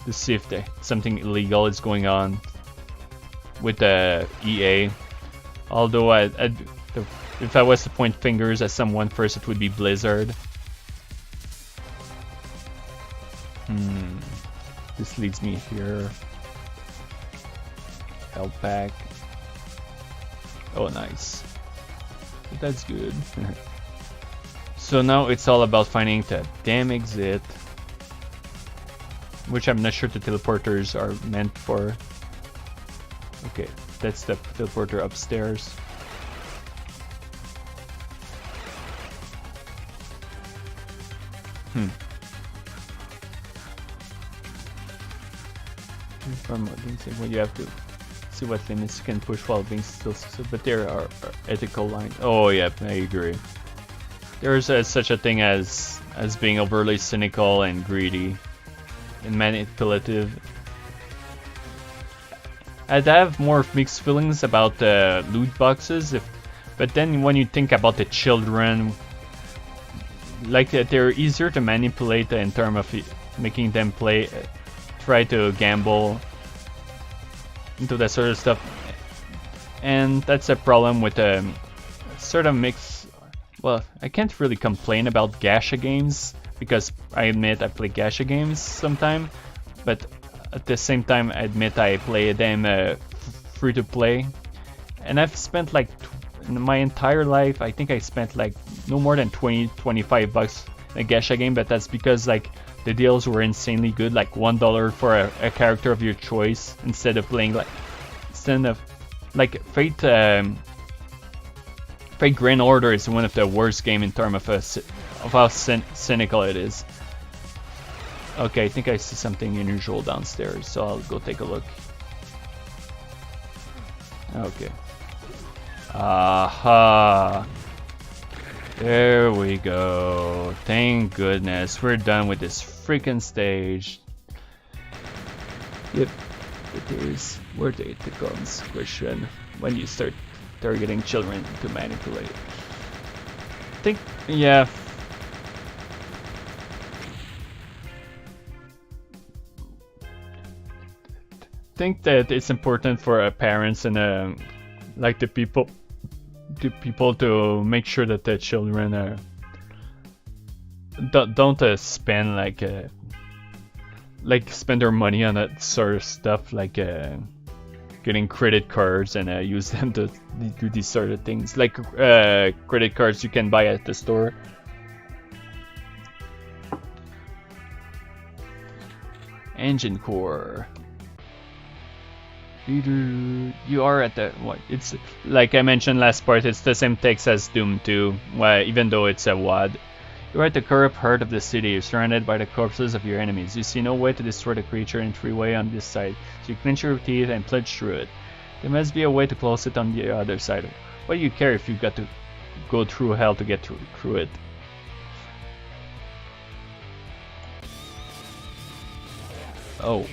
to see if something illegal is going on with the EA. Although if I was to point fingers at someone first, it would be Blizzard. This leads me here. Health pack. Oh, nice. That's good. So now it's all about finding the damn exit, which I'm not sure the teleporters are meant for. Okay, that's the teleporter upstairs. From what you have to see what limits you can push while being still successful, but there are ethical lines. Oh yeah, I agree. There's such a thing as being overly cynical and greedy and manipulative. I'd have more mixed feelings about the loot boxes, but then when you think about the children like they're easier to manipulate in terms of making them play, try to gamble into that sort of stuff, and that's a problem with a sort of mix. Well, I can't really complain about gacha games because I admit I play gacha games sometimes, but at the same time I admit I play them free to play, and I've spent like in my entire life I think I spent like no more than 20-25 bucks in a gacha game, but that's because like the deals were insanely good, like $1 for a character of your choice instead of playing like Fate. Fate Grand Order is one of the worst game in terms of how cynical it is. Okay, I think I see something unusual downstairs, so I'll go take a look. Okay. Aha! There we go. Thank goodness we're done with this freaking stage. Yep, it is where it becomes question when you start targeting children to manipulate. Yeah. Think that it's important for parents and like the people to make sure that the children don't spend like spend their money on that sort of stuff, like getting credit cards and use them to do these sort of things, like credit cards you can buy at the store. Engine core. You are at the what? It's like I mentioned last part. It's the same text as Doom 2, even though it's a WAD. You're at the corrupt heart of the city. You're surrounded by the corpses of your enemies. You see no way to destroy the creature in three-way on this side, so you clench your teeth and plunge through it. There must be a way to close it on the other side. What do you care if you've got to go through hell to get through it? Oh.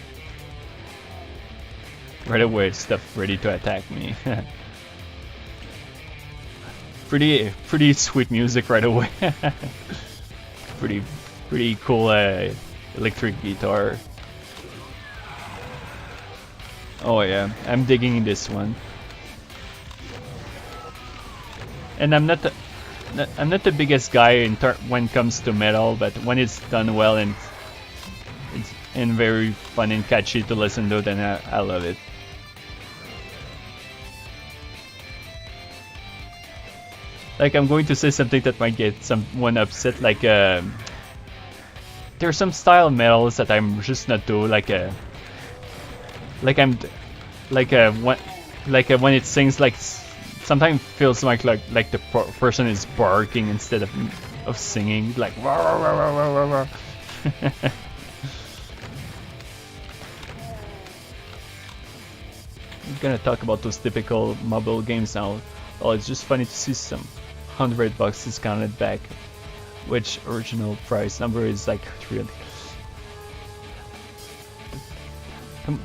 Right away, stuff ready to attack me. pretty sweet music right away. pretty cool electric guitar. Oh yeah, I'm digging this one. And I'm not the biggest guy when it comes to metal, but when it's done well and it's very fun and catchy to listen to, then I love it. Like, I'm going to say something that might get someone upset, like there's some style metals that I'm just not doing, when it sings, like sometimes feels like the person is barking instead of singing, like I'm gonna talk about those typical mobile games now. Oh, it's just funny to see some $100 discounted back, which original price number is like 300.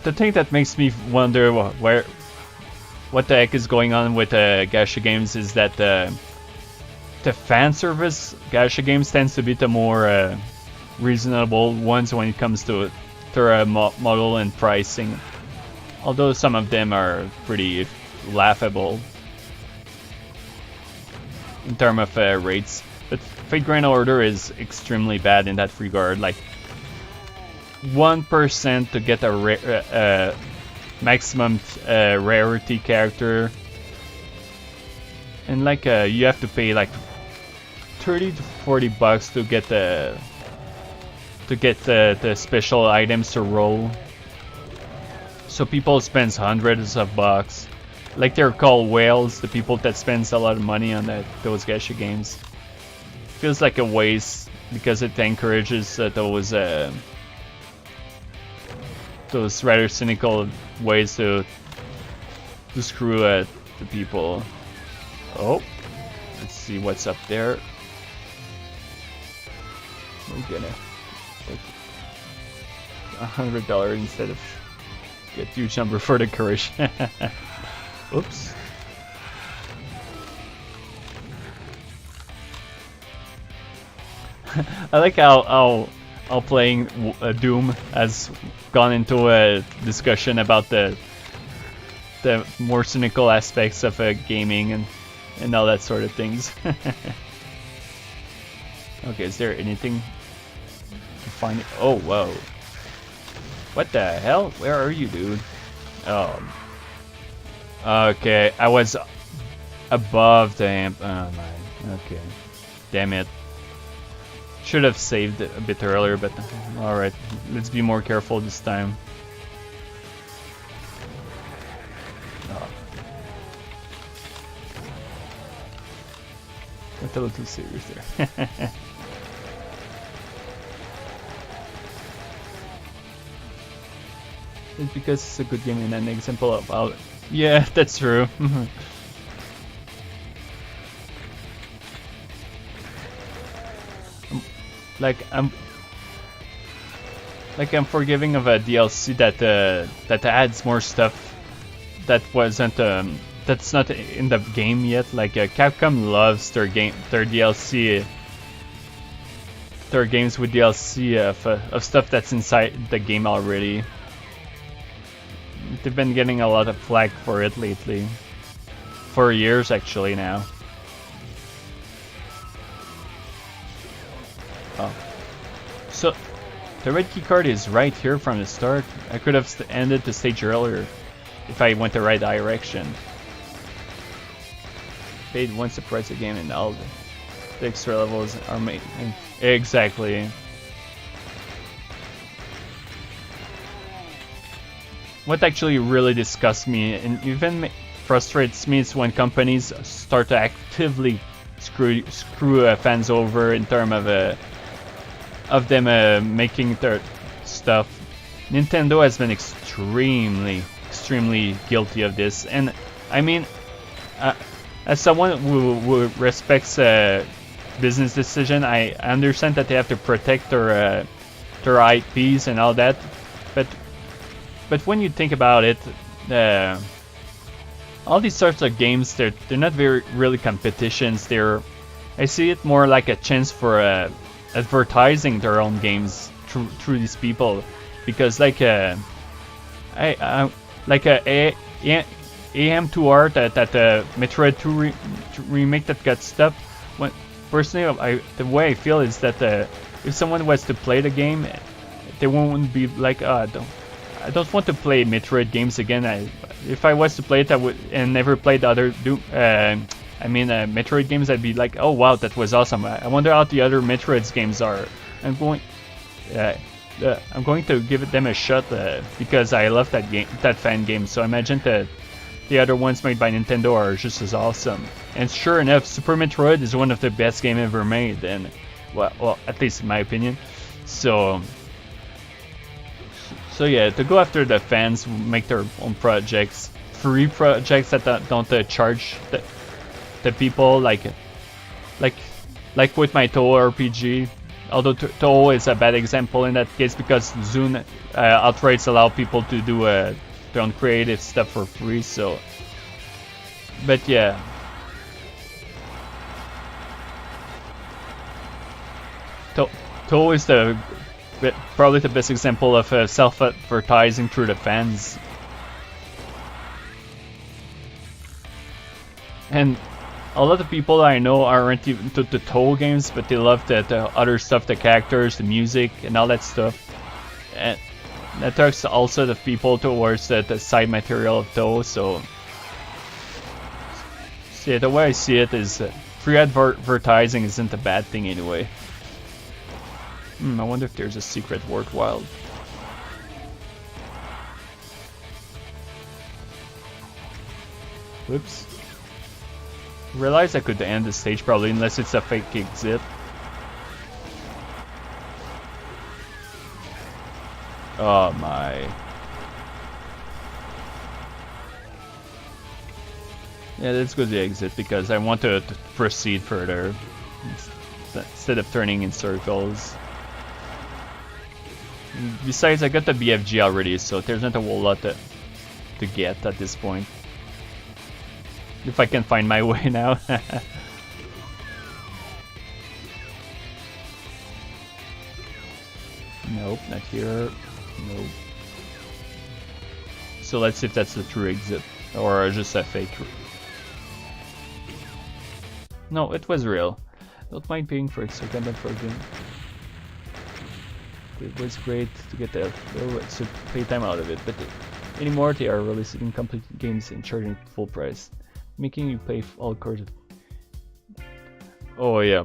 The thing that makes me wonder what the heck is going on with gacha games is that the fan service gacha games tends to be the more reasonable ones when it comes to their model and pricing, although some of them are pretty laughable in terms of rates. But Fate Grand Order is extremely bad in that regard. Like 1% to get a maximum rarity character, and like you have to pay like $30 to $40 to get the special items to roll. So people spend hundreds of bucks. Like, they're called whales, the people that spends a lot of money on those gacha games. Feels like a waste because it encourages those rather cynical ways to screw the people. Oh, let's see what's up there. We're gonna take $100 instead of get huge number for the courage. Oops. I like how playing Doom has gone into a discussion about the more cynical aspects of gaming and all that sort of things. Okay, is there anything to find? Oh, whoa. What the hell? Where are you, dude? Oh. Okay, I was above the amp. Oh, man. Okay. Damn it. Should have saved it a bit earlier, but alright. Let's be more careful this time. Oh. That's a little too serious there. It's because it's a good game and an example of how... Yeah, that's true. I'm forgiving of a DLC that adds more stuff that wasn't that's not in the game yet. Like Capcom loves their DLC, their games with DLC of stuff that's inside the game already. They've been getting a lot of flack for it lately, for years actually now. Oh. So, the red keycard is right here from the start. I could have ended the stage earlier if I went the right direction. Paid once the price of the game and all the extra levels are made. Exactly. What actually really disgusts me and even frustrates me is when companies start to actively screw fans over in terms of them making their stuff. Nintendo has been extremely guilty of this, and I mean, as someone who respects business decision, I understand that they have to protect their IPs and all that, but when you think about it, all these sorts of games, they're not really competitions. I see it more like a chance for advertising their own games through these people, because like AM2R, that Metroid 2 remake that got stuff. Personally, the way I feel is that if someone was to play the game, they won't be like, I don't want to play Metroid games again. If I was to play it, I would and never played the other Metroid games, I'd be like, oh wow, that was awesome. I wonder how the other Metroid games are. I'm going to give them a shot because I love that fan game. So I imagine that the other ones made by Nintendo are just as awesome. And sure enough, Super Metroid is one of the best games ever made, and well, at least in my opinion. So yeah, to go after the fans who make their own projects, free projects that don't charge the people, like with my Toho RPG. Although Toho is a bad example in that case because Zune outright allow people to do their own creative stuff for free. So, but yeah. Toho is probably the best example of self-advertising through the fans. And a lot of people I know aren't even into the Toho games, but they love the other stuff, the characters, the music, and all that stuff. And that talks also the people towards the side material of Toho. So yeah, the way I see it is free advertising isn't a bad thing anyway. I wonder if there's a secret worthwhile. Whoops. Realized I could end the stage probably unless it's a fake exit. Oh my. Yeah, let's go to the exit because I want to proceed further instead of turning in circles. Besides, I got the BFG already, so there's not a whole lot to get at this point. If I can find my way now. Nope, not here. Nope. So let's see if that's the true exit or just a fake. No, it was real. Don't mind paying for extra content for a game. It was great to get the little extra playtime out of it, but anymore they are releasing complete games and charging full price, making you pay all cores. Oh yeah.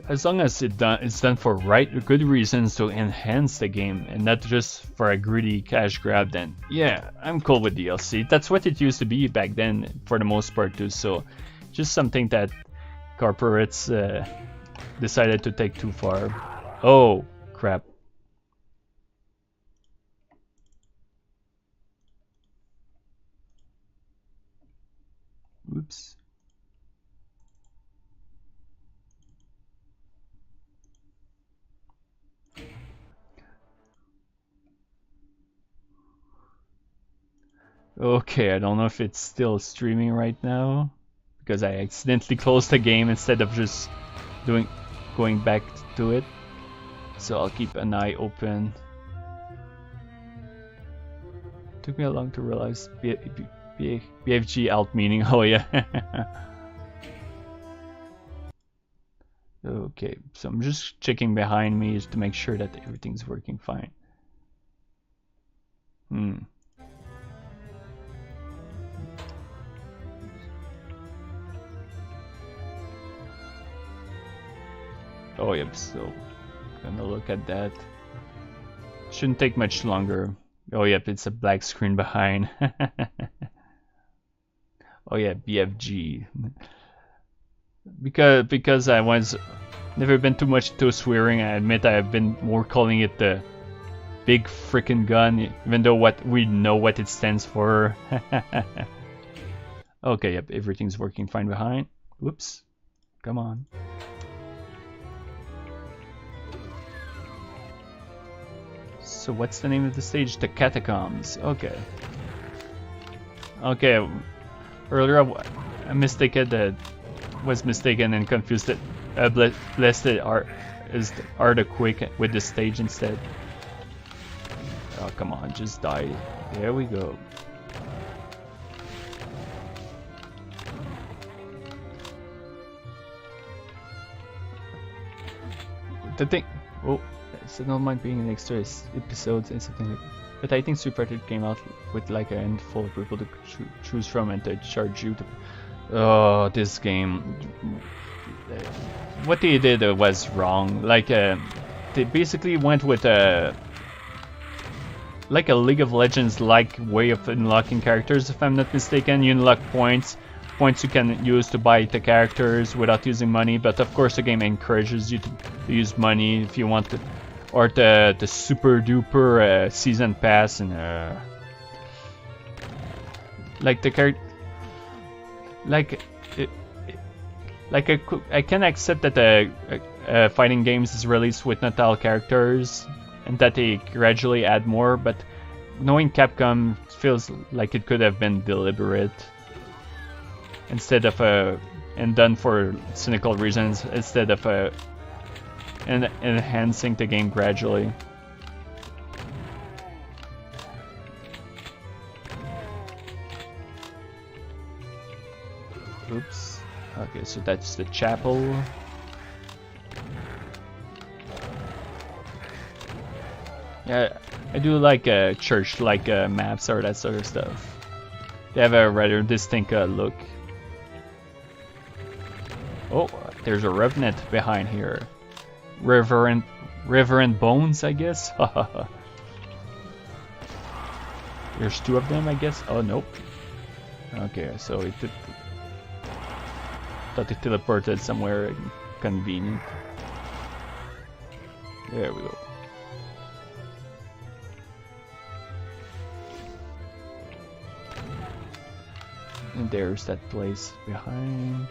As long as it's done for good reasons to enhance the game and not just for a greedy cash grab, then yeah, I'm cool with DLC. That's what it used to be back then for the most part too, so just something that corporates decided to take too far. Oh crap. Oops. Okay, I don't know if it's still streaming right now because I accidentally closed the game instead of just going back to it. So I'll keep an eye open. Took me a long to realize BFG alt meaning. Oh yeah. Okay, so I'm just checking behind me just to make sure that everything's working fine. Oh yep, so gonna look at that. Shouldn't take much longer. Oh yep, it's a black screen behind. Oh yeah, BFG. Because I was never been too much to swearing, I admit I've been more calling it the big frickin' gun, even though we know what it stands for. Okay, yep, everything's working fine behind. Whoops. Come on. So what's the name of the stage? The Catacombs. Okay. Okay. Earlier I was mistaken and confused it. Blessed are the quick with the stage instead. Oh come on, just die. There we go. The thing. Oh. So don't mind being in extra episodes and something like that. But I think Super came out with like a handful of people to choose from and to charge you to... Oh, this game. What they did was wrong. Like, they basically went with a League of Legends-like way of unlocking characters, if I'm not mistaken. You unlock points you can use to buy the characters without using money, but of course the game encourages you to use money if you want to. Or the super duper season pass and like the character, I can accept that the fighting games is released with not all characters and that they gradually add more, but knowing Capcom feels like it could have been deliberate instead of and done for cynical reasons instead of and enhancing the game gradually. Oops. Okay, so that's the chapel. Yeah, I do like church-like maps or that sort of stuff. They have a rather distinct look. Oh, there's a revenant behind here. Reverend Bones, I guess. There's two of them, I guess. Oh nope. Okay, so it thought it teleported somewhere convenient. There we go. And there's that place behind.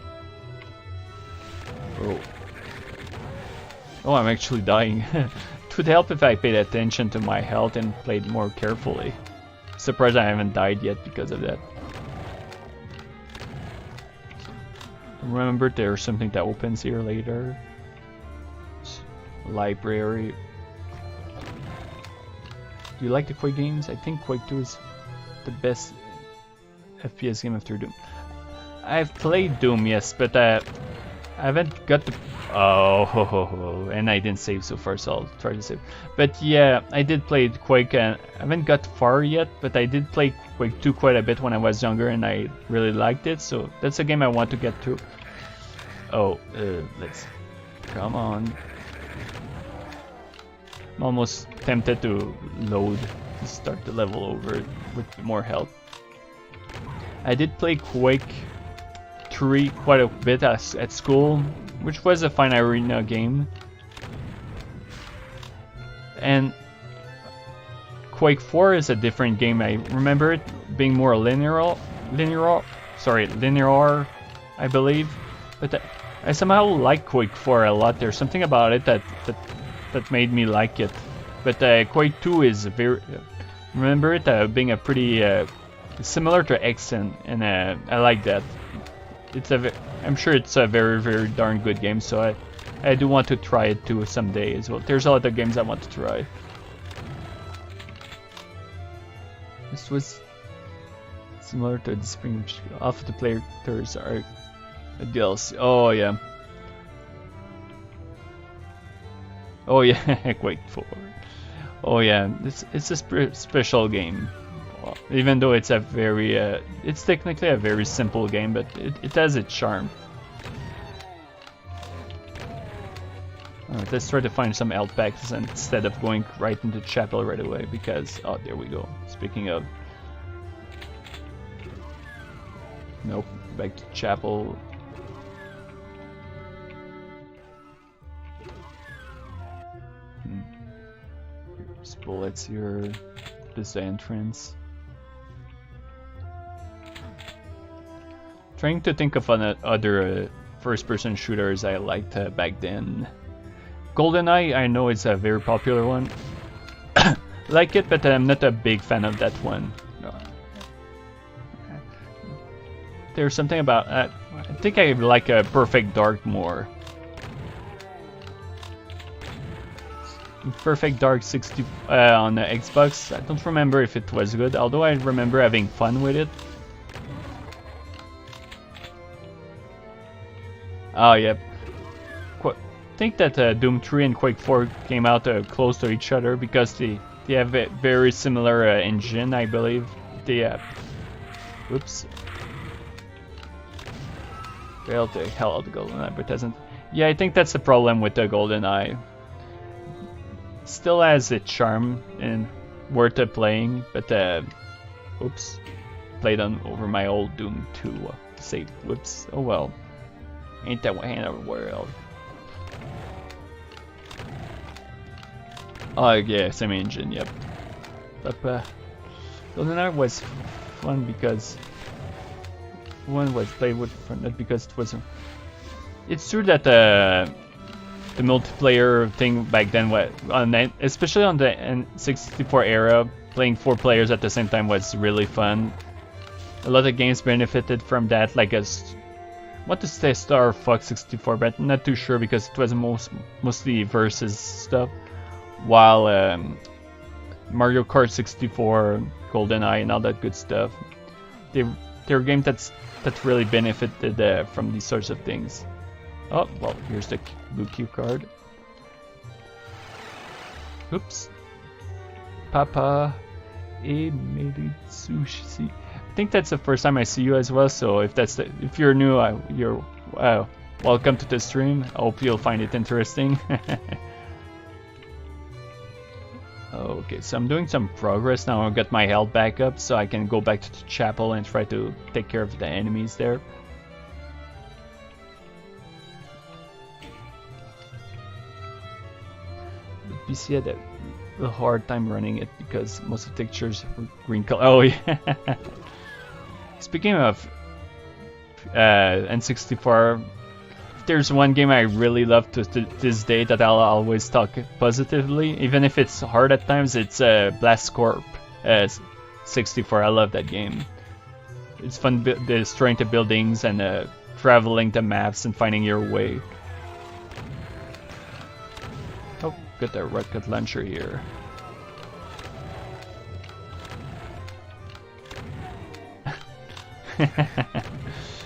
Oh. Oh, I'm actually dying. It would help if I paid attention to my health and played more carefully. Surprised I haven't died yet because of that. Remember, there's something that opens here later. library. Do you like the Quake games? I think Quake 2 is the best FPS game after Doom. I've played Doom, yes, but I haven't got the... Oh, and I didn't save so far, so I'll try to save. But yeah, I did play Quake, and I haven't got far yet, but I did play Quake 2 quite a bit when I was younger, and I really liked it, so that's a game I want to get to. Oh, let's... Come on. I'm almost tempted to load to start the level over with more health. I did play Quake 3 quite a bit at school, which was a fine arena game. And Quake 4 is a different game. I remember it being more linear, I believe. But I somehow like Quake 4 a lot. There's something about it that made me like it. But Quake 2 is very... remember it being a pretty... similar to X, and I like that. I'm sure it's a very, very darn good game, so I do want to try it too someday as well. There's a lot of games I want to try. This was similar to the Spring, which half the players are a DLC. Oh yeah. Oh yeah, Quake 4. Oh yeah, it's a special game. Even though it's a very, it's technically a very simple game, but it has its charm. Let's try to find some health packs instead of going right into chapel right away, because, oh, there we go. Speaking of... Nope, back to chapel. There's bullets here. This is the entrance. Trying to think of other first-person shooters I liked back then. GoldenEye, I know it's a very popular one. Like it, but I'm not a big fan of that one. No. There's something about... I think I like a Perfect Dark more. Perfect Dark 60 on the Xbox. I don't remember if it was good, although I remember having fun with it. Oh, yep. I think that Doom 3 and Quake 4 came out close to each other because they have a very similar engine, I believe. They oops. Well, the hell out of the GoldenEye, but doesn't. Yeah, I think that's the problem with the GoldenEye. Still has its charm and worth playing, but oops, played on over my old Doom 2 save. Whoops. Oh well. Ain't that way in the world? Oh yeah, same engine, yep. But GoldenEye was fun because one was played with fun, not because it wasn't. It's true that the multiplayer thing back then was especially on the N64 era, playing 4 players at the same time was really fun. A lot of games benefited from that, like I want to say Star Fox 64, but I'm not too sure because it was mostly versus stuff. While Mario Kart 64, GoldenEye, and all that good stuff, they're games that really benefited from these sorts of things. Oh well, here's the blue cue card. Oops. Papa made sushi. I think that's the first time I see you as well. So if you're new, you're welcome to the stream. I hope you'll find it interesting. Okay, so I'm doing some progress now. I've got my health back up, so I can go back to the chapel and try to take care of the enemies there. The PC had a hard time running it because most of the textures were green color. Oh yeah. Speaking of N64, if there's one game I really love to this day that I'll always talk positively, even if it's hard at times, it's Blast Corp 64. I love that game. It's fun destroying the buildings and traveling the maps and finding your way. got a rocket launcher here.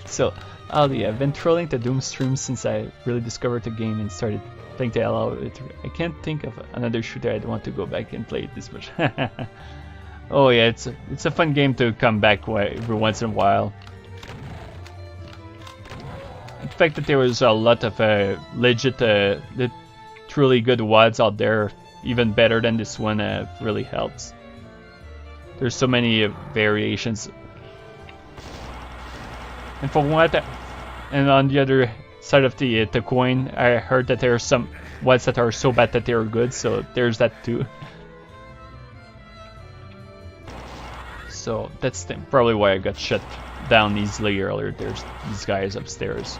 So, Ali, I've been trolling the Doom stream since I really discovered the game and started playing the hell out of it. I can't think of another shooter I'd want to go back and play it this much. Oh yeah, it's a fun game to come back every once in a while. The fact that there was a lot of legit, truly good WADs out there, even better than this one, really helps. There's so many variations. And from what, and on the other side of the coin, I heard that there are some WADs that are so bad that they are good, so there's that too. So that's probably why I got shut down easily earlier. There's these guys upstairs.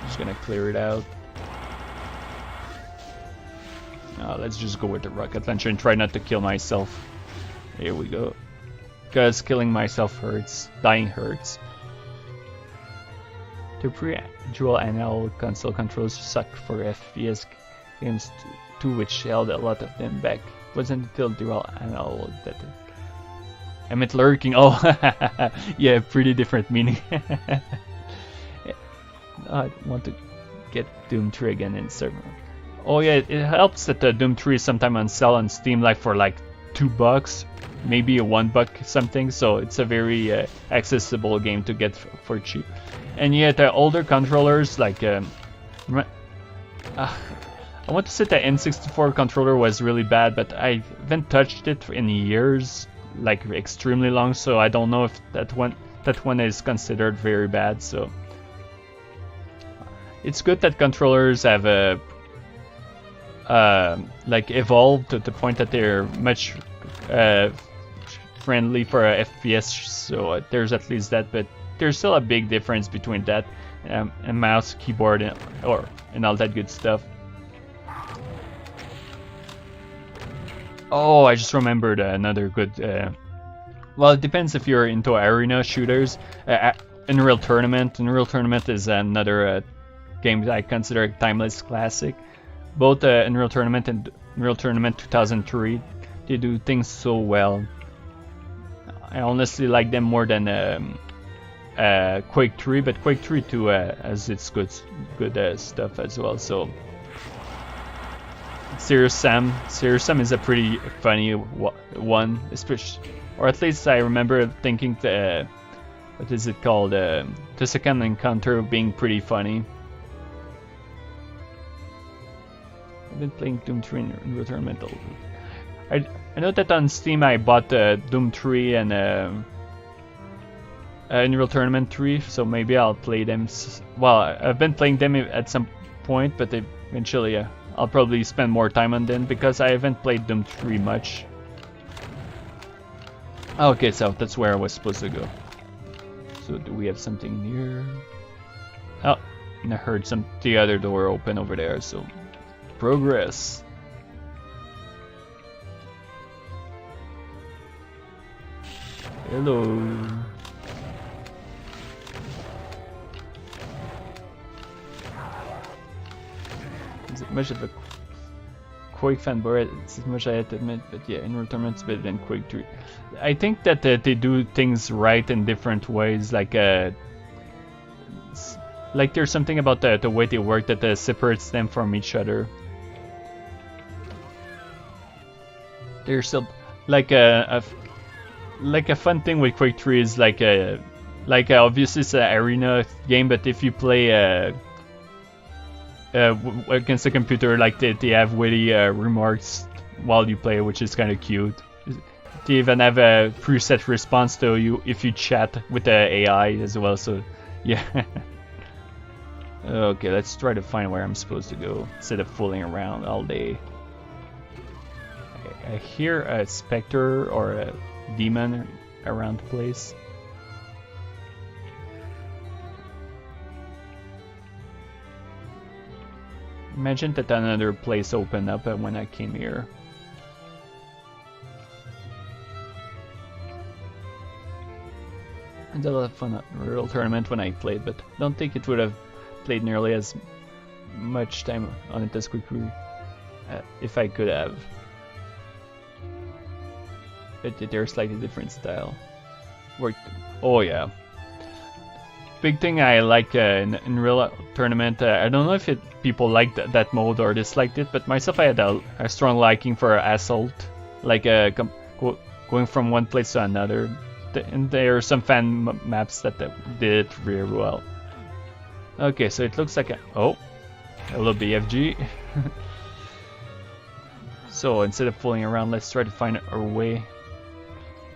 Just gonna clear it out. Let's just go with the rocket launcher and try not to kill myself. Here we go. Because killing myself hurts. Dying hurts. The pre-dual analog console controls suck for FPS games too, which held a lot of them back. It wasn't until dual analog that I meant lurking. Oh, yeah, pretty different meaning. I want to get Doom 3 again in server. Oh yeah, it helps that the Doom 3 is sometimes on sale on Steam, like for like $2, maybe a $1 something. So it's a very accessible game to get for cheap. And yet the older controllers, like I want to say the N64 controller was really bad, but I haven't touched it in years, like extremely long. So I don't know if that one is considered very bad. So it's good that controllers have like evolved to the point that they're much friendly for FPS. So there's at least that, but there's still a big difference between that and mouse, keyboard, and all that good stuff. Oh, I just remembered another good. Well, it depends if you're into arena shooters. Unreal Tournament. Unreal Tournament is another game that I consider a timeless classic. Both Unreal Tournament and Unreal Tournament 2003, they do things so well. I honestly like them more than Quake 3, but Quake 3 too has its good stuff as well. So Serious Sam is a pretty funny one, especially, or at least I remember thinking what is it called? The second encounter being pretty funny. I've been playing Doom 3 in Unreal Tournament. I know that on Steam I bought Doom 3 and Unreal Tournament 3, so maybe I'll play them. Well, I've been playing them at some point, but eventually I'll probably spend more time on them because I haven't played Doom 3 much. Okay, so that's where I was supposed to go. So do we have something near? Oh, and I heard the other door open over there, so progress. Hello. Is it much of a Quake fanboy? It's as much I have to admit, but yeah, Unreal Tournament's better than Quake 3. I think that they do things right in different ways, like there's something about the way they work that separates them from each other. There's still like a fun thing with Quake 3 is like obviously it's an arena game, but if you play against a computer, like they have witty remarks while you play, which is kind of cute. They even have a preset response to you if you chat with the AI as well. So yeah. Okay, let's try to find where I'm supposed to go instead of fooling around all day. I hear a specter or a demon around the place. Imagine that another place opened up when I came here. I had a lot of fun at Unreal Tournament when I played, but don't think it would have played nearly as much time on it as quickly if I could have. But they're slightly different style. Oh yeah. Big thing I like in real tournament. I don't know if people liked that mode or disliked it, but myself I had a strong liking for assault, like going from one place to another. And there are some fan maps that did it really well. Okay, so it looks like a little BFG. So instead of fooling around, let's try to find our way.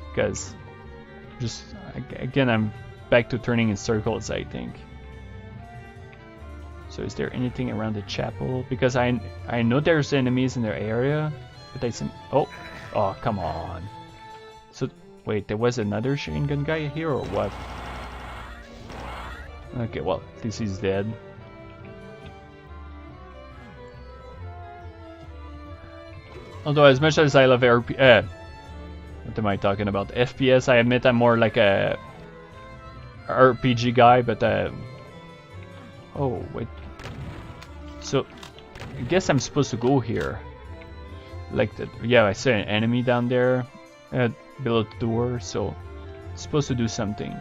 Because just again, I'm back to turning in circles, I think. So is there anything around the chapel? Because I know there's enemies in their area, but I see. Oh, come on. So wait, there was another machine gun guy here or what? Okay, well, at least he's dead. Although as much as I love what am I talking about? FPS, I admit I'm more like a RPG guy, but oh wait. So I guess I'm supposed to go here. Like that. Yeah, I saw an enemy down there below the door, so I'm supposed to do something.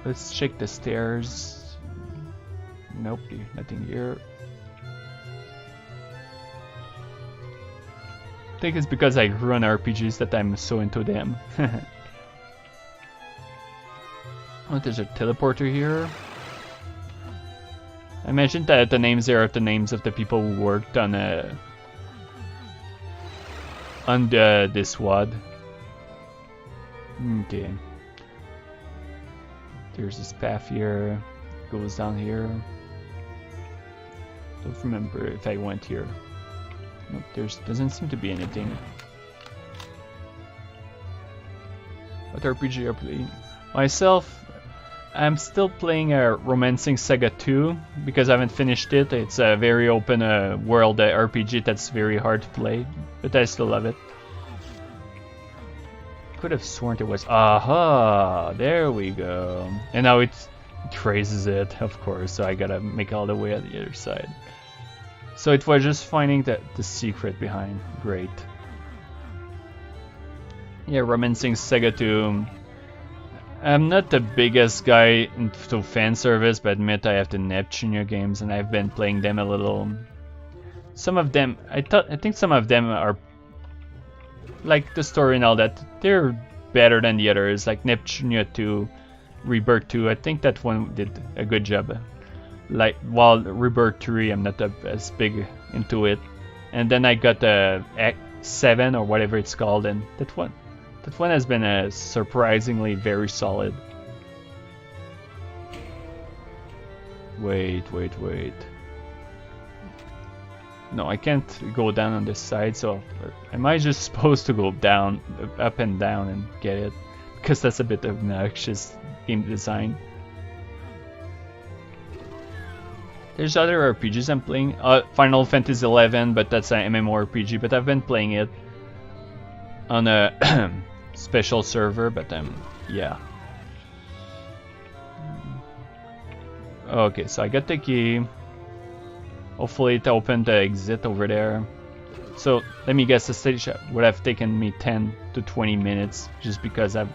Let's check the stairs. Nope, nothing here. I think it's because I run RPGs that I'm so into them. Oh, there's a teleporter here. I mentioned that the names there are the names of the people who worked on this WAD. Okay. There's this path here. Goes down here. Don't remember if I went here. Nope, doesn't seem to be anything. What RPG are you playing? Myself, I'm still playing Romancing Saga 2 because I haven't finished it. It's a very open world RPG that's very hard to play, but I still love it. Could have sworn it was. Aha! There we go. And now it traces it, of course, so I gotta make all the way on the other side. So it was just finding the secret behind. Great. Yeah, Romancing Saga 2. I'm not the biggest guy into fan service, but admit I have the Neptunia games and I've been playing them a little. Some of them, I think some of them are like the story and all that. They're better than the others, like Neptunia 2, Rebirth 2. I think that one did a good job. Like while Rebirth 3, I'm not as big into it. And then I got the X7 or whatever it's called, and that one has been surprisingly very solid. Wait. No, I can't go down on this side, so am I just supposed to go down, up and down and get it? Because that's a bit obnoxious game design. There's other RPGs I'm playing. Final Fantasy XI, but that's an MMORPG, but I've been playing it on a special server, but yeah. Okay, so I got the key. Hopefully it opened the exit over there. So let me guess, the stage would have taken me 10 to 20 minutes just because I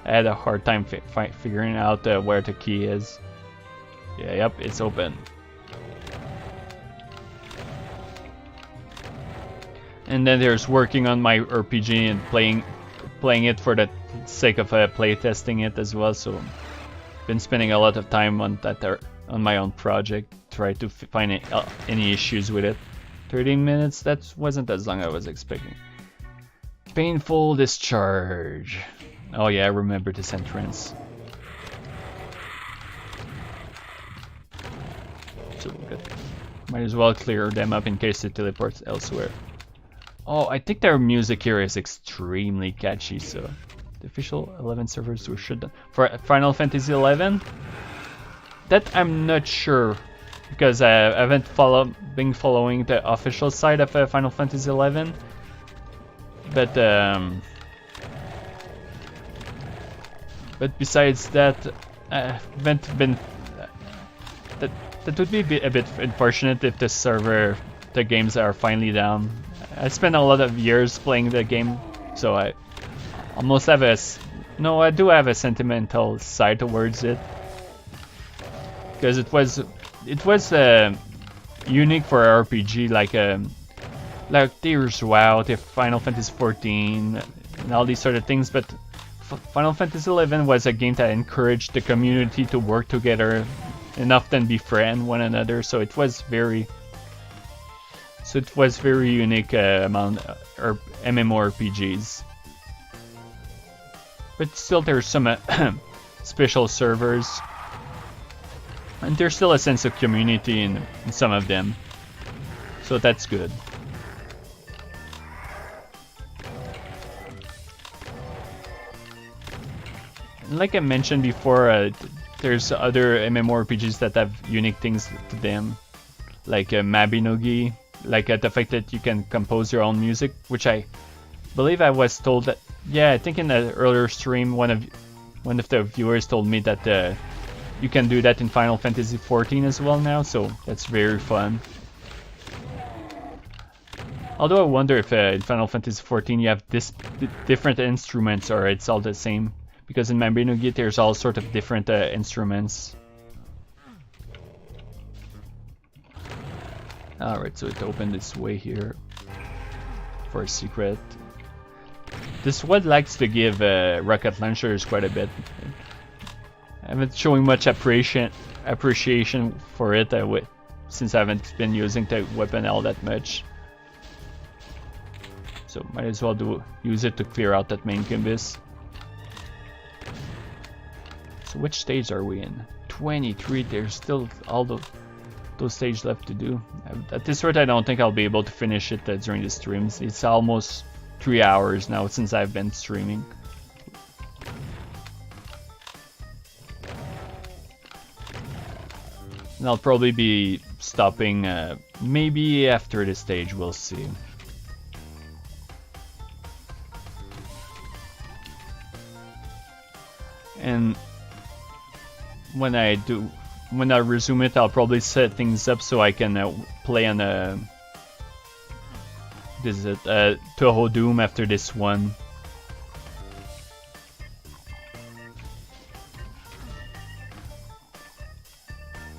had a hard time figuring out where the key is. Yeah, yep, it's open. And then there's working on my RPG and playing it for the sake of playtesting it as well. So been spending a lot of time on that on my own project, try to find any issues with it. 13 minutes, that wasn't as long as I was expecting. Painful discharge. Oh yeah, I remember this entrance. So good. Might as well clear them up in case it teleports elsewhere. Oh, I think their music here is extremely catchy, so the official 11 servers were shut down. For Final Fantasy XI? That I'm not sure, because I haven't been following the official side of Final Fantasy XI. But besides that, I haven't been... that would be a bit unfortunate if the games are finally down. I spent a lot of years playing the game, so I almost have no, I do have a sentimental side towards it, because it was unique for RPG, like there's WoW, the Final Fantasy 14, and all these sort of things. But Final Fantasy 11 was a game that encouraged the community to work together and often befriend one another. So it was very unique amount or MMORPGs. But still, there's some special servers, and there's still a sense of community in some of them. So that's good. Like I mentioned before, there's other MMORPGs that have unique things to them, like Mabinogi, like the fact that you can compose your own music, which I believe I was told that. Yeah, I think in the earlier stream, one of the viewers told me that you can do that in Final Fantasy 14 as well now, so that's very fun. Although I wonder if in Final Fantasy 14 you have different instruments, or it's all the same. Because in Mabinogi there's all sort of different instruments. Alright, so it opened this way here for a secret. This WAD likes to give rocket launchers quite a bit. I haven't showing much appreciation for it since I haven't been using the weapon all that much. So might as well use it to clear out that main canvas. So which stage are we in? 23. There's still all those stages left to do. At this rate, I don't think I'll be able to finish it during the streams. It's almost 3 hours now since I've been streaming. And I'll probably be stopping maybe after this stage, we'll see. And when I resume it, I'll probably set things up so I can play on Toho Doom after this one.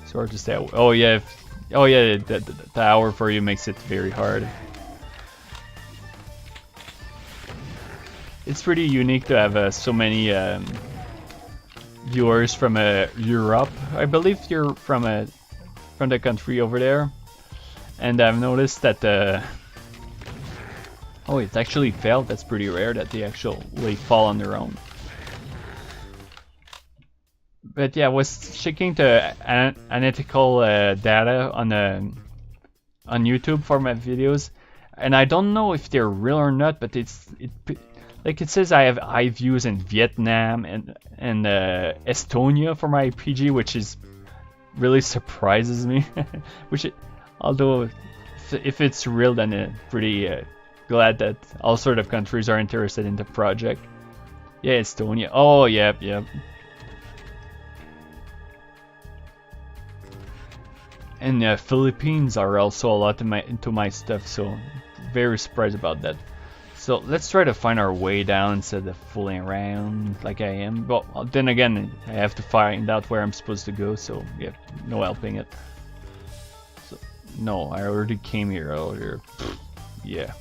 It's hard to say. Oh yeah, the hour for you makes it very hard. It's pretty unique to have so many viewers from Europe. I believe you're from the country over there, and I've noticed that oh, it actually failed. That's pretty rare that they actually fall on their own. But yeah, I was checking the analytical data on YouTube for my videos, and I don't know if they're real or not, but like it says I have high views in Vietnam and Estonia for my PG, which is really surprises me. Although if it's real, then pretty glad that all sort of countries are interested in the project. Yeah, Estonia. Oh, yep. And Philippines are also a lot into my stuff, so very surprised about that. So let's try to find our way down instead of fooling around like I am. But then again, I have to find out where I'm supposed to go, so yeah, no helping it. So, no, I already came here earlier. Yeah.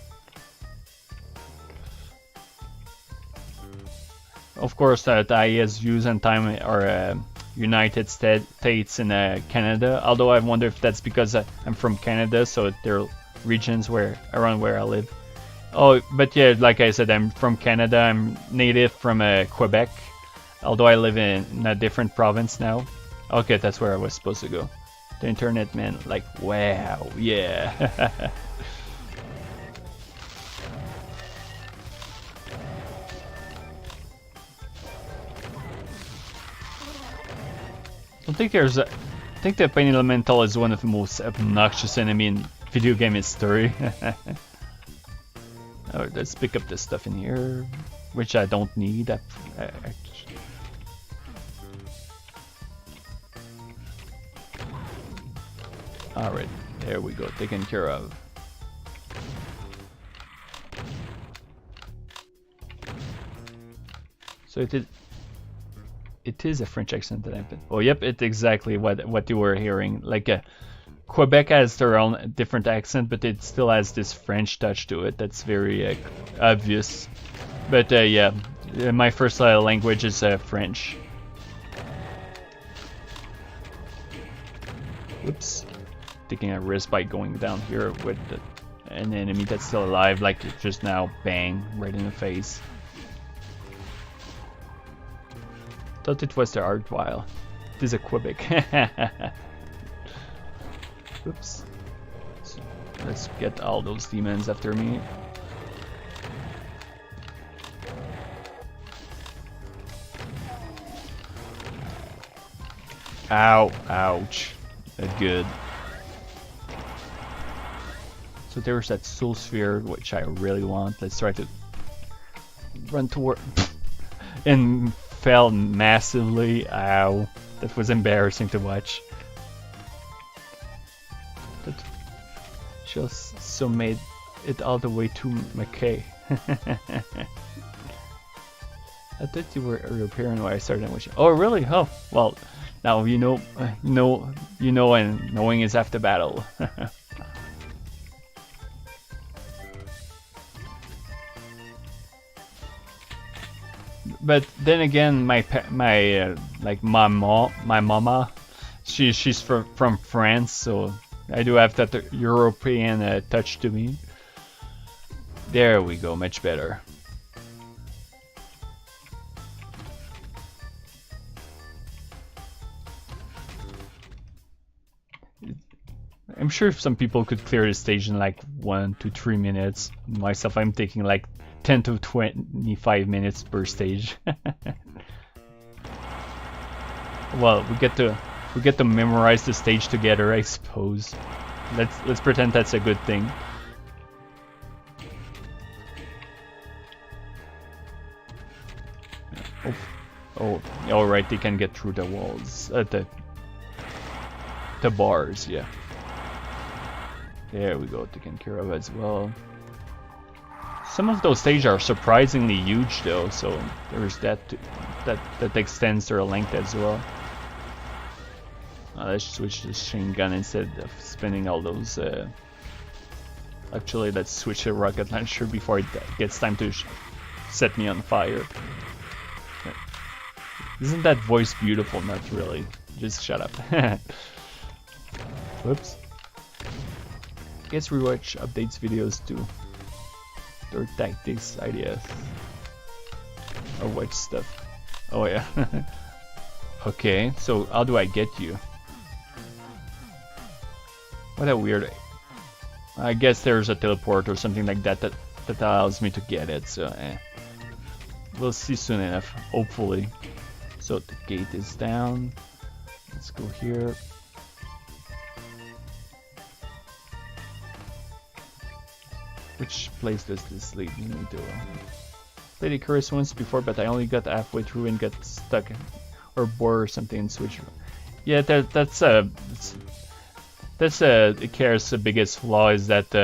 Of course, that IES use and time are United States and Canada. Although I wonder if that's because I'm from Canada, so there are regions around where I live. Oh, but yeah, like I said, I'm from Canada. I'm native from Quebec, although I live in a different province now. Okay, that's where I was supposed to go. The internet, man, like, wow, yeah. I think the Pain Elemental is one of the most obnoxious enemy in video game history. Alright, let's pick up this stuff in here, which I don't need. Alright, there we go, taken care of. So it is a French accent that I've been... Oh, yep, it's exactly what you were hearing. Like, Quebec has their own different accent, but it still has this French touch to it that's very obvious. But yeah, my first language is French. Oops. Taking a risk by going down here with an enemy that's still alive, like just now. Bang, right in the face. Thought it was the Argyle. It is a Quebec. Oops. So let's get all those demons after me. Ow, ouch. That's good. So there's that soul sphere, which I really want. Let's try to run toward... and fell massively. Ow. That was embarrassing to watch. That just so made it all the way to McKay. I thought you were European when I started watching. Oh really? Oh well, now you know, and knowing is half the battle. But then again, my mama, she's from France, so I do have that European touch to me. There we go, much better. I'm sure some people could clear the stage in like 1 to 3 minutes. Myself, I'm taking like 10 to 25 minutes per stage. Well, we get to memorize the stage together, I suppose. Let's pretend that's a good thing. Oh, all right, they can get through the walls, the bars, yeah. There we go, taken care of as well. Some of those stages are surprisingly huge though, so there's that extends their length as well. Let's switch to machine gun instead of spinning all those. Actually, let's switch to rocket launcher before it gets time to set me on fire. Isn't that voice beautiful? Not really. Just shut up. Whoops. I guess rewatch updates videos too. Their tactics, ideas. Or watch stuff. Oh yeah. Okay, so how do I get you? What a weird... I guess there's a teleport or something like that that allows me to get it, so we'll see soon enough, hopefully. So the gate is down. Let's go here. Which place does this lead me to? Played Icarus once before, but I only got halfway through and got stuck or bored or something and switched. Yeah, that's Icarus' biggest flaw is that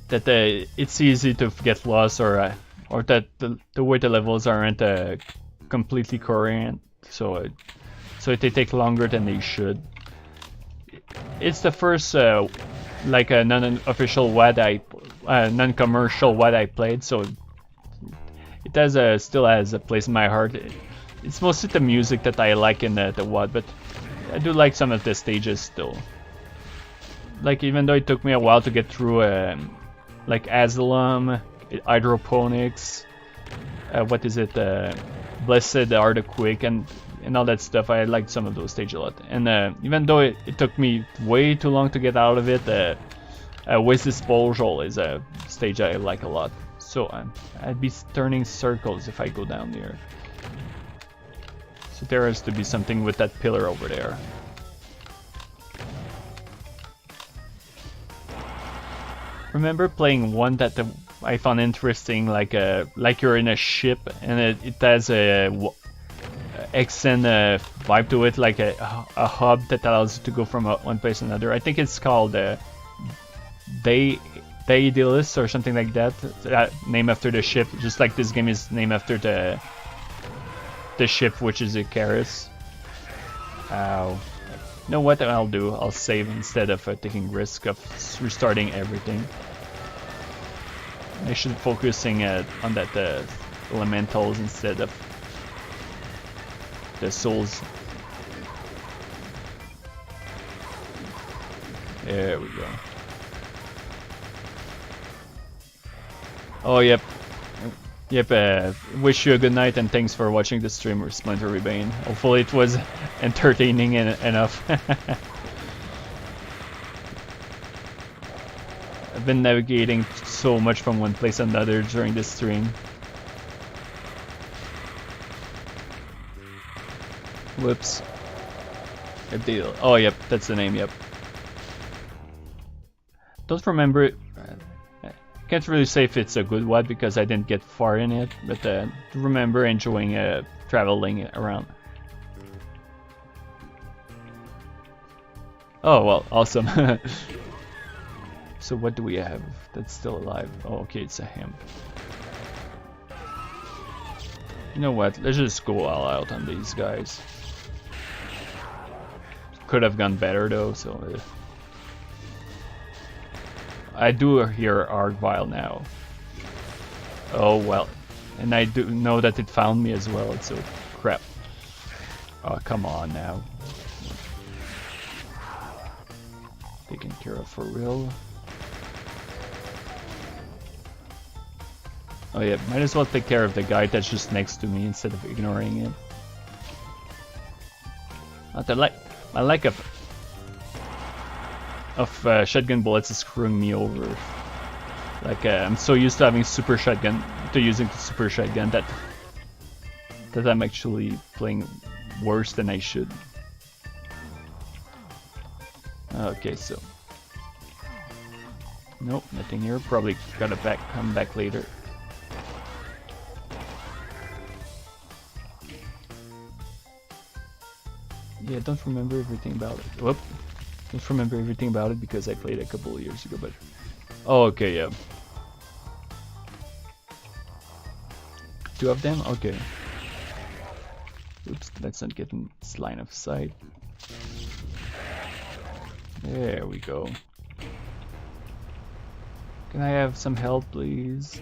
it's easy to get lost or that the way the levels aren't completely coherent, so they take longer than they should. It's the first like a non-official WAD non-commercial WAD I played, so it has still has a place in my heart. It's mostly the music that I like in the WAD, but I do like some of the stages still. Like even though it took me a while to get through like Asylum, Hydroponics, what is it, Blessed Are the Quick, and all that stuff. I liked some of those stages a lot, and even though it took me way too long to get out of it, Waste Disposal is a stage I like a lot, so I'd be turning circles if I go down there. So there has to be something with that pillar over there. Remember playing one that I found interesting, like you're in a ship and it has XN vibe to it, like a hub that allows you to go from one place to another. I think it's called Daedalus or something like that. Named after the ship, just like this game is named after the ship, which is Icarus. Ow. You know what I'll do? I'll save instead of taking risk of restarting everything. I should focusing on that elementals instead of the souls. There we go. Oh, yep. Yep, wish you a good night and thanks for watching the stream with Splinter Rebane. Hopefully it was entertaining enough. I've been navigating so much from one place to another during this stream. Whoops. Oh, yep, that's the name, yep. Don't remember it. Can't really say if it's a good WAD because I didn't get far in it, but remember enjoying traveling around. Oh well, awesome. So what do we have that's still alive? Oh, okay, it's a hemp. You know what? Let's just go all out on these guys. Could have gone better though, so. I do hear Argvile now. Oh well. And I do know that it found me as well, so crap. Oh, come on now. Taken care of for real. Oh yeah, might as well take care of the guy that's just next to me instead of ignoring him. My lack of shotgun bullets is screwing me over. Like I'm so used to having super shotgun, to using the super shotgun that I'm actually playing worse than I should. Okay, so nope, nothing here. Probably gotta come back later. Yeah, don't remember everything about it. Whoop. Don't remember everything about it because I played it a couple of years ago, but... Oh, okay, yeah. 2 of them? Okay. Oops, let's not get in this line of sight. There we go. Can I have some help, please?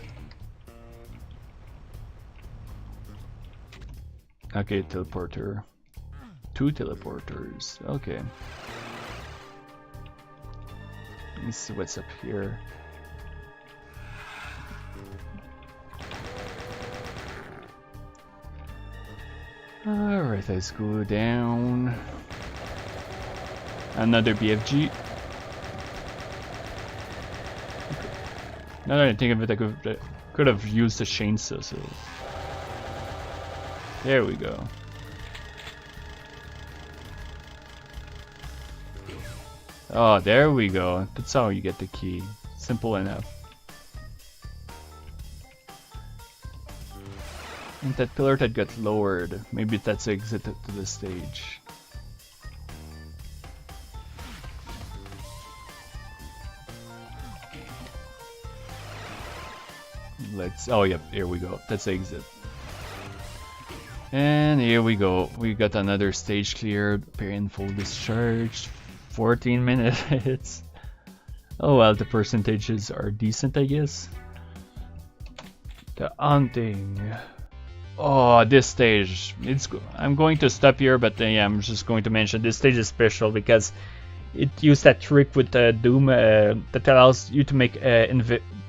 Okay, teleporter. 2 teleporters, okay. Let me see what's up here. Alright, let's go down. Another BFG. Now that I think of it, I could have used a chainsaw, so... There we go. Oh, there we go. That's how you get the key. Simple enough. And that pillar that got lowered. Maybe that's the exit to the stage. Let's... Oh, yep. Here we go. That's the exit. And here we go. We got another stage cleared. Painful discharge. 14 minutes. Oh well, the percentages are decent, I guess. The hunting. Oh, this stage. I'm going to stop here, but yeah, I'm just going to mention this stage is special because it used that trick with Doom that allows you to make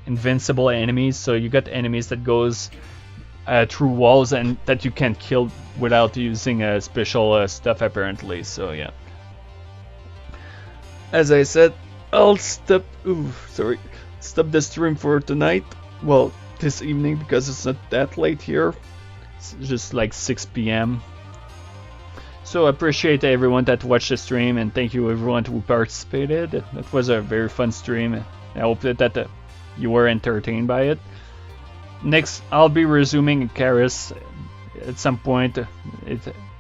invincible enemies. So you got enemies that goes through walls and that you can kill without using special stuff apparently. So yeah. As I said, I'll stop the stream for tonight. Well, this evening because it's not that late here. It's just like 6 p.m. So I appreciate everyone that watched the stream and thank you everyone who participated. That was a very fun stream. I hope that you were entertained by it. Next, I'll be resuming Icarus at some point.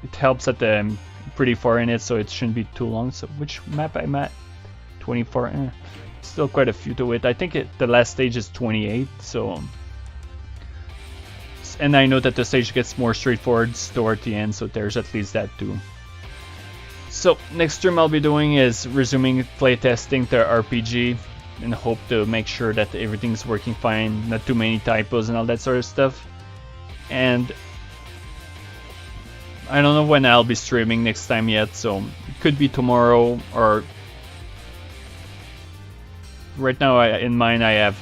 it helps that I'm pretty far in it, so it shouldn't be too long. So which map I'm at? 24. Still quite a few to it. I think the last stage is 28. So, and I know that the stage gets more straightforward toward the end. So there's at least that too. So next stream I'll be doing is resuming playtesting the RPG, and hope to make sure that everything's working fine, not too many typos and all that sort of stuff. And I don't know when I'll be streaming next time yet, so it could be tomorrow, or right now in mind I have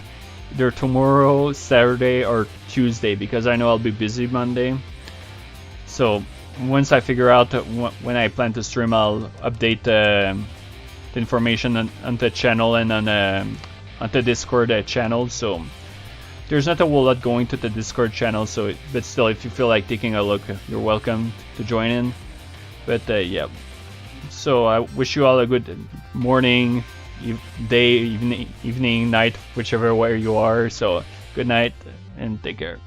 either tomorrow, Saturday, or Tuesday, because I know I'll be busy Monday. So once I figure out when I plan to stream, I'll update the information on the channel and on the Discord channel. So there's not a whole lot going to the Discord channel, so but still, if you feel like taking a look, you're welcome to join in. But yeah, so I wish you all a good morning, day, evening, night, whichever way you are. So good night and take care.